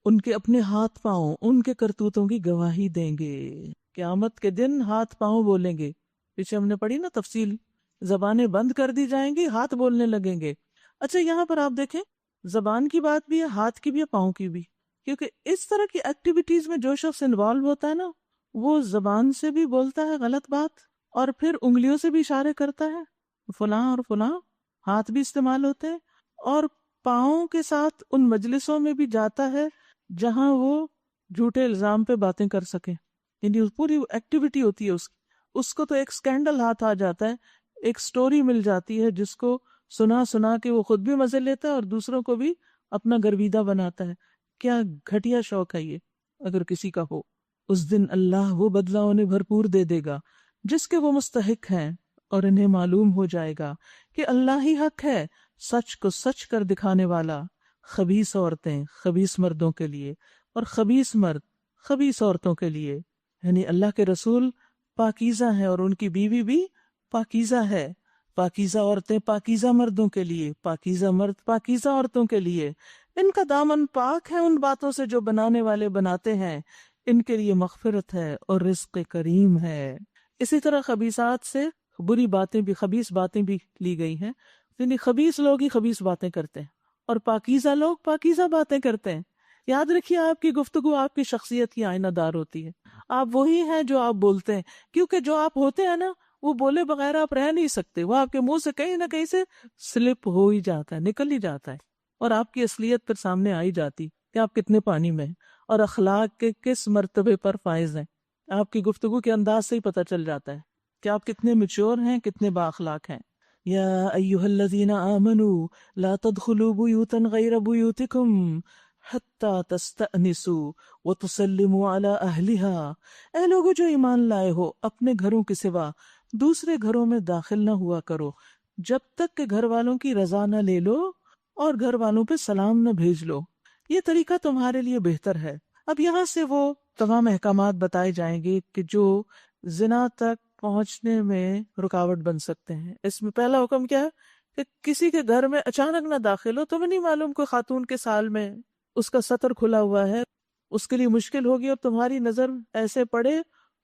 ان کے اپنے ہاتھ پاؤں ان کے کرتوتوں کی گواہی دیں گے. قیامت کے دن ہاتھ پاؤں بولیں گے. پیچھے ہم نے پڑھی نا تفصیل، زبانیں بند کر دی جائیں گی، ہاتھ بولنے لگیں گے. اچھا یہاں پر آپ دیکھیں زبان کی بات بھی ہے، ہاتھ کی بھی ہے، پاؤں کی بھی، کیونکہ اس طرح کی ایکٹیویٹیز میں جو شخص انوالو ہوتا ہے نا وہ زبان سے بھی بولتا ہے غلط بات اور پھر انگلیوں سے بھی اشارے کرتا ہے فلاں اور فلاں، ہاتھ بھی استعمال ہوتے ہیں، اور پاؤں کے ساتھ ان مجلسوں میں بھی جاتا ہے جہاں وہ جھوٹے الزام پہ باتیں کر سکے. یعنی پوری ایکٹیویٹی ہوتی ہے اس کو تو ایک سکینڈل ہاتھ آ جاتا ہے، ایک سٹوری مل جاتی ہے جس کو سنا سنا کے وہ خود بھی مزے لیتا ہے اور دوسروں کو بھی اپنا گرویدہ بناتا ہے. کیا گھٹیا شوق ہے یہ اگر کسی کا ہو. اس دن اللہ وہ بدلہ انہیں بھرپور دے دے گا جس کے وہ مستحق ہیں، اور انہیں معلوم ہو جائے گا کہ اللہ ہی حق ہے، سچ کو سچ کر دکھانے والا. خبیث عورتیں خبیث مردوں کے لیے اور خبیث مرد خبیث عورتوں کے لیے، یعنی اللہ کے رسول پاکیزہ ہیں اور ان کی بیوی بھی پاکیزہ ہے. پاکیزہ عورتیں پاکیزہ مردوں کے لیے، پاکیزہ مرد پاکیزہ عورتوں کے لیے. ان کا دامن پاک ہے ان باتوں سے جو بنانے والے بناتے ہیں، ان کے لیے مغفرت ہے اور رزق کریم ہے. اسی طرح خبیثات سے بری باتیں بھی، خبیث باتیں بھی لی گئی ہیں، یعنی خبیث لوگ ہی خبیث باتیں کرتے ہیں اور پاکیزہ لوگ پاکیزہ باتیں کرتے ہیں. یاد رکھیے آپ کی گفتگو آپ کی شخصیت کی آئینہ دار ہوتی ہے. آپ وہی ہیں جو آپ بولتے ہیں، کیونکہ جو آپ ہوتے ہیں نا وہ بولے بغیر آپ رہ نہیں سکتے، وہ آپ کے منہ سے کہیں نہ کہیں سے سلپ ہو ہی جاتا ہے، نکل ہی جاتا ہے، اور آپ کی اصلیت پھر سامنے آئی جاتی کہ آپ کتنے پانی میں ہیں اور اخلاق کے کس مرتبے پر فائز ہیں. آپ کی گفتگو کے انداز سے ہی پتہ چل جاتا ہے کہ آپ کتنے میچور ہیں، کتنے با اخلاق ہیں. یا ایھا الذین آمنوا لا تدخلوا بیوتا غیر بیوتکم حتی تستأنسوا وتسلموا علی اہلہا. اے لوگو جو ایمان لائے ہو، اپنے گھروں کے سوا دوسرے گھروں میں داخل نہ ہوا کرو جب تک کہ گھر والوں کی رضا نہ لے لو اور گھر والوں پہ سلام نہ بھیج لو. یہ طریقہ تمہارے لیے بہتر ہے. اب یہاں سے وہ تمام احکامات بتائے جائیں گے کہ جو زنا تک پہنچنے میں رکاوٹ بن سکتے ہیں. اس میں پہلا حکم کیا ہے کہ کسی کے گھر میں اچانک نہ داخل ہو. تمہیں نہیں معلوم کوئی خاتون کے سال میں اس کا سطر کھلا ہوا ہے، اس کے لیے مشکل ہوگی اور تمہاری نظر ایسے پڑے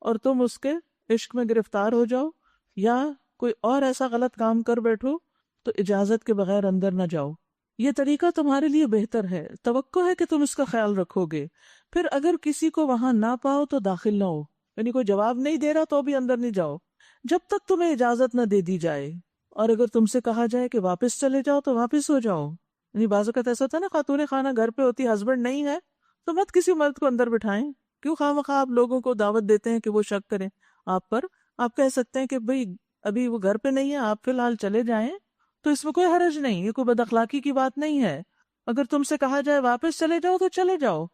اور تم اس کے عشق میں گرفتار ہو جاؤ، یا کوئی اور ایسا غلط کام کر بیٹھو تو اجازت کے بغیر اندر نہ جاؤ. یہ طریقہ تمہارے لیے بہتر ہے، توقع ہے کہ تم اس کا خیال رکھو گے. پھر اگر کسی کو وہاں نہ پاؤ تو داخل نہ ہو، یعنی کوئی جواب نہیں دے رہا تو بھی اندر نہیں جاؤ جب تک تمہیں اجازت نہ دے دی جائے. اور اگر تم سے کہا جائے کہ واپس چلے جاؤ تو واپس ہو جاؤ. یعنی بعض اوقات ایسا ہوتا ہے نا، خاتون خانہ گھر پہ ہوتی، ہسبینڈ نہیں ہے تو مت کسی مرد کو اندر بٹھائیں. کیوں خواہ آپ لوگوں کو دعوت دیتے ہیں کہ وہ شک کریں آپ پر. آپ کہہ سکتے ہیں کہ بھئی ابھی وہ گھر پہ نہیں ہے، آپ فی الحال چلے جائیں، تو اس میں کوئی حرج نہیں، یہ کوئی بد اخلاقی کی بات نہیں ہے. اگر تم سے کہا جائے واپس چلے جاؤ تو چلے جاؤ.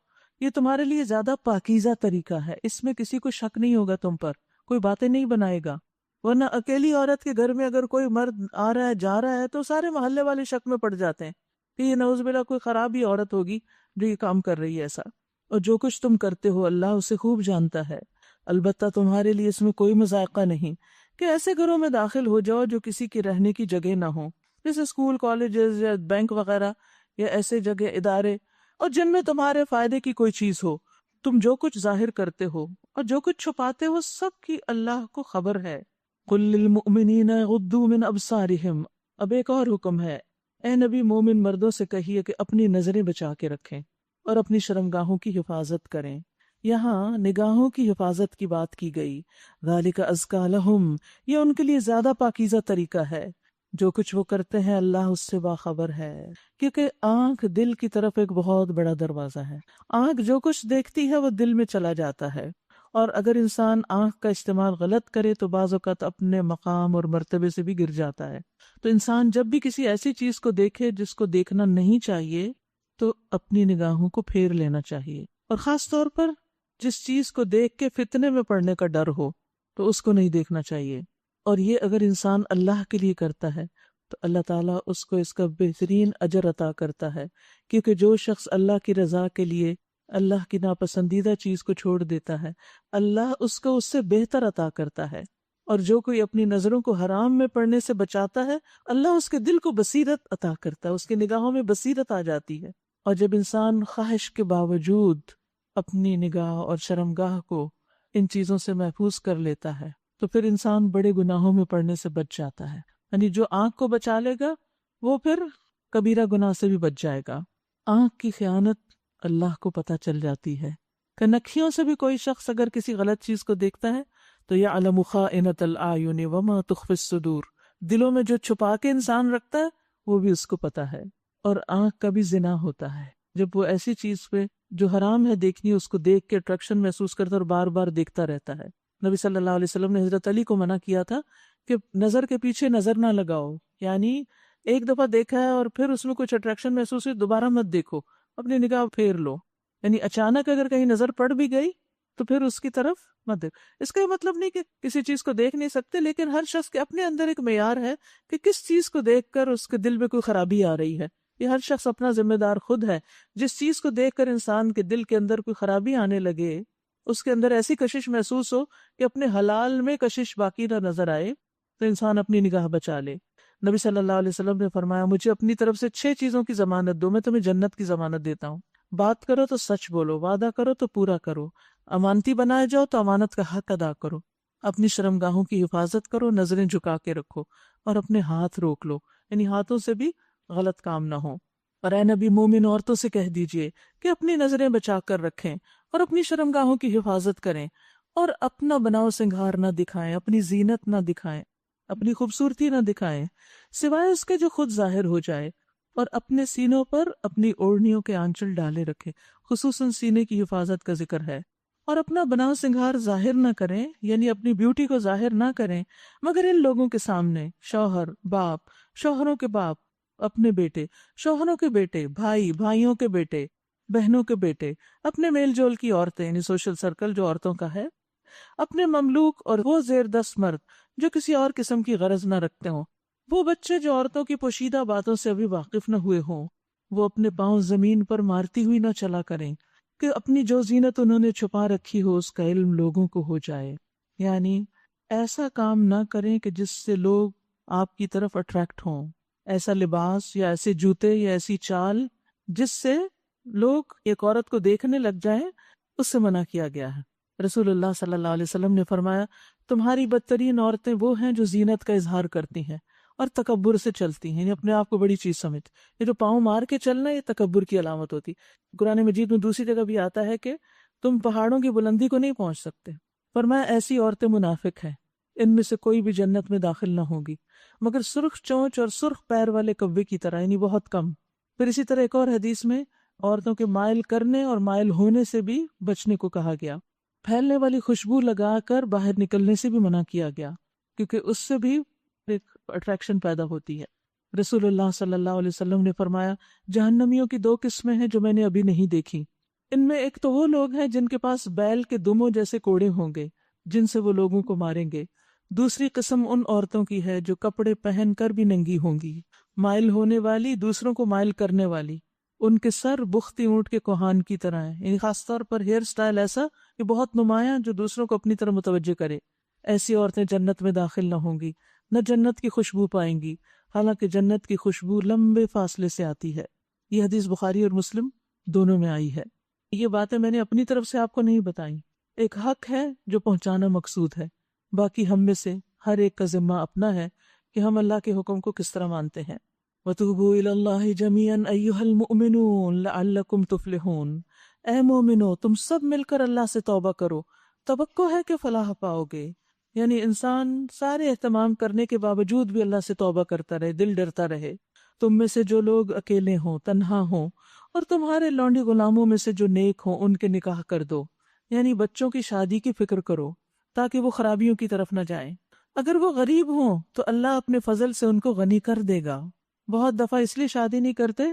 یہ تمہارے لیے زیادہ پاکیزہ طریقہ ہے، اس میں کسی کو شک نہیں ہوگا تم پر، کوئی باتیں نہیں بنائے گا. ورنہ اکیلی عورت کے گھر میں اگر کوئی مرد آ رہا ہے جا رہا ہے تو سارے محلے والے شک میں پڑ جاتے ہیں کہ یہ نعوذ باللہ کوئی خراب ہی عورت ہوگی جو یہ کام کر رہی ہے ایسا. اور جو کچھ تم کرتے ہو اللہ اسے خوب جانتا ہے. البتہ تمہارے لیے اس میں کوئی مذائقہ نہیں کہ ایسے گھروں میں داخل ہو جاؤ جو کسی کی رہنے کی جگہ نہ ہو، جیسے اسکول، کالجز یا بینک وغیرہ، یا ایسے جگہ ادارے، اور جن میں تمہارے فائدے کی کوئی چیز ہو. تم جو کچھ ظاہر کرتے ہو اور جو کچھ چھپاتے ہو سب کی اللہ کو خبر ہے. قل للمؤمنین یغضوا من ابصارہم. اب ایک اور حکم ہے، اے نبی مومن مردوں سے کہیے کہ اپنی نظریں بچا کے رکھیں اور اپنی شرمگاہوں کی حفاظت کریں. یہاں نگاہوں کی حفاظت کی بات کی گئی. ذالک ازکیٰ لہم، یہ ان کے لیے زیادہ پاکیزہ طریقہ ہے. جو کچھ وہ کرتے ہیں اللہ اس سے باخبر ہے، کیونکہ آنکھ دل کی طرف ایک بہت بڑا دروازہ ہے. آنکھ جو کچھ دیکھتی ہے وہ دل میں چلا جاتا ہے، اور اگر انسان آنکھ کا استعمال غلط کرے تو بعض اوقات اپنے مقام اور مرتبے سے بھی گر جاتا ہے. تو انسان جب بھی کسی ایسی چیز کو دیکھے جس کو دیکھنا نہیں چاہیے تو اپنی نگاہوں کو پھیر لینا چاہیے. اور خاص طور پر جس چیز کو دیکھ کے فتنے میں پڑنے کا ڈر ہو تو اس کو نہیں دیکھنا چاہیے. اور یہ اگر انسان اللہ کے لیے کرتا ہے تو اللہ تعالیٰ اس کو اس کا بہترین اجر عطا کرتا ہے، کیونکہ جو شخص اللہ کی رضا کے لیے اللہ کی ناپسندیدہ چیز کو چھوڑ دیتا ہے اللہ اس کو اس سے بہتر عطا کرتا ہے. اور جو کوئی اپنی نظروں کو حرام میں پڑنے سے بچاتا ہے اللہ اس کے دل کو بصیرت عطا کرتا ہے، اس کی نگاہوں میں بصیرت آ جاتی ہے. اور جب انسان خواہش کے باوجود اپنی نگاہ اور شرمگاہ کو ان چیزوں سے محفوظ کر لیتا ہے تو پھر انسان بڑے گناہوں میں پڑنے سے بچ جاتا ہے. یعنی جو آنکھ کو بچا لے گا وہ پھر کبیرہ گناہ سے بھی بچ جائے گا. آنکھ کی خیانت اللہ کو پتہ چل جاتی ہے. کنکھیوں سے بھی کوئی شخص اگر کسی غلط چیز کو دیکھتا ہے تو یعلم خائنۃ الاعین وما تخفی الصدور، دلوں میں جو چھپا کے انسان رکھتا ہے وہ بھی اس کو پتہ ہے. اور آنکھ کا بھی زنا ہوتا ہے جب وہ ایسی چیز پہ جو حرام ہے دیکھنی اس کو دیکھ کے اٹریکشن محسوس کرتا ہے اور بار بار دیکھتا رہتا ہے. نبی صلی اللہ علیہ وسلم نے حضرت علی کو منع کیا تھا کہ نظر کے پیچھے نظر نہ لگاؤ، یعنی ایک دفعہ دیکھا ہے اور پھر اس میں کچھ اٹریکشن محسوس ہوئی، دوبارہ مت دیکھو، اپنی نگاہ پھیر لو. یعنی اچانک اگر کہیں نظر پڑ بھی گئی تو پھر اس کی طرف مت دیکھو. اس کا یہ مطلب نہیں کہ کسی چیز کو دیکھ نہیں سکتے، لیکن ہر شخص کے اپنے اندر ایک معیار ہے کہ کس چیز کو دیکھ کر اس کے دل میں کوئی خرابی آ رہی ہے. یہ ہر شخص اپنا ذمہ دار خود ہے. جس چیز کو دیکھ کر انسان کے دل کے اندر کوئی خرابی آنے لگے، اس کے اندر ایسی کشش محسوس ہو کہ اپنے حلال میں کشش باقی نہ نظر آئے، تو انسان اپنی نگاہ بچا لے. نبی صلی اللہ علیہ وسلم نے فرمایا مجھے اپنی طرف سے 6 چیزوں کی ضمانت دو، میں تمہیں جنت کی ضمانت دیتا ہوں. بات کرو تو سچ بولو، وعدہ کرو تو پورا کرو، امانتی بنائے جاؤ تو امانت کا حق ادا کرو، اپنی شرمگاہوں کی حفاظت کرو، نظریں جھکا کے رکھو، اور اپنے ہاتھ روک لو، یعنی ہاتھوں سے بھی غلط کام نہ ہو. اور اے نبی مومن عورتوں سے کہہ دیجئے کہ اپنی نظریں بچا کر رکھیں اور اپنی شرمگاہوں کی حفاظت کریں، اور اپنا بناؤ سنگھار نہ دکھائیں، اپنی زینت نہ دکھائیں، اپنی خوبصورتی نہ دکھائیں سوائے اس کے جو خود ظاہر ہو جائے، اور اپنے سینوں پر اپنی اوڑھنیوں کے آنچل ڈالے رکھیں، خصوصاً سینے کی حفاظت کا ذکر ہے. اور اپنا بناؤ سنگھار ظاہر نہ کریں، یعنی اپنی بیوٹی کو ظاہر نہ کریں مگر ان لوگوں کے سامنے، شوہر، باپ، شوہروں کے باپ، اپنے بیٹے، شوہروں کے بیٹے، بھائی، بھائیوں کے بیٹے، بہنوں کے بیٹے، اپنے میل جول کی عورتیں، یعنی سوشل سرکل جو عورتوں کا ہے، اپنے مملوک اور وہ زیر دست مرد جو کسی اور قسم کی غرض نہ رکھتے ہوں، وہ بچے جو عورتوں کی پوشیدہ باتوں سے ابھی واقف نہ ہوئے ہوں، وہ اپنے پاؤں زمین پر مارتی ہوئی نہ چلا کریں کہ اپنی جو زینت انہوں نے چھپا رکھی ہو اس کا علم لوگوں کو ہو جائے. یعنی ایسا کام نہ کریں کہ جس سے لوگ آپ کی طرف اٹریکٹ ہوں، ایسا لباس یا ایسے جوتے یا ایسی چال جس سے لوگ ایک عورت کو دیکھنے لگ جائیں، اس سے منع کیا گیا ہے. رسول اللہ صلی اللہ علیہ وسلم نے فرمایا تمہاری بدترین عورتیں وہ ہیں جو زینت کا اظہار کرتی ہیں اور تکبر سے چلتی ہیں، یعنی اپنے آپ کو بڑی چیز سمجھتی. یہ جو پاؤں مار کے چلنا یہ تکبر کی علامت ہوتی. قرآن مجید میں دوسری جگہ بھی آتا ہے کہ تم پہاڑوں کی بلندی کو نہیں پہنچ سکتے. فرمایا ایسی عورتیں منافق ہیں، ان میں سے کوئی بھی جنت میں داخل نہ ہوگی مگر سرخ چونچ اور سرخ پیر والے کوے کی طرح، یعنی بہت کم. پھر اسی طرح ایک اور حدیث میں عورتوں کے مائل کرنے اور مائل ہونے سے بھی بچنے کو کہا گیا. پھیلنے والی خوشبو لگا کر باہر نکلنے سے بھی منع کیا گیا، کیونکہ اس سے بھی ایک اٹریکشن پیدا ہوتی ہے. رسول اللہ صلی اللہ علیہ وسلم نے فرمایا جہنمیوں کی 2 قسمیں ہیں جو میں نے ابھی نہیں دیکھی. ان میں ایک تو وہ لوگ ہیں جن کے پاس بیل کے دموں جیسے کوڑے ہوں گے جن سے وہ لوگوں کو ماریں گے. دوسری قسم ان عورتوں کی ہے جو کپڑے پہن کر بھی ننگی ہوں گی، مائل ہونے والی، دوسروں کو مائل کرنے والی. ان کے سر بختی اونٹ کے کوہان کی طرح ہیں، یعنی خاص طور پر ہیئر سٹائل ایسا کہ بہت نمایاں جو دوسروں کو اپنی طرف متوجہ کرے. ایسی عورتیں جنت میں داخل نہ ہوں گی، نہ جنت کی خوشبو پائیں گی، حالانکہ جنت کی خوشبو لمبے فاصلے سے آتی ہے. یہ حدیث بخاری اور مسلم دونوں میں آئی ہے. یہ باتیں میں نے اپنی طرف سے آپ کو نہیں بتائیں، ایک حق ہے جو پہنچانا مقصود ہے. باقی ہم میں سے ہر ایک کا ذمہ اپنا ہے کہ ہم اللہ کے حکم کو کس طرح مانتے ہیں. وَتُوبُوا إِلَى اللَّهِ جَمِيعًا أَيُّهَا الْمُؤْمِنُونَ لَعَلَّكُمْ تُفْلِحُونَ. اے مومنو تم سب مل کر اللہ سے توبہ کرو، توقع ہے کہ فلاح پاؤ گے. یعنی انسان سارے اہتمام کرنے کے باوجود بھی اللہ سے توبہ کرتا رہے، دل ڈرتا رہے. تم میں سے جو لوگ اکیلے ہوں، تنہا ہوں، اور تمہارے لونڈی غلاموں میں سے جو نیک ہوں ان کے نکاح کر دو. یعنی بچوں کی شادی کی فکر کرو تاکہ وہ خرابیوں کی طرف نہ جائیں. اگر وہ غریب ہوں تو اللہ اپنے فضل سے ان کو غنی کر دے گا. بہت دفعہ اس لیے شادی نہیں کرتے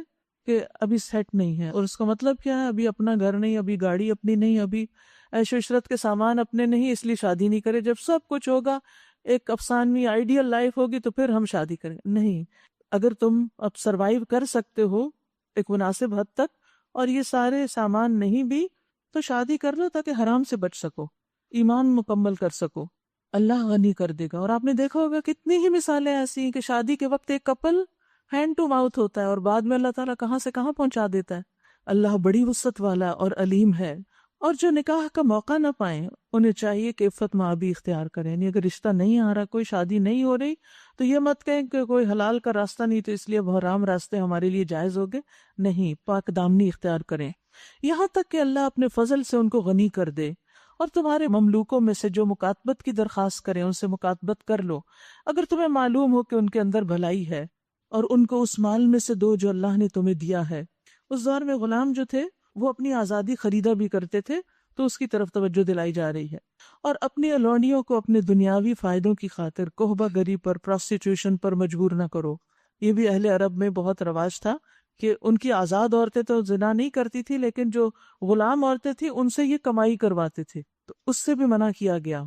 کہ ابھی سیٹ نہیں ہے، اور اس کا مطلب کیا ہے؟ ابھی اپنا گھر نہیں، ابھی گاڑی اپنی نہیں، ابھی عیش و عشرت کے سامان اپنے نہیں، اس لیے شادی نہیں کرے. جب سب کچھ ہوگا، ایک افسانوی آئیڈیل لائف ہوگی تو پھر ہم شادی کریں. نہیں، اگر تم اب سروائیو کر سکتے ہو ایک مناسب حد تک اور یہ سارے سامان نہیں بھی، تو شادی کر لو تاکہ حرام سے بچ سکو، ایمان مکمل کر سکو. اللہ غنی کر دے گا. اور آپ نے دیکھا ہوگا کتنی ہی مثالیں ایسی ہیں کہ شادی کے وقت ایک کپل ہینڈ ٹو ماؤتھ ہوتا ہے اور بعد میں اللہ تعالیٰ کہاں سے کہاں پہنچا دیتا ہے. اللہ بڑی وسعت والا اور علیم ہے. اور جو نکاح کا موقع نہ پائیں انہیں چاہیے کہ عفت مآبی اختیار کریں. یعنی اگر رشتہ نہیں آ رہا، کوئی شادی نہیں ہو رہی، تو یہ مت کہیں کہ کوئی حلال کا راستہ نہیں تو اس لیے اب حرام راستے ہمارے لیے جائز ہو گئے. نہیں، پاک دامنی اختیار کریں یہاں تک کہ اللہ اپنے فضل سے ان کو غنی کر دے. اور تمہارے مملوکوں میں سے جو مکاتبت کی درخواست کریں ان سے مکاتبت کر لو اگر تمہیں معلوم ہو کہ ان کے اندر بھلائی ہے، اور ان کو اس مال میں سے دو جو اللہ نے تمہیں دیا ہے. اس دور میں غلام جو تھے وہ اپنی آزادی خریدا بھی کرتے تھے تو اس کی طرف توجہ دلائی جا رہی ہے. اور اپنی الونیوں کو اپنے دنیاوی فائدوں کی خاطر کوہبہ گری پر، پراسٹیٹیوشن پر مجبور نہ کرو. یہ بھی اہل عرب میں بہت رواج تھا کہ ان کی آزاد عورتیں تو زنا نہیں کرتی تھی، لیکن جو غلام عورتیں تھیں ان سے یہ کمائی کرواتے تھے. تو اس سے بھی منع کیا گیا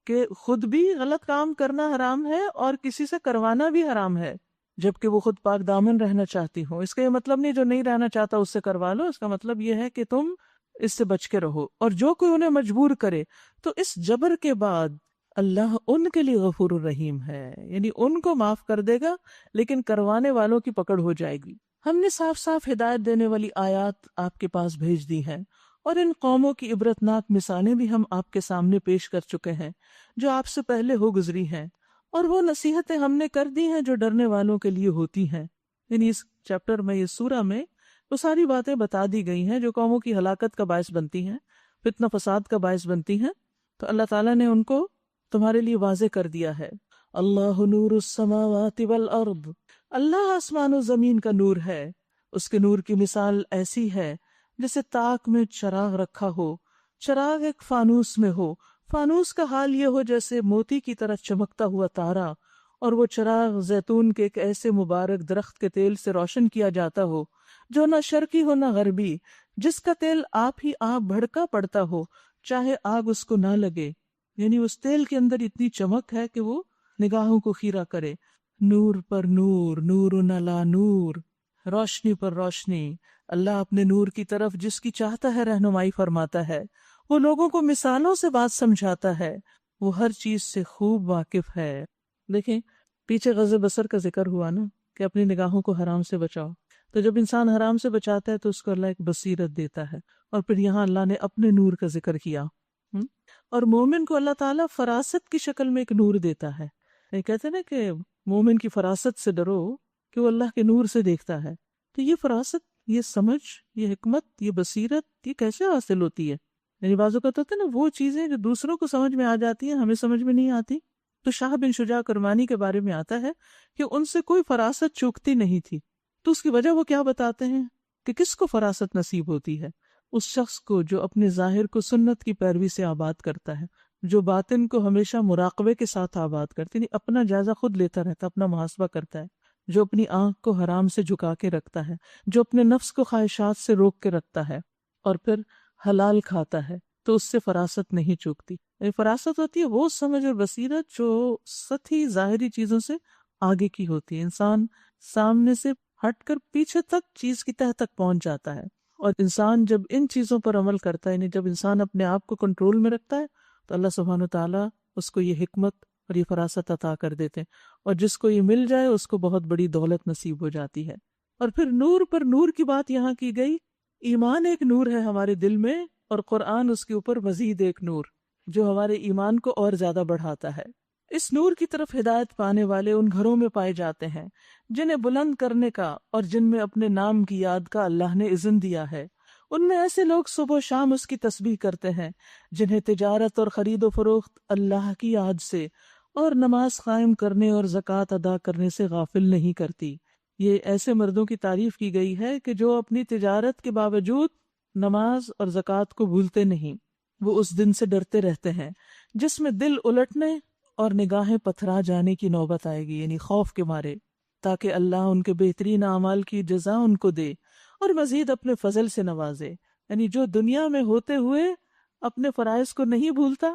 کہ خود بھی غلط کام کرنا حرام ہے اور کسی سے کروانا بھی حرام ہے، جبکہ وہ خود پاک دامن رہنا چاہتی ہوں. اس کا یہ مطلب نہیں جو نہیں رہنا چاہتا اس سے کروا لو، اس کا مطلب یہ ہے کہ تم اس سے بچ کے رہو. اور جو کوئی انہیں مجبور کرے تو اس جبر کے بعد اللہ ان کے لیے غفور الرحیم ہے، یعنی ان کو معاف کر دے گا، لیکن کروانے والوں کی پکڑ ہو جائے گی. ہم نے صاف صاف ہدایت دینے والی آیات آپ کے پاس بھیج دی ہیں، اور ان قوموں کی عبرتناک مثالیں بھی ہم آپ کے سامنے پیش کر چکے ہیں جو آپ سے پہلے ہو گزری ہیں، اور وہ نصیحتیں ہم نے کر دی ہیں جو ڈرنے والوں کے لیے ہوتی ہیں. یعنی اس چیپٹر میں، اس سورہ میں وہ ساری باتیں بتا دی گئی ہیں جو قوموں کی ہلاکت کا باعث بنتی ہیں، فتنہ فساد کا باعث بنتی ہیں. تو اللہ تعالیٰ نے ان کو تمہارے لیے واضح کر دیا ہے. اللہ نور السماوات والارض، اللہ آسمان و زمین کا نور ہے. اس کے نور کی مثال ایسی ہے جیسے تاک میں چراغ رکھا ہو، چراغ ایک فانوس میں ہو، فانوس کا حال یہ ہو جیسے موتی کی طرح چمکتا ہوا تارا، اور وہ چراغ زیتون کے ایک ایسے مبارک درخت کے تیل سے روشن کیا جاتا ہو جو نہ شرقی ہو نہ غربی، جس کا تیل آپ ہی آپ بھڑکا پڑتا ہو چاہے آگ اس کو نہ لگے. یعنی اس تیل کے اندر اتنی چمک ہے کہ وہ نگاہوں کو خیرہ کرے. نور پر نور، نور علی نور، روشنی پر روشنی. اللہ اپنے نور کی طرف جس کی چاہتا ہے رہنمائی فرماتا ہے. وہ لوگوں کو مثالوں سے بات سمجھاتا ہے، وہ ہر چیز سے خوب واقف ہے. دیکھیں پیچھے غض بصر کا ذکر ہوا نا کہ اپنی نگاہوں کو حرام سے بچاؤ. تو جب انسان حرام سے بچاتا ہے تو اس کو اللہ ایک بصیرت دیتا ہے، اور پھر یہاں اللہ نے اپنے نور کا ذکر کیا. اور مومن کو اللہ تعالیٰ فراست کی شکل میں ایک نور دیتا ہے. یہ کہتے ہیں نا کہ مومن کی فراست سے ڈرو کہ وہ اللہ کے نور سے دیکھتا ہے. تو یہ فراست، یہ سمجھ، یہ حکمت، یہ بصیرت، یہ کیسے حاصل ہوتی ہے؟ یعنی بعض اوقات ہوتا ہے نا وہ چیزیں جو دوسروں کو سمجھ میں آ جاتی ہیں ہمیں سمجھ میں نہیں آتی. تو شاہ بن شجاع کرمانی کے بارے میں آتا ہے کہ ان سے کوئی فراست چوکتی نہیں تھی. تو اس کی وجہ وہ کیا بتاتے ہیں کہ کس کو فراست نصیب ہوتی ہے؟ اس شخص کو جو اپنے ظاہر کو سنت کی پیروی سے آباد کرتا ہے، جو باطن کو ہمیشہ مراقبے کے ساتھ آباد کرتی، اپنا جائزہ خود لیتا رہتا، اپنا محاسبہ کرتا ہے، جو اپنی آنکھ کو حرام سے جھکا کے رکھتا ہے، جو اپنے نفس کو خواہشات سے روک کے رکھتا ہے اور پھر حلال کھاتا ہے، تو اس سے فراست نہیں چوکتی. فراست ہوتی ہے وہ سمجھ اور بصیرت جو سطحی ظاہری چیزوں سے آگے کی ہوتی ہے. انسان سامنے سے ہٹ کر پیچھے تک چیز کی تہ تک پہنچ جاتا ہے، اور انسان جب ان چیزوں پر عمل کرتا ہے، یعنی جب انسان اپنے آپ کو کنٹرول میں رکھتا ہے، تو اللہ سبحانہ وتعالیٰ اس کو یہ حکمت اور یہ فراست عطا کر دیتے ہیں، اور جس کو یہ مل جائے اس کو بہت بڑی دولت نصیب ہو جاتی ہے. اور پھر نور پر نور کی بات یہاں کی گئی. ایمان ایک نور ہے ہمارے دل میں، اور قرآن اس کے اوپر مزید ایک نور جو ہمارے ایمان کو اور زیادہ بڑھاتا ہے. اس نور کی طرف ہدایت پانے والے ان گھروں میں پائے جاتے ہیں جنہیں بلند کرنے کا اور جن میں اپنے نام کی یاد کا اللہ نے اذن دیا ہے. ان میں ایسے لوگ صبح و شام اس کی تسبیح کرتے ہیں جنہیں تجارت اور خرید و فروخت اللہ کی یاد سے اور نماز قائم کرنے اور زکوٰۃ ادا کرنے سے غافل نہیں کرتی. یہ ایسے مردوں کی تعریف کی گئی ہے کہ جو اپنی تجارت کے باوجود نماز اور زکوٰۃ کو بھولتے نہیں. وہ اس دن سے ڈرتے رہتے ہیں جس میں دل الٹنے اور نگاہیں پتھرا جانے کی نوبت آئے گی، یعنی خوف کے مارے، تاکہ اللہ ان کے بہترین اعمال کی جزا ان کو دے اور مزید اپنے فضل سے نوازے. یعنی جو دنیا میں ہوتے ہوئے اپنے فرائض کو نہیں بھولتا،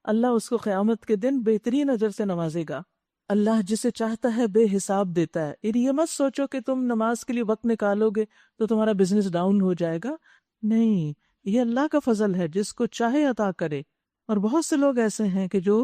اللہ اس کو قیامت کے دن بہترین اجر سے نوازے گا. اللہ جسے چاہتا ہے بے حساب دیتا ہے. یعنی یہ مت سوچو کہ تم نماز کے لیے وقت نکالو گے تو تمہارا بزنس ڈاؤن ہو جائے گا. نہیں، یہ اللہ کا فضل ہے، جس کو چاہے عطا کرے. اور بہت سے لوگ ایسے ہیں کہ جو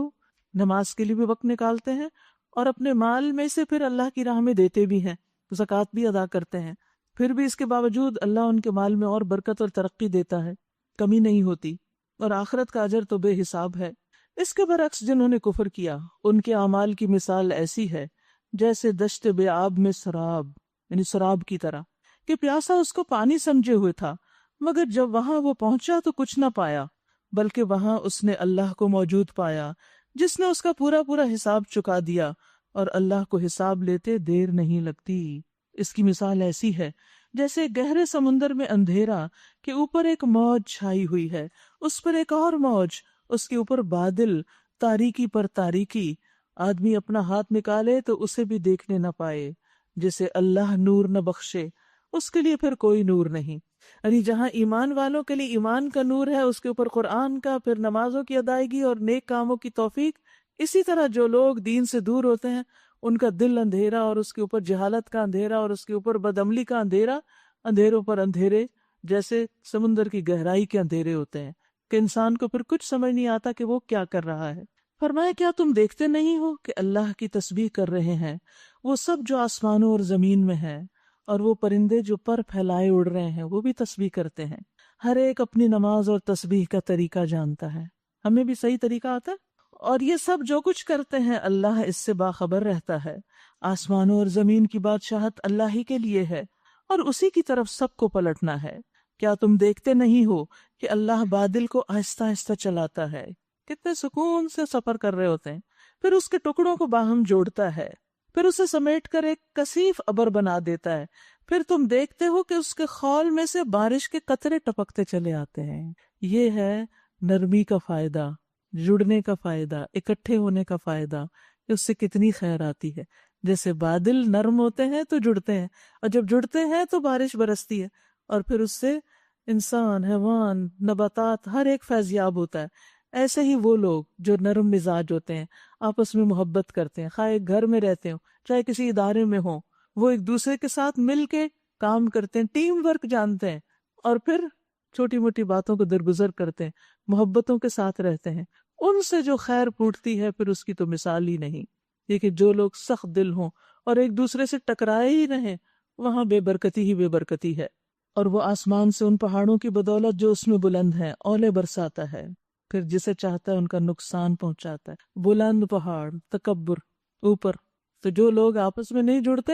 نماز کے لیے بھی وقت نکالتے ہیں اور اپنے مال میں سے پھر اللہ کی راہ میں دیتے بھی ہیں، زکوٰۃ بھی ادا کرتے ہیں، پھر بھی اس کے باوجود اللہ ان کے مال میں اور برکت اور ترقی دیتا ہے، کمی نہیں ہوتی، اور آخرت کا اجر تو بے حساب ہے. اس کے برعکس جنہوں نے کفر کیا، ان کے اعمال کی مثال ایسی ہے جیسے دشت بے آب میں سراب، یعنی سراب کی طرح، کہ پیاسا اس کو پانی سمجھے ہوئے تھا، مگر جب وہاں وہ پہنچا تو کچھ نہ پایا، بلکہ وہاں اس نے اللہ کو موجود پایا جس نے اس کا پورا پورا حساب چکا دیا، اور اللہ کو حساب لیتے دیر نہیں لگتی. اس کی مثال ایسی ہے جیسے گہرے سمندر میں اندھیرا کہ اوپر ایک موج چھائی ہوئی ہے، اس پر ایک اور موج، اس کے اوپر بادل، تاریکی پر تاریکی، آدمی اپنا ہاتھ نکالے تو اسے بھی دیکھنے نہ پائے، جسے اللہ نور نہ بخشے اس کے لیے پھر کوئی نور نہیں۔ یعنی جہاں ایمان والوں کے لیے ایمان کا نور ہے، اس کے اوپر قرآن کا، پھر نمازوں کی ادائیگی اور نیک کاموں کی توفیق، اسی طرح جو لوگ دین سے دور ہوتے ہیں ان کا دل اندھیرا، اور اس کے اوپر جہالت کا اندھیرا، اور اس کے اوپر بدعملی کا اندھیرا، اندھیروں پر اندھیرے جیسے سمندر کی گہرائی کے اندھیرے ہوتے ہیں کہ انسان کو پھر کچھ سمجھ نہیں آتا کہ وہ کیا کر رہا ہے۔ فرمایا کیا تم دیکھتے نہیں ہو کہ اللہ کی تسبیح کر رہے ہیں وہ سب جو آسمانوں اور زمین میں ہیں، اور وہ پرندے جو پر پھیلائے اڑ رہے ہیں وہ بھی تسبیح کرتے ہیں۔ ہر ایک اپنی نماز اور تسبیح کا طریقہ جانتا ہے، ہمیں بھی صحیح طریقہ آتا ہے، اور یہ سب جو کچھ کرتے ہیں اللہ اس سے باخبر رہتا ہے۔ آسمانوں اور زمین کی بادشاہت اللہ ہی کے لیے ہے، اور اسی کی طرف سب کو پلٹنا ہے۔ کیا تم دیکھتے نہیں ہو کہ اللہ بادل کو آہستہ آہستہ چلاتا ہے، کتنے سکون سے سفر کر رہے ہوتے ہیں، پھر اس کے ٹکڑوں کو باہم جوڑتا ہے، پھر اسے سمیٹ کر ایک کثیف ابر بنا دیتا ہے، پھر تم دیکھتے ہو کہ اس کے خول میں سے بارش کے قطرے ٹپکتے چلے آتے ہیں۔ یہ ہے نرمی کا فائدہ، جڑنے کا فائدہ، اکٹھے ہونے کا فائدہ، کہ اس سے کتنی خیر آتی ہے۔ جیسے بادل نرم ہوتے ہیں تو جڑتے ہیں، اور جب جڑتے ہیں تو بارش برستی ہے، اور پھر اس سے انسان، حیوان، نباتات ہر ایک فیضیاب ہوتا ہے۔ ایسے ہی وہ لوگ جو نرم مزاج ہوتے ہیں، آپس میں محبت کرتے ہیں، خواہ ایک گھر میں رہتے ہوں چاہے کسی ادارے میں ہوں، وہ ایک دوسرے کے ساتھ مل کے کام کرتے ہیں، ٹیم ورک جانتے ہیں، اور پھر چھوٹی موٹی باتوں کو درگزر کرتے ہیں، محبتوں کے ساتھ رہتے ہیں، ان سے جو خیر پھوٹتی ہے پھر اس کی تو مثال ہی نہیں۔ یہ کہ جو لوگ سخت دل ہوں اور ایک دوسرے سے ٹکرائے ہی رہیں، وہاں بے برکتی ہی بے برکتی ہے۔ اور وہ آسمان سے ان پہاڑوں کی بدولت جو اس میں بلند ہیں اولے برساتا ہے، پھر جسے چاہتا ہے ان کا نقصان پہنچاتا ہے۔ بلند پہاڑ، تکبر، اوپر، تو جو لوگ آپس میں نہیں جڑتے،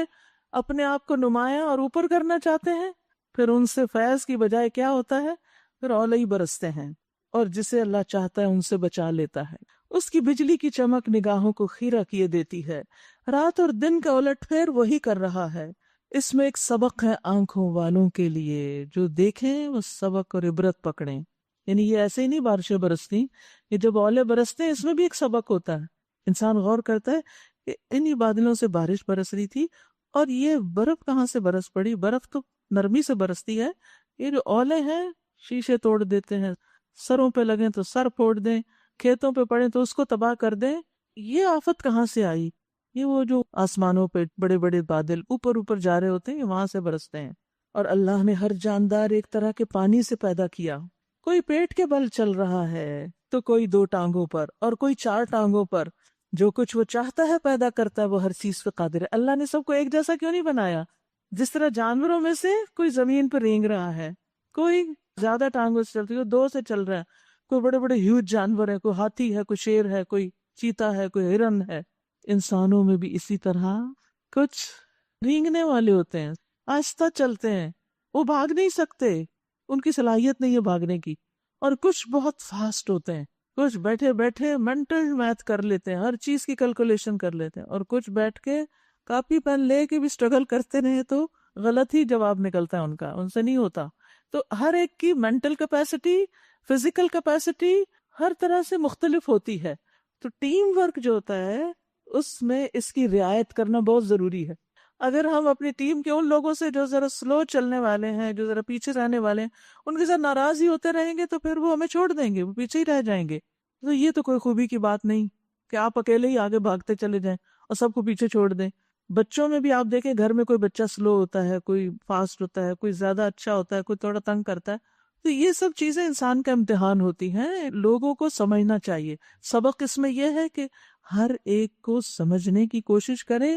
اپنے آپ کو نمایاں اور اوپر کرنا چاہتے ہیں، پھر ان سے فیض کی بجائے کیا ہوتا ہے؟ پھر اولے ہی برستے ہیں، اور جسے اللہ چاہتا ہے ان سے بچا لیتا ہے۔ اس کی بجلی کی چمک نگاہوں کو خیرہ کیے دیتی ہے، رات اور دن کا الٹ پھیر وہی کر رہا ہے۔ اس میں ایک سبق ہے آنکھوں والوں کے لیے، جو دیکھیں وہ سبق اور عبرت پکڑیں۔ یعنی یہ ایسے ہی نہیں بارشیں برستی، یہ جب اولے برستے ہیں اس میں بھی ایک سبق ہوتا ہے۔ انسان غور کرتا ہے کہ انہی بادلوں سے بارش برس رہی تھی، اور یہ برف کہاں سے برس پڑی؟ برف تو نرمی سے برستی ہے، یہ جو اولے ہیں شیشے توڑ دیتے ہیں، سروں پہ لگیں تو سر پھوڑ دیں، کھیتوں پہ پڑیں تو اس کو تباہ کر دیں۔ یہ آفت کہاں سے آئی؟ یہ وہ جو آسمانوں پہ بڑے بڑے بادل اوپر اوپر جا رہے ہوتے ہیں، یہ وہاں سے برستے ہیں۔ اور اللہ نے ہر جاندار ایک طرح کے پانی سے پیدا کیا، کوئی پیٹ کے بل چل رہا ہے تو کوئی 2 ٹانگوں پر اور کوئی 4 ٹانگوں پر۔ جو کچھ وہ چاہتا ہے پیدا کرتا ہے، وہ ہر چیز پہ قادر ہے۔ اللہ نے سب کو ایک جیسا کیوں نہیں بنایا؟ جس طرح جانوروں میں سے کوئی زمین پر رینگ رہا ہے، کوئی زیادہ ٹانگوں سے چلتی ہے، 2 سے چل رہا ہے، کوئی بڑے بڑے ہیوج جانور ہے، کوئی ہاتھی ہے، کوئی شیر ہے، کوئی چیتا ہے، کوئی ہرن ہے۔ انسانوں میں بھی اسی طرح کچھ رینگنے والے ہوتے ہیں، آہستہ چلتے ہیں، وہ بھاگ نہیں سکتے، ان کی صلاحیت نہیں ہے بھاگنے کی، اور کچھ بہت فاسٹ ہوتے ہیں، کچھ بیٹھے بیٹھے مینٹل میتھ کر لیتے ہیں، ہر چیز کی کیلکولیشن کر لیتے ہیں، اور کچھ بیٹھ کے کاپی پین لے کے بھی اسٹرگل کرتے رہے تو غلط ہی جواب نکلتا ہے ان کا، ان سے نہیں ہوتا۔ تو ہر ایک کی مینٹل کیپیسٹی، فزیکل کیپیسٹی ہر طرح سے مختلف ہوتی ہے، تو ٹیم ورک جو ہوتا ہے اس میں اس کی رعایت کرنا بہت ضروری ہے۔ اگر ہم اپنی ٹیم کے ان لوگوں سے جو ذرا سلو چلنے والے ہیں، جو ذرا پیچھے رہنے والے ہیں، ان کے ساتھ ناراض ہی ہوتے رہیں گے تو پھر وہ ہمیں چھوڑ دیں گے، وہ پیچھے ہی رہ جائیں گے۔ تو یہ تو کوئی خوبی کی بات نہیں کہ آپ اکیلے ہی آگے بھاگتے چلے جائیں اور سب کو پیچھے چھوڑ دیں۔ بچوں میں بھی آپ دیکھیں، گھر میں کوئی بچہ سلو ہوتا ہے، کوئی فاسٹ ہوتا ہے، کوئی زیادہ اچھا ہوتا ہے، کوئی تھوڑا تنگ کرتا ہے، تو یہ سب چیزیں انسان کا امتحان ہوتی ہیں، لوگوں کو سمجھنا چاہیے۔ سبق اس میں یہ ہے کہ ہر ایک کو سمجھنے کی کوشش کریں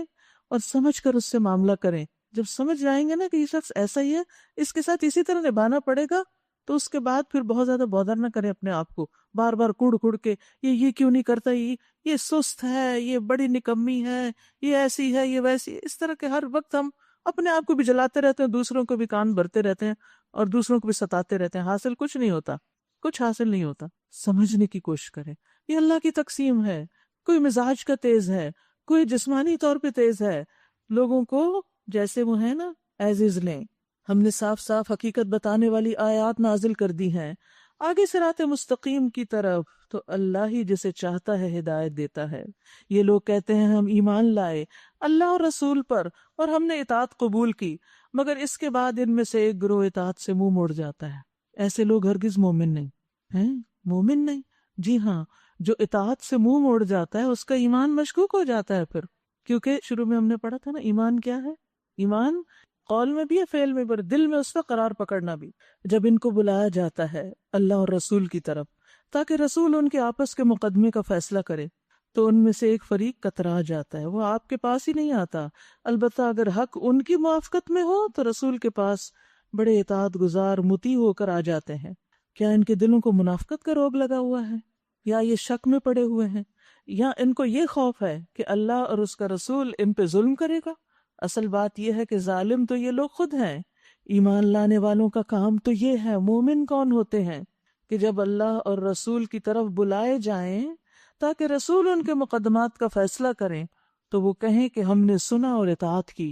اور سمجھ کر اس سے معاملہ کریں۔ جب سمجھ جائیں گے نا کہ یہ شخص ایسا ہی ہے، اس کے ساتھ اسی طرح نبھانا پڑے گا، تو اس کے بعد پھر بہت زیادہ بودر نہ کریں اپنے آپ کو، بار بار کڑ کے یہ کیوں نہیں کرتا، یہ سست ہے، یہ بڑی نکمی ہے، یہ ایسی ہے، یہ ویسی ہے۔ اس طرح کے ہر وقت ہم اپنے آپ کو بھی جلاتے رہتے ہیں، دوسروں کو بھی کان بھرتے رہتے ہیں اور دوسروں کو بھی ستاتے رہتے ہیں، حاصل کچھ نہیں ہوتا، کچھ حاصل نہیں ہوتا۔ سمجھنے کی کوشش کریں، یہ اللہ کی تقسیم ہے۔ کوئی مزاج کا تیز ہے، کوئی جسمانی طور پہ تیز ہے، لوگوں کو جیسے وہ ہیں نا ایز از لیں، ہم نے صاف صاف حقیقت بتانے والی آیات نازل کر دی ہیں آگے صراط مستقیم کی طرف، تو اللہ ہی جسے چاہتا ہے ہدایت دیتا ہے۔ یہ لوگ کہتے ہیں ہم ایمان لائے اللہ اور رسول پر اور ہم نے اطاعت قبول کی، مگر اس کے بعد ان میں سے ایک گروہ اطاعت سے منہ موڑ جاتا ہے۔ ایسے لوگ ہرگز مومن نہیں ہیں، مومن نہیں۔ جی ہاں، جو اطاعت سے منہ موڑ جاتا ہے اس کا ایمان مشکوک ہو جاتا ہے پھر، کیونکہ شروع میں ہم نے پڑھا تھا نا، ایمان کیا ہے؟ ایمان قول میں بھی ہے، فعل میں بھی، دل میں اس کا قرار پکڑنا بھی۔ جب ان کو بلایا جاتا ہے اللہ اور رسول کی طرف تاکہ رسول ان کے آپس کے مقدمے کا فیصلہ کرے، تو ان میں سے ایک فریق کترا جاتا ہے، وہ آپ کے پاس ہی نہیں آتا۔ البتہ اگر حق ان کی موافقت میں ہو تو رسول کے پاس بڑے اطاعت گزار مطیع ہو کر آ جاتے ہیں۔ کیا ان کے دلوں کو منافقت کا روگ لگا ہوا ہے، یا یہ شک میں پڑے ہوئے ہیں، یا ان کو یہ خوف ہے کہ اللہ اور اس کا رسول ان پہ ظلم کرے گا؟ اصل بات یہ ہے کہ ظالم تو یہ لوگ خود ہیں۔ ایمان لانے والوں کا کام تو یہ ہے، مومن کون ہوتے ہیں کہ جب اللہ اور رسول کی طرف بلائے جائیں تاکہ رسول ان کے مقدمات کا فیصلہ کریں تو وہ کہیں کہ ہم نے سنا اور اطاعت کی۔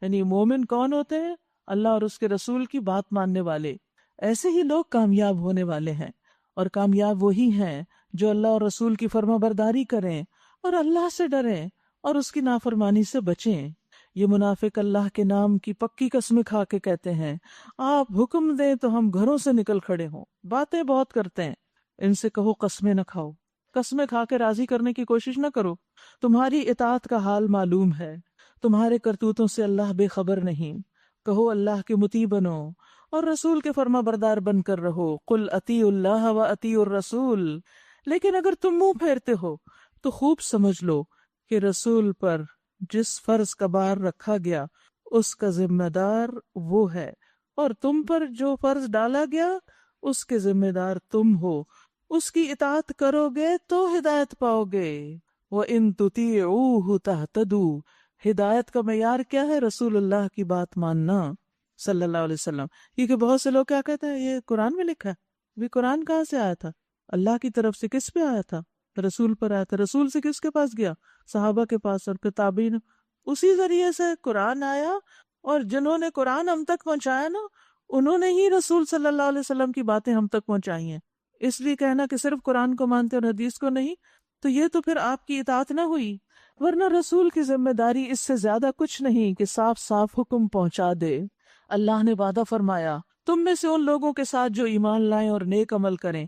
یعنی مومن کون ہوتے ہیں؟ اللہ اور اس کے رسول کی بات ماننے والے۔ ایسے ہی لوگ کامیاب ہونے والے ہیں، اور کامیاب وہی ہیں جو اللہ اور رسول کی فرما برداری کریں اور اللہ سے ڈریں اور اس کی نافرمانی سے بچیں۔ یہ منافق اللہ کے نام کی پکی قسمیں کھا کے کہتے ہیں آپ حکم دیں تو ہم گھروں سے نکل کھڑے ہوں۔ باتیں بہت کرتے ہیں، ان سے کہو قسمیں نہ کھاؤ، قسمیں کھا کے راضی کرنے کی کوشش نہ کرو۔ تمہاری اطاعت کا حال معلوم ہے، تمہارے کرتوتوں سے اللہ بے خبر نہیں۔ کہو اللہ کے مطیع بنو اور رسول کے فرما بردار بن کر رہو۔ قل اطیعوا اللہ و اطیعوا الرسول۔ لیکن اگر تم منہ پھیرتے ہو تو خوب سمجھ لو کہ رسول پر جس فرض کا بار رکھا گیا اس کا ذمہ دار وہ ہے، اور تم پر جو فرض ڈالا گیا اس کے ذمہ دار تم ہو۔ اس کی اطاعت کرو گے تو ہدایت پاؤ گے۔ وَإِن تُطِيعُوهُ تَهْتَدُوا۔ ہدایت کا معیار کیا ہے؟ رسول اللہ کی بات ماننا صلی اللہ علیہ وسلم۔ کیونکہ بہت سے لوگ کیا کہتے ہیں یہ قرآن میں لکھا ہے۔ بھی قرآن کہاں سے آیا تھا؟ اللہ کی طرف سے کس پہ آیا تھا؟ رسول پر آیا تھا۔ رسول سے کس کے پاس گیا؟ صحابہ کے پاس اور تابعین۔ اسی ذریعے سے قرآن آیا، اور جنہوں نے قرآن ہم تک پہنچایا نا، انہوں نے ہی رسول صلی اللہ علیہ وسلم کی باتیں ہم تک پہنچائی ہیں۔ اس لیے کہنا کہ صرف قرآن کو مانتے اور حدیث کو نہیں، تو یہ تو پھر آپ کی اطاعت نہ ہوئی۔ ورنہ رسول کی ذمہ داری اس سے زیادہ کچھ نہیں کہ صاف صاف حکم پہنچا دے۔ اللہ نے وعدہ فرمایا تم میں سے ان لوگوں کے ساتھ جو ایمان لائیں اور نیک عمل کریں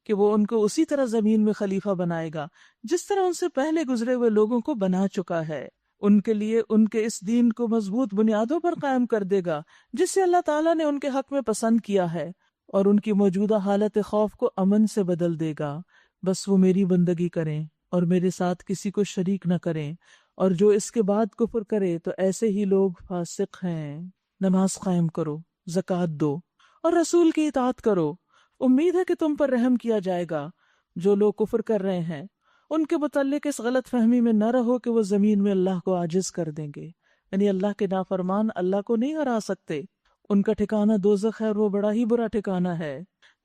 کہ وہ ان کو اسی طرح زمین میں خلیفہ بنائے گا جس طرح ان سے پہلے گزرے ہوئے لوگوں کو بنا چکا ہے۔ ان کے لیے ان کے اس دین کو مضبوط بنیادوں پر قائم کر دے گا جس سے اللہ تعالیٰ نے ان کے حق میں پسند کیا ہے، اور ان کی موجودہ حالت خوف کو امن سے بدل دے گا۔ بس وہ میری بندگی کریں اور میرے ساتھ کسی کو شریک نہ کریں، اور جو اس کے بعد کفر کرے تو ایسے ہی لوگ فاسق ہیں۔ نماز قائم کرو، زکوٰۃ دو اور رسول کی اطاعت کرو۔ امید ہے کہ تم پر رحم کیا جائے گا۔ جو لوگ کفر کر رہے ہیں ان کے متعلق اس غلط فہمی میں نہ رہو کہ وہ زمین میں اللہ کو عاجز کر دیں گے، یعنی اللہ کے نافرمان اللہ کو نہیں ہرا سکتے۔ ان کا ٹھکانہ دوزخ ہے اور وہ بڑا ہی برا ٹھکانہ ہے۔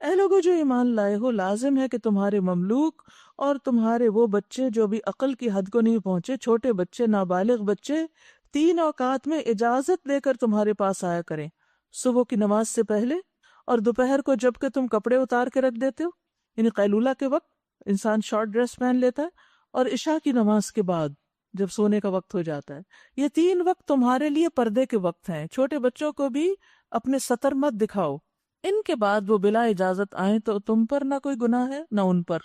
اے لوگوں جو ایمان لائے ہو، لازم ہے کہ تمہارے مملوک اور تمہارے وہ بچے جو بھی عقل کی حد کو نہیں پہنچے، چھوٹے بچے، نابالغ بچے، 3 اوقات میں اجازت لے کر تمہارے پاس آیا کریں، صبح کی نماز سے پہلے اور دوپہر کو جب کہ تم کپڑے اتار کے رکھ دیتے ہو، یعنی قیلولہ کے وقت انسان شارٹ ڈریس پہن لیتا ہے، اور عشاء کی نماز کے بعد جب سونے کا وقت ہو جاتا ہے۔ یہ 3 وقت تمہارے لیے پردے کے وقت ہیں۔ چھوٹے بچوں کو بھی اپنے سطر مت دکھاؤ۔ ان کے بعد وہ بلا اجازت آئیں تو تم پر نہ کوئی گناہ ہے نہ ان پر۔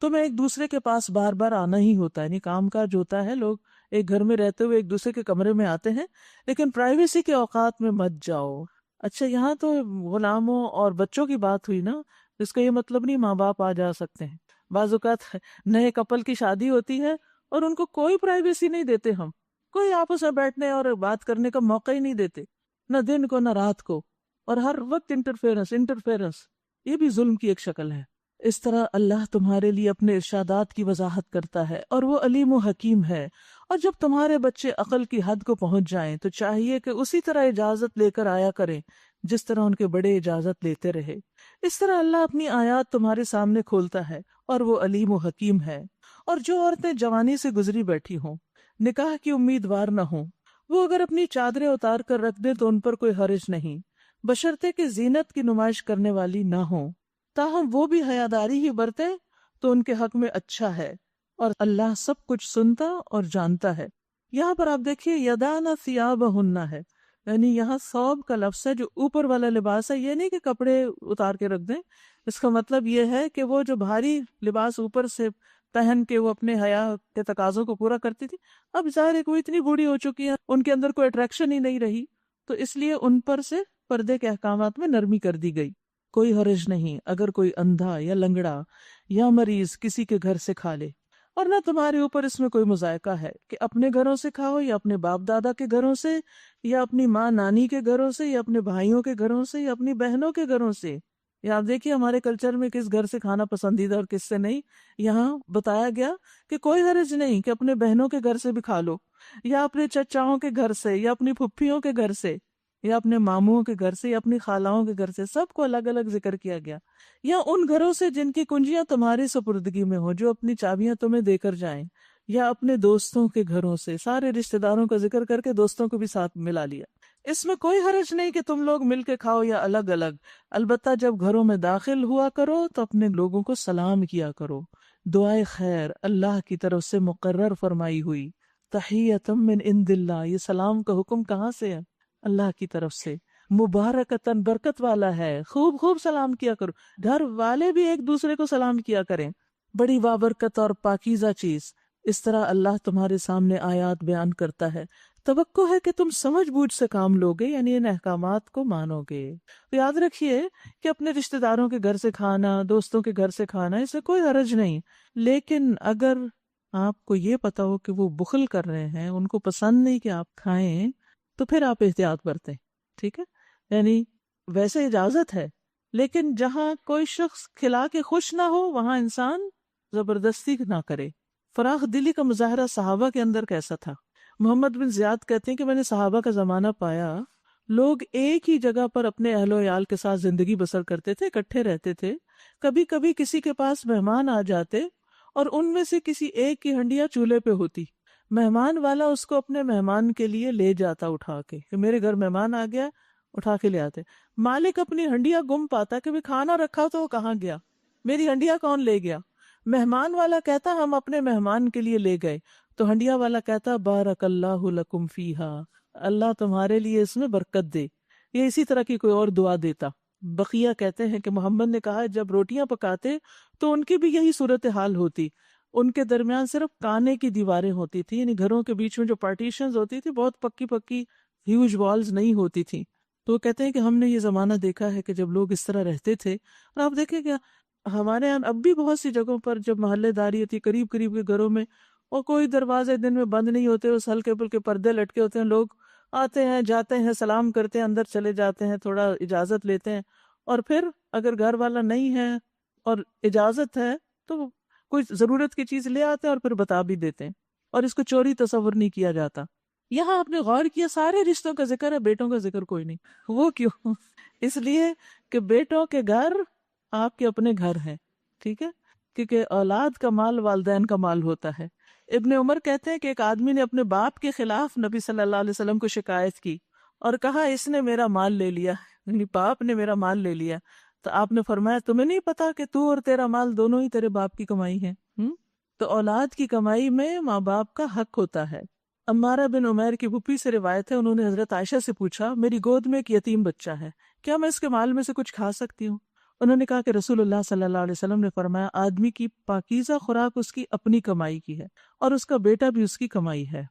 تمہیں ایک دوسرے کے پاس بار بار آنا ہی ہوتا ہے، یعنی کام کاج ہوتا ہے، لوگ ایک گھر میں رہتے ہوئے ایک دوسرے کے کمرے میں آتے ہیں، لیکن پرائیویسی کے اوقات میں مت جاؤ۔ اچھا، یہاں تو غلاموں اور بچوں کی بات ہوئی نا، اس کا یہ مطلب نہیں ماں باپ آ جا سکتے ہیں۔ بعض اوقات نئے کپل کی شادی ہوتی ہے اور ان کو کوئی پرائیویسی نہیں دیتے، ہم کوئی آپس میں بیٹھنے اور بات کرنے کا موقع ہی نہیں دیتے، نہ دن کو نہ رات کو، اور ہر وقت انٹرفیرنس۔ یہ بھی ظلم کی ایک شکل ہے۔ اس طرح اللہ تمہارے لیے اپنے ارشادات کی وضاحت کرتا ہے، اور وہ علیم و حکیم ہے۔ اور جب تمہارے بچے عقل کی حد کو پہنچ جائیں تو چاہیے کہ اسی طرح اجازت لے کر آیا کریں جس طرح ان کے بڑے اجازت لیتے رہے۔ اس طرح اللہ اپنی آیات تمہارے سامنے کھولتا ہے، اور وہ علیم و حکیم ہے۔ اور جو عورتیں جوانی سے گزری بیٹھی ہوں، نکاح کی امیدوار نہ ہوں، وہ اگر اپنی چادریں اتار کر رکھ دیں تو ان پر کوئی حرج نہیں، بشرطے کہ زینت کی نمائش کرنے والی نہ ہوں، تاہم وہ بھی حیاداری ہی برتے تو ان کے حق میں اچھا ہے، اور اللہ سب کچھ سنتا اور جانتا ہے۔ یہاں پر آپ دیکھیے یدانا ثیابہن ہے، یعنی یہاں ثوب کا لفظ ہے جو اوپر والا لباس ہے، یہ نہیں کہ کپڑے اتار کے رکھ دیں، اس کا مطلب یہ ہے کہ وہ جو بھاری لباس اوپر سے پہن کے وہ اپنے حیا کے تقاضوں کو پورا کرتی تھی، اب ظاہر ہے کوئی اتنی بوڑھی ہو چکی ہے، ان کے اندر کوئی اٹریکشن ہی نہیں رہی، تو اس لیے ان پر سے پردے کے احکامات میں نرمی کر دی گئی۔ کوئی حرج نہیں اگر کوئی اندھا یا لنگڑا یا مریض کسی کے گھر سے کھا لے، اور نہ تمہارے اوپر اس میں کوئی مذائقہ ہے کہ اپنے گھروں سے کھاؤ یا اپنے باپ دادا کے گھروں سے یا اپنی ماں نانی کے گھروں سے یا اپنے بھائیوں کے گھروں سے یا اپنی بہنوں کے گھروں سے۔ یا آپ دیکھیے ہمارے کلچر میں کس گھر سے کھانا پسندیدہ اور کس سے نہیں، یہاں بتایا گیا کہ کوئی حرج نہیں کہ اپنے بہنوں کے گھر سے بھی کھا لو، یا اپنے چچاؤں کے گھر سے یا اپنی پھپھیوں کے گھر سے یا اپنے ماموں کے گھر سے یا اپنی خالاؤں کے گھر سے، سب کو الگ الگ ذکر کیا گیا۔ یا ان گھروں سے جن کی کنجیاں تمہاری سپردگی میں ہو، جو اپنی چابیاں تمہیں دے کر جائیں، یا اپنے دوستوں کے گھروں سے، سارے رشتہ داروں کا ذکر کر کے دوستوں کو بھی ساتھ ملا لیا۔ اس میں کوئی حرج نہیں کہ تم لوگ مل کے کھاؤ یا الگ الگ، البتہ جب گھروں میں داخل ہوا کرو تو اپنے لوگوں کو سلام کیا کرو۔ دعائے خیر اللہ کی طرف سے مقرر فرمائی ہوئی، تحیۃ من عند اللہ، یہ سلام کا حکم کہاں سے ہے؟ اللہ کی طرف سے، مبارکتاً برکت والا ہے، خوب خوب سلام کیا کرو، گھر والے بھی ایک دوسرے کو سلام کیا کریں، بڑی بابرکت اور پاکیزہ چیز۔ اس طرح اللہ تمہارے سامنے آیات بیان کرتا ہے، توقع ہے کہ تم سمجھ بوجھ سے کام لوگے، یعنی ان احکامات کو مانو گے۔ تو یاد رکھیے کہ اپنے رشتہ داروں کے گھر سے کھانا، دوستوں کے گھر سے کھانا، اس سے کوئی حرج نہیں، لیکن اگر آپ کو یہ پتا ہو کہ وہ بخل کر رہے ہیں، ان کو پسند نہیں کہ آپ کھائیں، تو پھر آپ احتیاط برتیں، ٹھیک ہے؟ یعنی ویسے اجازت ہے، لیکن جہاں کوئی شخص کھلا کے خوش نہ ہو وہاں انسان زبردستی نہ کرے۔ فراخ دلی کا مظاہرہ صحابہ کے اندر کیسا تھا؟ محمد بن زیاد کہتے ہیں کہ میں نے صحابہ کا زمانہ پایا، لوگ ایک ہی جگہ پر اپنے اہل و عیال کے ساتھ زندگی بسر کرتے تھے، اکٹھے رہتے تھے، کبھی کبھی کسی کے پاس مہمان آ جاتے اور ان میں سے کسی ایک کی ہنڈیاں چولہے پہ ہوتی، مہمان والا اس کو اپنے مہمان کے لیے لے جاتا اٹھا کے، کہ میرے گھر مہمان آ گیا، اٹھا کے لے آتے۔ مالک اپنی ہنڈیاں گم پاتا کہ بھی کھانا رکھا تو وہ کہاں گیا، میری ہنڈیاں کون لے گیا؟ مہمان والا کہتا ہم اپنے مہمان کے لیے لے گئے، تو ہنڈیا والا کہتا بارک اللہ لکم فیہا، اللہ تمہارے لیے اس میں برکت دے، یہ اسی طرح کی کوئی اور دعا دیتا۔ بقیہ کہتے ہیں کہ محمد نے کہا جب روٹیاں پکاتے تو ان کی بھی یہی صورتحال ہوتی، ان کے درمیان صرف کانے کی دیواریں ہوتی تھی، یعنی گھروں کے بیچ میں جو پارٹیشنز ہوتی تھی بہت پکی پکی ہیوج والز نہیں ہوتی تھی۔ تو وہ کہتے ہیں کہ ہم نے یہ زمانہ دیکھا ہے کہ جب لوگ اس طرح رہتے تھے، اور آپ دیکھیں کہ ہمارے یہاں اب بھی بہت سی جگہوں پر جب محلے داری ہوتی قریب قریب کے گھروں میں، اور کوئی دروازے دن میں بند نہیں ہوتے، اس ہلکے پھلکے پردے لٹکے ہوتے ہیں، لوگ آتے ہیں جاتے ہیں، سلام کرتے ہیں، اندر چلے جاتے ہیں، تھوڑا اجازت لیتے ہیں، اور پھر اگر گھر والا نہیں ہے اور اجازت ہے تو کوئی ضرورت کی چیز لے آتے ہیں اور پھر بتا بھی دیتے ہیں، اور اس کو چوری تصور نہیں کیا جاتا۔ یہاں آپ نے غور کیا سارے رشتوں کا ذکر ہے، بیٹوں کا ذکر کوئی نہیں۔ وہ کیوں؟ اس لیے کہ بیٹوں کے گھر آپ کے اپنے گھر ہیں، ٹھیک ہے، کیونکہ اولاد کا مال والدین کا مال ہوتا ہے۔ ابن عمر کہتے ہیں کہ ایک آدمی نے اپنے باپ کے خلاف نبی صلی اللہ علیہ وسلم کو شکایت کی اور کہا اس نے میرا مال لے لیا، یعنی باپ نے میرا مال لے لیا۔ تو آپ نے فرمایا تمہیں نہیں پتا کہ تو اور تیرا مال دونوں ہی تیرے باپ کی کمائی ہے؟ تو اولاد کی کمائی میں ماں باپ کا حق ہوتا ہے۔ عمارہ بن عمیر کی پھوپھی سے روایت ہے، انہوں نے حضرت عائشہ سے پوچھا میری گود میں ایک یتیم بچہ ہے، کیا میں اس کے مال میں سے کچھ کھا سکتی ہوں؟ انہوں نے کہا کہ رسول اللہ صلی اللہ علیہ وسلم نے فرمایا آدمی کی پاکیزہ خوراک اس کی اپنی کمائی کی ہے، اور اس کا بیٹا بھی اس کی کمائی ہے۔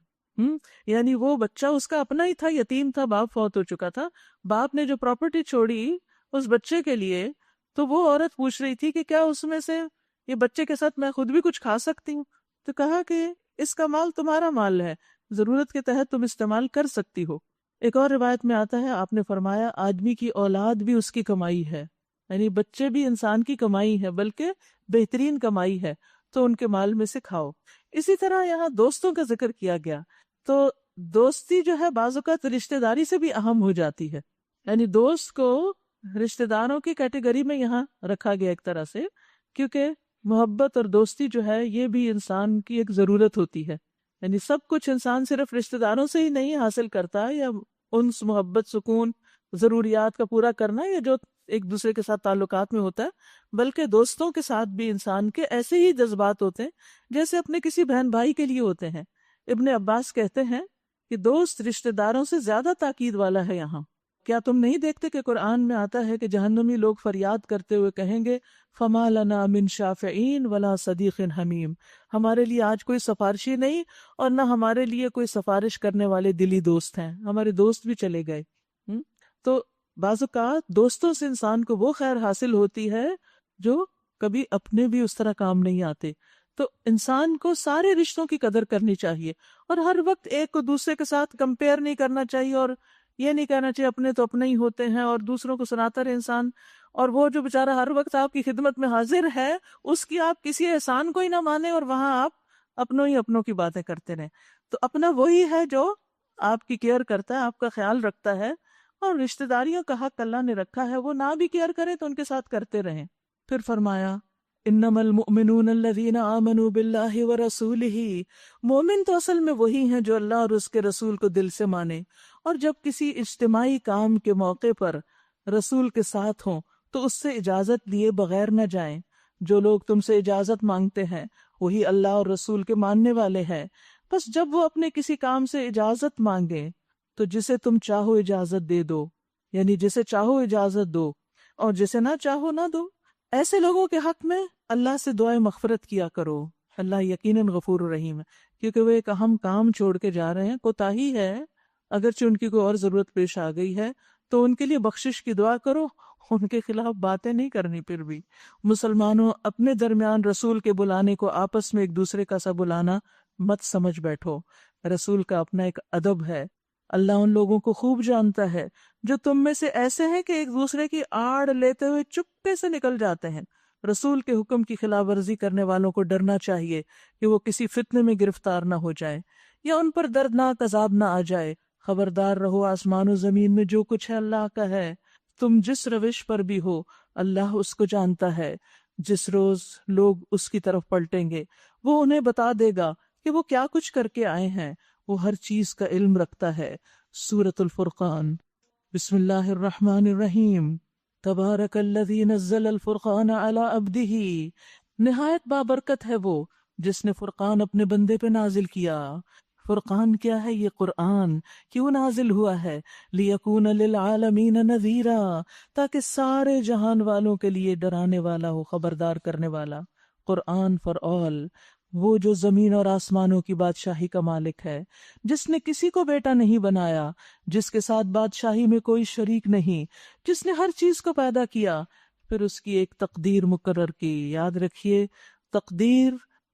یعنی وہ بچہ اس کا اپنا ہی تھا، یتیم تھا، باپ فوت ہو چکا تھا، باپ نے جو پراپرٹی چھوڑی اس بچے کے لیے، تو وہ عورت پوچھ رہی تھی کہ کیا اس میں سے یہ بچے کے ساتھ میں خود بھی کچھ کھا سکتی ہوں؟ تو کہا کہ اس کا مال تمہارا مال ہے، ضرورت کے تحت تم استعمال کر سکتی ہو۔ ایک اور روایت میں آتا ہے آپ نے فرمایا آدمی کی اولاد بھی اس کی کمائی ہے، یعنی بچے بھی انسان کی کمائی ہے، بلکہ بہترین کمائی ہے، تو ان کے مال میں سے کھاؤ۔ اسی طرح یہاں دوستوں کا ذکر کیا گیا، تو دوستی جو ہے بعض اوقات رشتہ داری سے بھی اہم ہو جاتی ہے، یعنی دوست کو رشتہ داروں کی کیٹیگری میں یہاں رکھا گیا ایک طرح سے، کیونکہ محبت اور دوستی جو ہے یہ بھی انسان کی ایک ضرورت ہوتی ہے، یعنی سب کچھ انسان صرف رشتہ داروں سے ہی نہیں حاصل کرتا، یا انس، محبت، سکون ضروریات کا پورا کرنا یا جو ایک دوسرے کے ساتھ تعلقات میں ہوتا ہے، بلکہ دوستوں کے ساتھ بھی انسان کے ایسے ہی جذبات ہوتے ہیں جیسے اپنے کسی بہن بھائی کے لیے ہوتے ہیں۔ ابن عباس کہتے ہیں کہ دوست رشتہ داروں سے زیادہ تاکید والا ہے یہاں۔ کیا تم نہیں دیکھتے کہ قرآن میں آتا ہے کہ جہنمی لوگ فریاد کرتے ہوئے کہیں گے فما لنا من شافعین ولا صدیق حمیم، ہمارے لیے آج کوئی سفارشی نہیں اور نہ ہمارے لیے کوئی سفارش کرنے والے دلی دوست ہیں، ہمارے دوست بھی چلے گئے۔ تو بعض اوقات دوستوں سے انسان کو وہ خیر حاصل ہوتی ہے جو کبھی اپنے بھی اس طرح کام نہیں آتے۔ تو انسان کو سارے رشتوں کی قدر کرنی چاہیے اور ہر وقت ایک کو دوسرے کے ساتھ کمپیئر نہیں کرنا چاہیے اور یہ نہیں کہنا چاہیے اپنے تو اپنے ہی ہوتے ہیں اور دوسروں کو سناتا رہے انسان، اور وہ جو بیچارہ ہر وقت آپ کی خدمت میں حاضر ہے اس کی آپ کسی احسان کو ہی نہ مانیں اور وہاں آپ اپنوں کی باتیں کرتے رہیں۔ تو اپنا وہی ہے جو آپ کی کیئر کرتا ہے، آپ کا خیال رکھتا ہے، اور رشتہ داریوں کا حق اللہ نے رکھا ہے، وہ نہ بھی کیئر کریں تو ان کے ساتھ کرتے رہیں۔ پھر فرمایا انما المؤمنون الذین آمنوا باللہ ورسولہ، مومن تو اصل میں وہی ہیں جو اللہ اور اس کے رسول کو دل سے مانے، اور جب کسی اجتماعی کام کے موقع پر رسول کے ساتھ ہوں تو اس سے اجازت لیے بغیر نہ جائیں۔ جو لوگ تم سے اجازت مانگتے ہیں وہی اللہ اور رسول کے ماننے والے ہیں، بس جب وہ اپنے کسی کام سے اجازت مانگیں تو جسے تم چاہو اجازت دے دو، یعنی جسے چاہو اجازت دو اور جسے نہ چاہو نہ دو۔ ایسے لوگوں کے حق میں اللہ سے دعائے مغفرت کیا کرو، اللہ یقیناً غفور الرحیم ہے، کیونکہ وہ ایک اہم کام چھوڑ کے جا رہے ہیں، کوتاہی ہے، اگرچہ ان کی کوئی اور ضرورت پیش آ گئی ہے تو ان کے لیے بخشش کی دعا کرو، ان کے خلاف باتیں نہیں کرنی۔ پھر بھی مسلمانوں اپنے درمیان رسول کے بلانے کو آپس میں ایک دوسرے کا سا بلانا مت سمجھ بیٹھو، رسول کا اپنا ایک ادب ہے۔ اللہ ان لوگوں کو خوب جانتا ہے جو تم میں سے ایسے ہیں کہ ایک دوسرے کی آڑ لیتے ہوئے چپکے سے نکل جاتے ہیں۔ رسول کے حکم کی خلاف ورزی کرنے والوں کو ڈرنا چاہیے کہ وہ کسی فتنے میں گرفتار نہ ہو جائے یا ان پر دردناک عذاب نہ آ جائے۔ خبردار رہو، آسمان و زمین میں جو کچھ ہے اللہ کا ہے، تم جس روش پر بھی ہو اللہ اس کو جانتا ہے۔ جس روز لوگ اس کی طرف پلٹیں گے وہ انہیں بتا دے گا کہ وہ کیا کچھ کر کے آئے ہیں، وہ ہر چیز کا علم رکھتا ہے۔ سورۃ الفرقان۔ بسم اللہ الرحمن الرحیم۔ تبارک الذی نزل الفرقان علی عبدہ، نہایت بابرکت ہے وہ جس نے فرقان اپنے بندے پہ نازل کیا۔ فرقان کیا ہے؟ یہ قرآن کیوں نازل ہوا ہے؟ لیکون للعالمین نذیرا، تاکہ سارے جہان والوں کے لیے ڈرانے والا ہو، خبردار کرنے والا۔ قرآن فار آل، وہ جو زمین اور آسمانوں کی بادشاہی کا مالک ہے، جس نے کسی کو بیٹا نہیں بنایا، جس کے ساتھ بادشاہی میں کوئی شریک نہیں، جس نے ہر چیز کو پیدا کیا، پھر اس کی ایک تقدیر مقرر کی۔ یاد رکھیے، تقدیر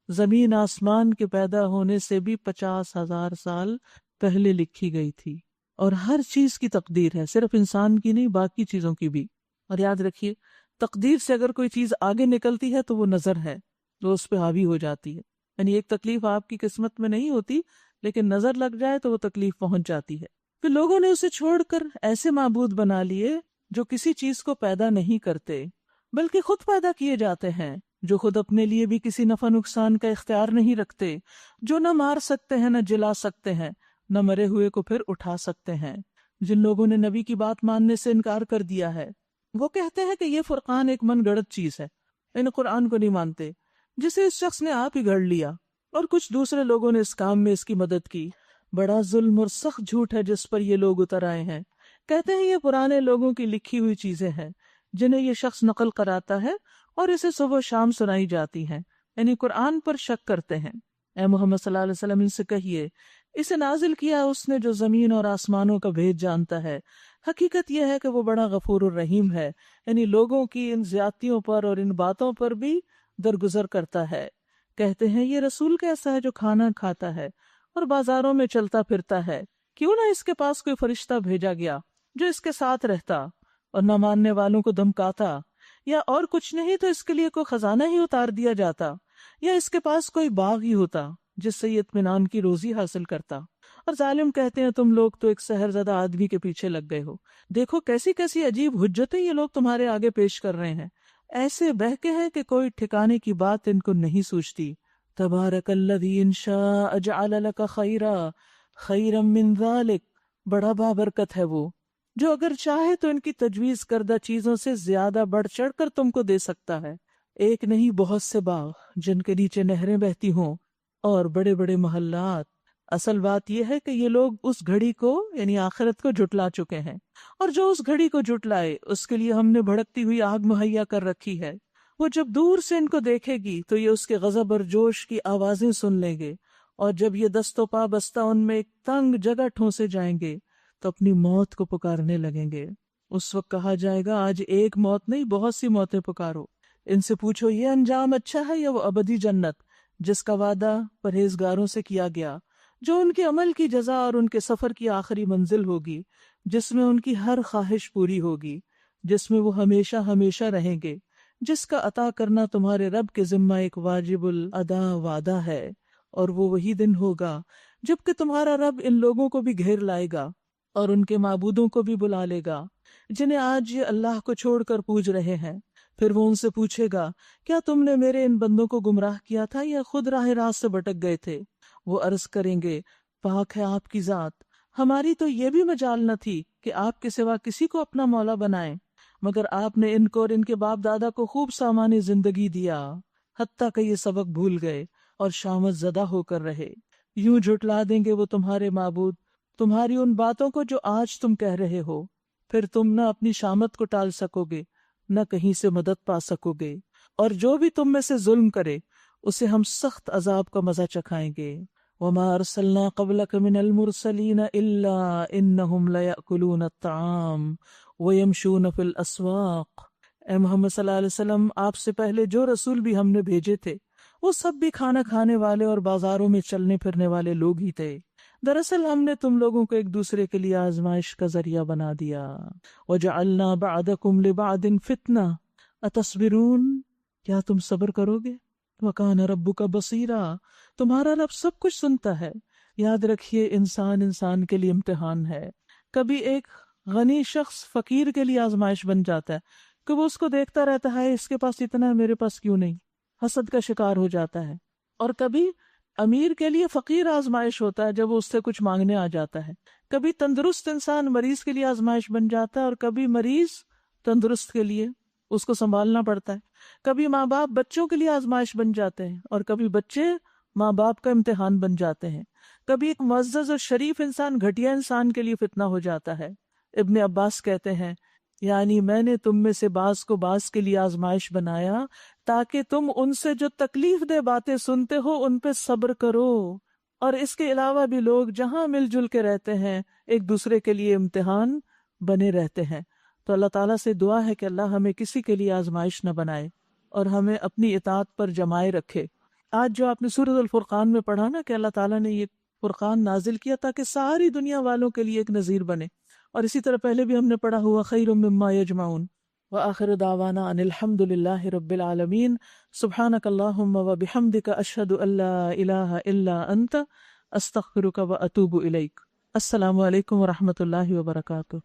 زمین آسمان کے پیدا ہونے سے بھی 50,000 سال پہلے لکھی گئی تھی، اور ہر چیز کی تقدیر ہے، صرف انسان کی نہیں، باقی چیزوں کی بھی۔ اور یاد رکھیے، تقدیر سے اگر کوئی چیز آگے نکلتی ہے تو وہ نظر ہے، تو اس پہ حاوی ہو جاتی ہے۔ یعنی ایک تکلیف آپ کی قسمت میں نہیں ہوتی، لیکن نظر لگ جائے تو وہ تکلیف پہنچ جاتی ہے۔ پھر لوگوں نے اسے چھوڑ کر ایسے معبود بنا لیے جو کسی چیز کو پیدا نہیں کرتے بلکہ خود پیدا کیے جاتے ہیں، جو خود اپنے لیے بھی کسی نفع نقصان کا اختیار نہیں رکھتے، جو نہ مار سکتے ہیں نہ جلا سکتے ہیں، نہ مرے ہوئے کو پھر اٹھا سکتے ہیں۔ جن لوگوں نے نبی کی بات ماننے سے انکار کر دیا ہے وہ کہتے ہیں کہ یہ فرقان ایک من گڑت چیز ہے، ان قرآن کو نہیں مانتے، جسے اس شخص نے آپ ہی گھڑ لیا، اور کچھ دوسرے لوگوں نے اس کام میں اس کی مدد کی۔ بڑا ظلم اور سخت جھوٹ ہے جس پر یہ لوگ اتر آئے ہیں۔ کہتے ہیں یہ پرانے لوگوں کی لکھی ہوئی چیزیں ہیں جنہیں یہ شخص نقل کراتا ہے اور اسے صبح و شام سنائی جاتی ہیں، یعنی قرآن پر شک کرتے ہیں۔ اے محمد صلی اللہ علیہ وسلم ان سے کہیے، اسے نازل کیا اس نے جو زمین اور آسمانوں کا بھید جانتا ہے، حقیقت یہ ہے کہ وہ بڑا غفور الرحیم ہے، یعنی لوگوں کی ان زیادتیوں پر اور ان باتوں پر بھی درگزر کرتا ہے۔ کہتے ہیں یہ رسول کیسا ہے جو کھانا کھاتا ہے اور بازاروں میں چلتا پھرتا ہے، کیوں نہ اس کے پاس کوئی فرشتہ بھیجا گیا جو اس کے ساتھ رہتا اور نہ ماننے والوں کو دھمکاتا، یا اور کچھ نہیں تو اس کے لیے کوئی خزانہ ہی اتار دیا جاتا، یا اس کے پاس کوئی باغ ہی ہوتا جس سے یہ اطمینان کی روزی حاصل کرتا۔ اور ظالم کہتے ہیں تم لوگ تو ایک سحر زدہ آدمی کے پیچھے لگ گئے ہو، دیکھو کیسی کیسی عجیب حجتیں یہ لوگ تمہارے آگے پیش کر رہے ہیں، ایسے بہکے ہیں کہ کوئی ٹھکانے کی بات ان کو نہیں سوچتی۔ تبارک الذی ان شاء جعل لک خیرا من ذلک، بڑا بابرکت ہے وہ جو اگر چاہے تو ان کی تجویز کردہ چیزوں سے زیادہ بڑھ چڑھ کر تم کو دے سکتا ہے۔ ایک نہیں بہت سے باغ جن کے نیچے نہریں بہتی ہوں اور بڑے بڑے محلات۔ اصل بات یہ ہے کہ یہ لوگ اس گھڑی کو یعنی آخرت کو جھٹلا چکے ہیں، اور جو اس گھڑی کو جھٹلائے اس کے لیے ہم نے بھڑکتی ہوئی آگ مہیا کر رکھی ہے۔ وہ جب دور سے ان کو دیکھے گی تو یہ اس کے غضب اور جوش کی آوازیں سن لیں گے، اور جب یہ دست و پا بستہ ان میں ایک تنگ جگہ ٹھونسے جائیں گے تو اپنی موت کو پکارنے لگیں گے۔ اس وقت کہا جائے گا آج ایک موت نہیں بہت سی موتیں پکارو۔ ان سے پوچھو یہ انجام اچھا ہے یا وہ ابدی جنت جس کا وعدہ پرہیزگاروں سے کیا گیا، جو ان کے عمل کی جزا اور ان کے سفر کی آخری منزل ہوگی، جس میں ان کی ہر خواہش پوری ہوگی، جس میں وہ ہمیشہ ہمیشہ رہیں گے، جس کا عطا کرنا تمہارے رب کے ذمہ ایک واجب الادا وعدہ ہے۔ اور وہ وہی دن ہوگا جب کہ تمہارا رب ان لوگوں کو بھی گھیر لائے گا اور ان کے معبودوں کو بھی بلا لے گا جنہیں آج یہ اللہ کو چھوڑ کر پوج رہے ہیں۔ پھر وہ ان سے پوچھے گا کیا تم نے میرے ان بندوں کو گمراہ کیا تھا یا خود راہ راست سے بھٹک گئے تھے؟ وہ عرض کریں گے پاک ہے آپ کی ذات، ہماری تو یہ بھی مجال نہ تھی کہ آپ کے سوا کسی کو اپنا مولا بنائیں، مگر آپ نے ان کو اور ان کے باپ دادا کو خوب سامان زندگی دیا، حتیٰ کہ یہ سبق بھول گئے اور شامت زدہ ہو کر رہے۔ یوں جھٹلا دیں گے وہ تمہارے معبود تمہاری ان باتوں کو جو آج تم کہہ رہے ہو، پھر تم نہ اپنی شامت کو ٹال سکو گے نہ کہیں سے مدد پا سکو گے، اور جو بھی تم میں سے ظلم کرے اسے ہم سخت عذاب کا مزہ چکھائیں گے۔ وَمَا أَرْسَلْنَا قَبْلَكَ مِنَ الْمُرْسَلِينَ إِلَّا إِنَّهُمْ لَيَأْكُلُونَ الطَّعَامَ وَيَمْشُونَ فِي الْأَسْوَاقِ۔ اے محمد صلی اللہ علیہ وسلم، آپ سے پہلے جو رسول بھی ہم نے بھیجے تھے وہ سب بھی کھانا کھانے والے اور بازاروں میں چلنے پھرنے والے لوگ ہی تھے۔ دراصل ہم نے تم لوگوں کو ایک دوسرے کے لیے آزمائش کا ذریعہ بنا دیا۔ وَجَعَلْنَا بَعْدَكُمْ لِبَعْدٍ فِتْنَةً أَتَصْبِرُونَ، کیا تم صبر کرو گے؟ وَكَانَ رَبُّكَ بَصِيرًا، تمہارا رب سب کچھ سنتا ہے۔ یاد رکھیے انسان کے لیے امتحان ہے۔ کبھی ایک غنی شخص فقیر کے لیے آزمائش بن جاتا ہے کہ وہ اس کو دیکھتا رہتا ہے اس کے پاس اتنا ہے میرے پاس کیوں نہیں، حسد کا شکار ہو جاتا ہے۔ اور کبھی امیر کے لیے فقیر آزمائش ہوتا ہے جب وہ اس سے کچھ مانگنے آ جاتا ہے۔ کبھی تندرست انسان مریض کے لیے آزمائش بن جاتا ہے، اور کبھی مریض تندرست کے لیے اس کو سنبھالنا پڑتا ہے۔ کبھی ماں باپ بچوں کے لیے آزمائش بن جاتے ہیں، اور کبھی بچے ماں باپ کا امتحان بن جاتے ہیں۔ کبھی ایک معزز اور شریف انسان گھٹیا انسان کے لیے فتنہ ہو جاتا ہے۔ ابن عباس کہتے ہیں یعنی میں نے تم میں سے بعض کو بعض کے لیے آزمائش بنایا تاکہ تم ان سے جو تکلیف دہ باتیں سنتے ہو ان پہ صبر کرو، اور اس کے علاوہ بھی لوگ جہاں مل جل کے رہتے ہیں ایک دوسرے کے لیے امتحان بنے رہتے ہیں۔ تو اللہ تعالیٰ سے دعا ہے کہ اللہ ہمیں کسی کے لیے آزمائش نہ بنائے اور ہمیں اپنی اطاعت پر جمائے رکھے۔ آج جو آپ نے سورۃ الفرقان میں پڑھا نا کہ اللہ تعالیٰ نے یہ فرقان نازل کیا تاکہ ساری دنیا والوں کے لیے ایک نذیر بنے، اور اسی طرح پہلے بھی ہم نے پڑھا ہوا خیر مما یجمعون۔ وآخر دعوانا ان الحمد للہ رب العالمین۔ سبحانک اللہم وبحمدک اشہد ان لا الہ الا انت استغفرک واتوب الیک۔ السلام علیکم ورحمۃ اللہ وبرکاتہ۔